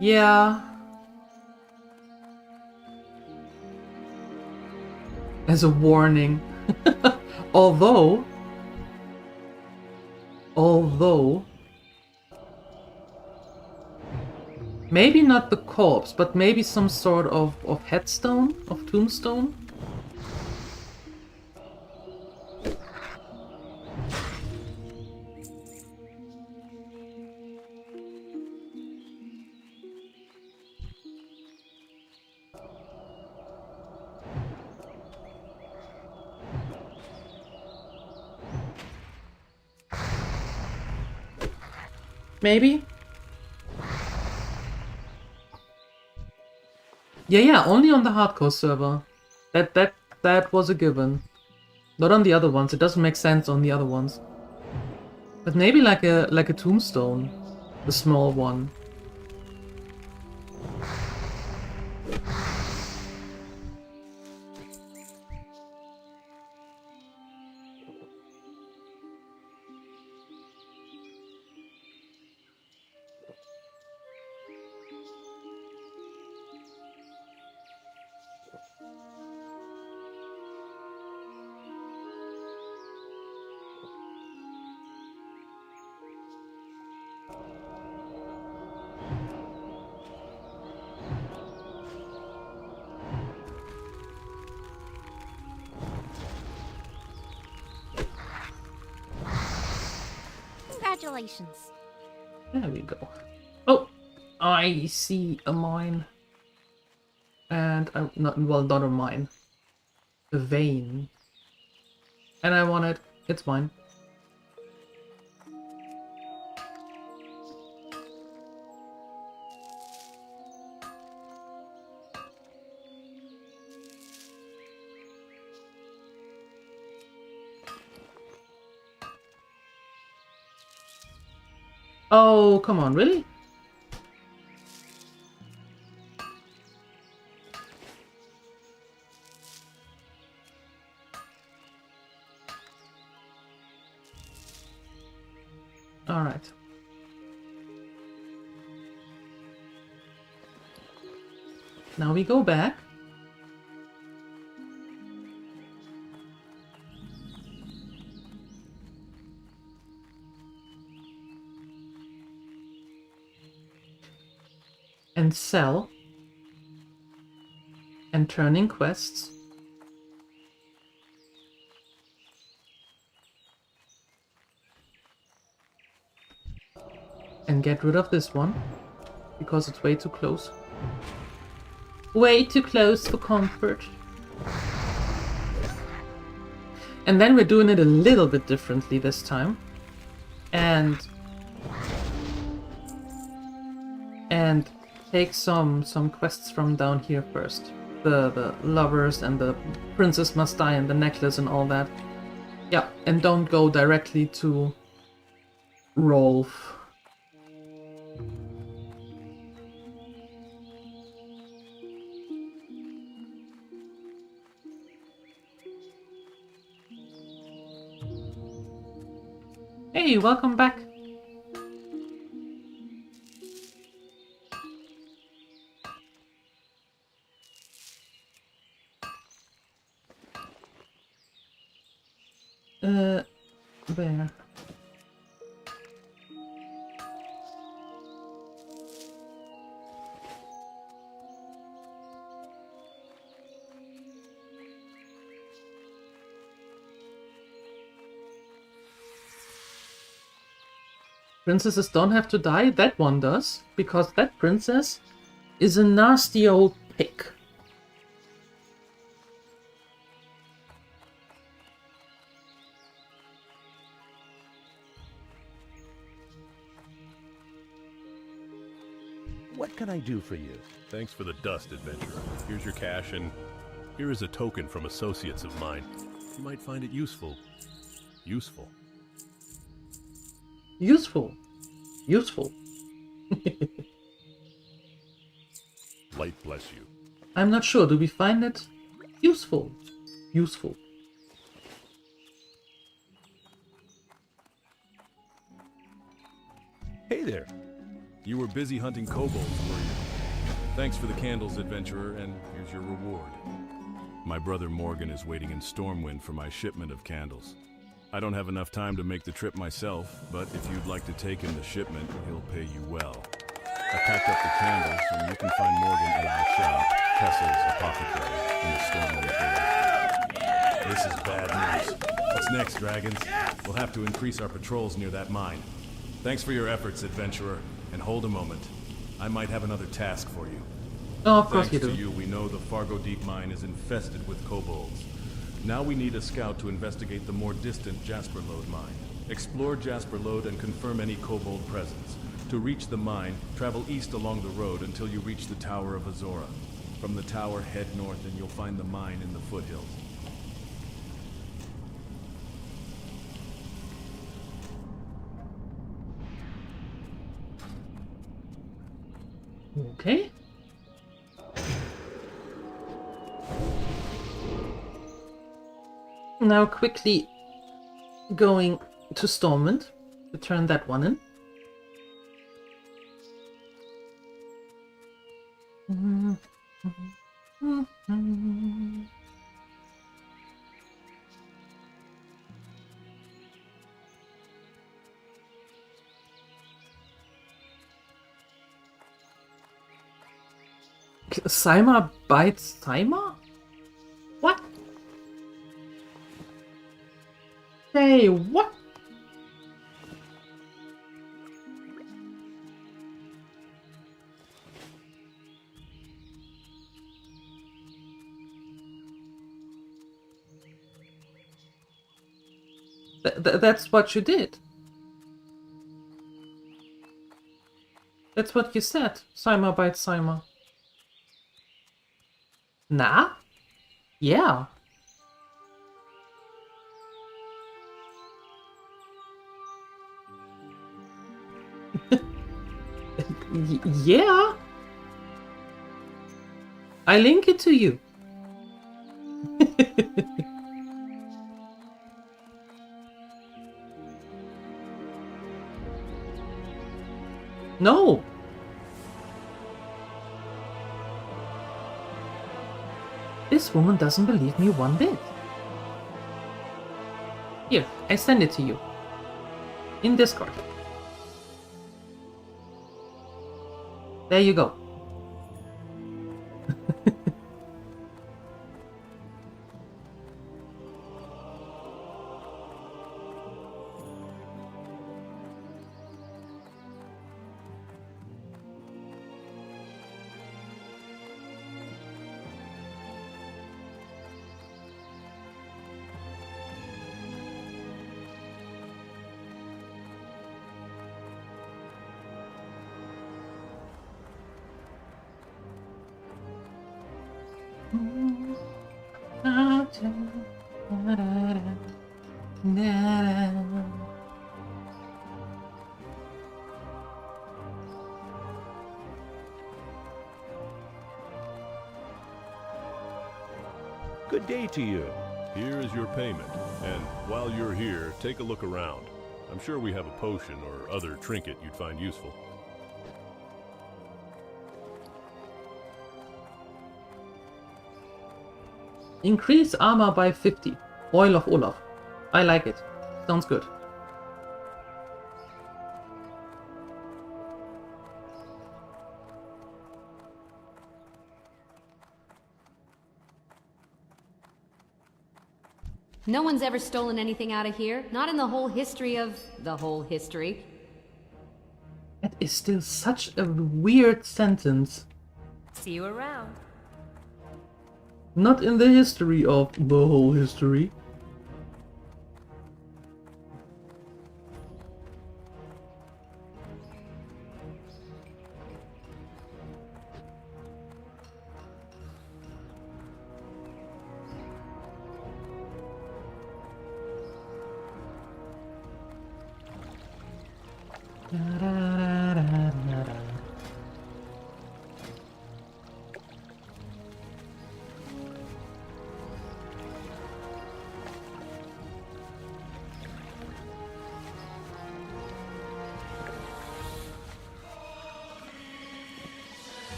[SPEAKER 1] Yeah. As a warning. Although, maybe not the corpse, but maybe some sort of headstone, of tombstone. Maybe? Yeah, only on the hardcore server. That was a given. Not on the other ones. It doesn't make sense on the other ones. But maybe like a tombstone, the small one.
[SPEAKER 7] Congratulations.
[SPEAKER 1] There we go. Oh, I see a mine. And I'm not a mine. A vein. And I want it. It's mine. Oh, come on, really? All right. Now we go back. And sell. And turn in quests. And get rid of this one. Because it's way too close. Way too close for comfort. And then we're doing it a little bit differently this time. And take some quests from down here first. The lovers and the princess must die and the necklace and all that. Yeah, and don't go directly to Rolf. Hey, welcome back. There. Princesses don't have to die, that one does, because that princess is a nasty old pig.
[SPEAKER 3] What can I do for you?
[SPEAKER 11] Thanks for the dust, adventurer. Here's your cash, and here is a token from associates of mine. You might find it useful. Useful.
[SPEAKER 1] Useful. Useful.
[SPEAKER 11] Light bless you.
[SPEAKER 1] I'm not sure. Do we find it useful? Useful.
[SPEAKER 3] Hey there.
[SPEAKER 2] You were busy hunting kobolds, were you? Thanks for the candles, adventurer, and here's your reward. My brother Morgan is waiting in Stormwind for my shipment of candles. I don't have enough time to make the trip myself, but if you'd like to take him the shipment, he'll pay you well. I packed up the candles, and you can find Morgan in our shop, Kessel's Apothecary, in the Stormwind area. This is bad news. What's next, dragons? We'll have to increase our patrols near that mine. Thanks for your efforts, adventurer, and hold a moment. I might have another task for you.
[SPEAKER 1] Oh, of course you
[SPEAKER 2] Thanks
[SPEAKER 1] do.
[SPEAKER 2] to you, we know the Fargo Deep Mine is infested with kobolds. Now we need a scout to investigate the more distant Jasper Lode mine. Explore Jasper Lode and confirm any kobold presence. To reach the mine, travel east along the road until you reach the Tower of Azora. From the tower, head north and you'll find the mine in the foothills.
[SPEAKER 1] Okay. Now quickly going to Stormwind to turn that one in. Saima bites Saima? What? Hey, what? That's what you did. That's what you said. Saima bites Saima. Nah? Yeah. Yeah. I link it to you. No. This woman doesn't believe me one bit. Here, I send it to you. In Discord. There you go.
[SPEAKER 3] Good day to you.
[SPEAKER 11] Here is your payment, and while you're here, take a look around. I'm sure we have a potion or other trinket you'd find useful.
[SPEAKER 1] Increase armor by 50. Oil of Olaf. I like it. Sounds good.
[SPEAKER 5] No one's ever stolen anything out of here. Not in the whole history of... the whole history.
[SPEAKER 1] That is still such a weird sentence.
[SPEAKER 10] See you around.
[SPEAKER 1] Not in the history of the whole history.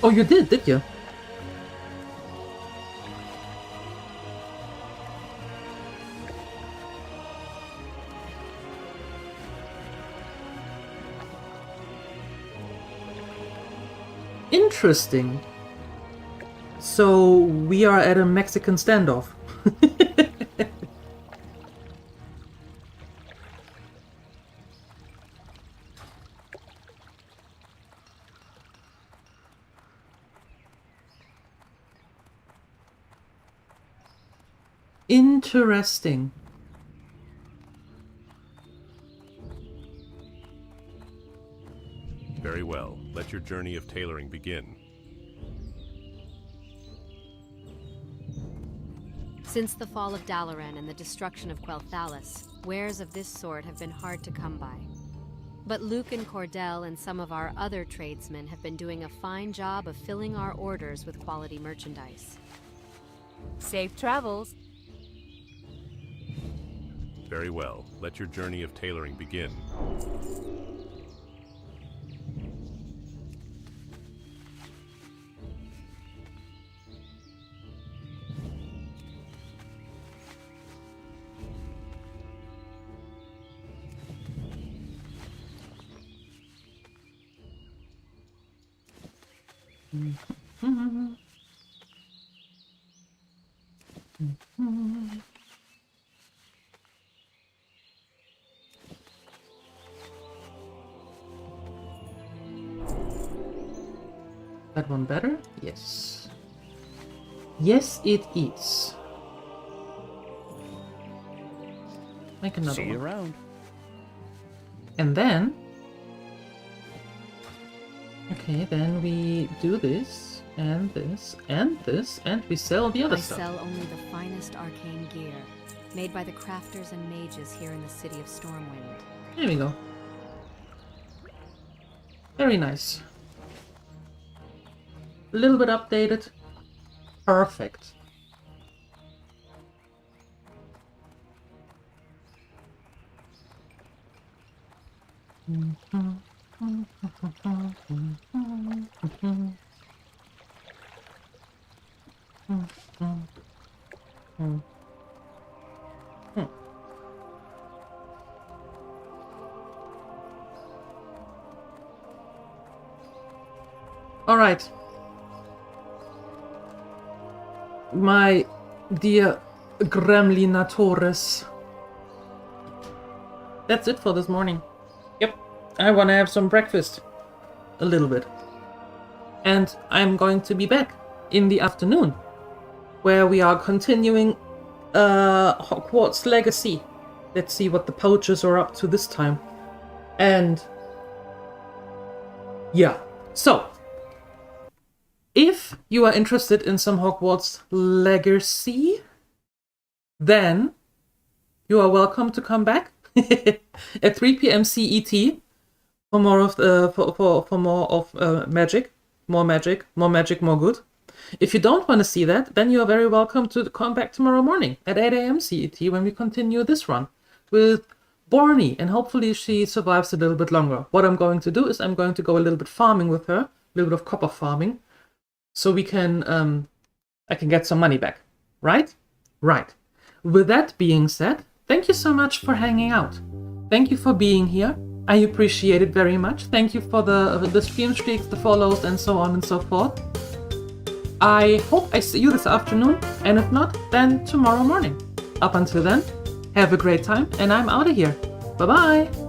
[SPEAKER 1] Oh, you did you? Interesting. So we are at a Mexican standoff. Interesting.
[SPEAKER 11] Very well. Let your journey of tailoring begin.
[SPEAKER 5] Since the fall of Dalaran and the destruction of Quel'Thalas, wares of this sort have been hard to come by. But Luke and Cordell and some of our other tradesmen have been doing a fine job of filling our orders with quality merchandise.
[SPEAKER 10] Safe travels.
[SPEAKER 11] Very well. Let your journey of tailoring begin.
[SPEAKER 1] That one better? Yes. Yes, it is. Make another
[SPEAKER 12] See
[SPEAKER 1] one.
[SPEAKER 12] you around.
[SPEAKER 1] And then... Okay, then we do this, and this, and this, and we sell the other
[SPEAKER 5] I
[SPEAKER 1] stuff.
[SPEAKER 5] sell only the finest arcane gear, made by the crafters and mages here in the city of Stormwind.
[SPEAKER 1] There we go. Very nice. A little bit updated. Perfect. All right. My dear Gremlinatores. That's it for this morning. Yep, I want to have some breakfast. A little bit. And I'm going to be back in the afternoon, where we are continuing Hogwarts Legacy. Let's see what the poachers are up to this time. And yeah, so if you are interested in some Hogwarts Legacy, then you are welcome to come back at 3 p.m. CET for more of magic, more good. If you don't want to see that, then you are very welcome to come back tomorrow morning at 8 a.m. CET when we continue this run with Borny, and hopefully she survives a little bit longer. What I'm going to do is I'm going to go a little bit farming with her, a little bit of copper farming, so we can I can get some money back. Right? Right. With that being said, thank you so much for hanging out. Thank you for being here. I appreciate it very much. Thank you for the stream streaks, the follows, and so on and so forth. I hope I see you this afternoon, and if not, then tomorrow morning. Up until then, have a great time, and I'm out of here. Bye-bye!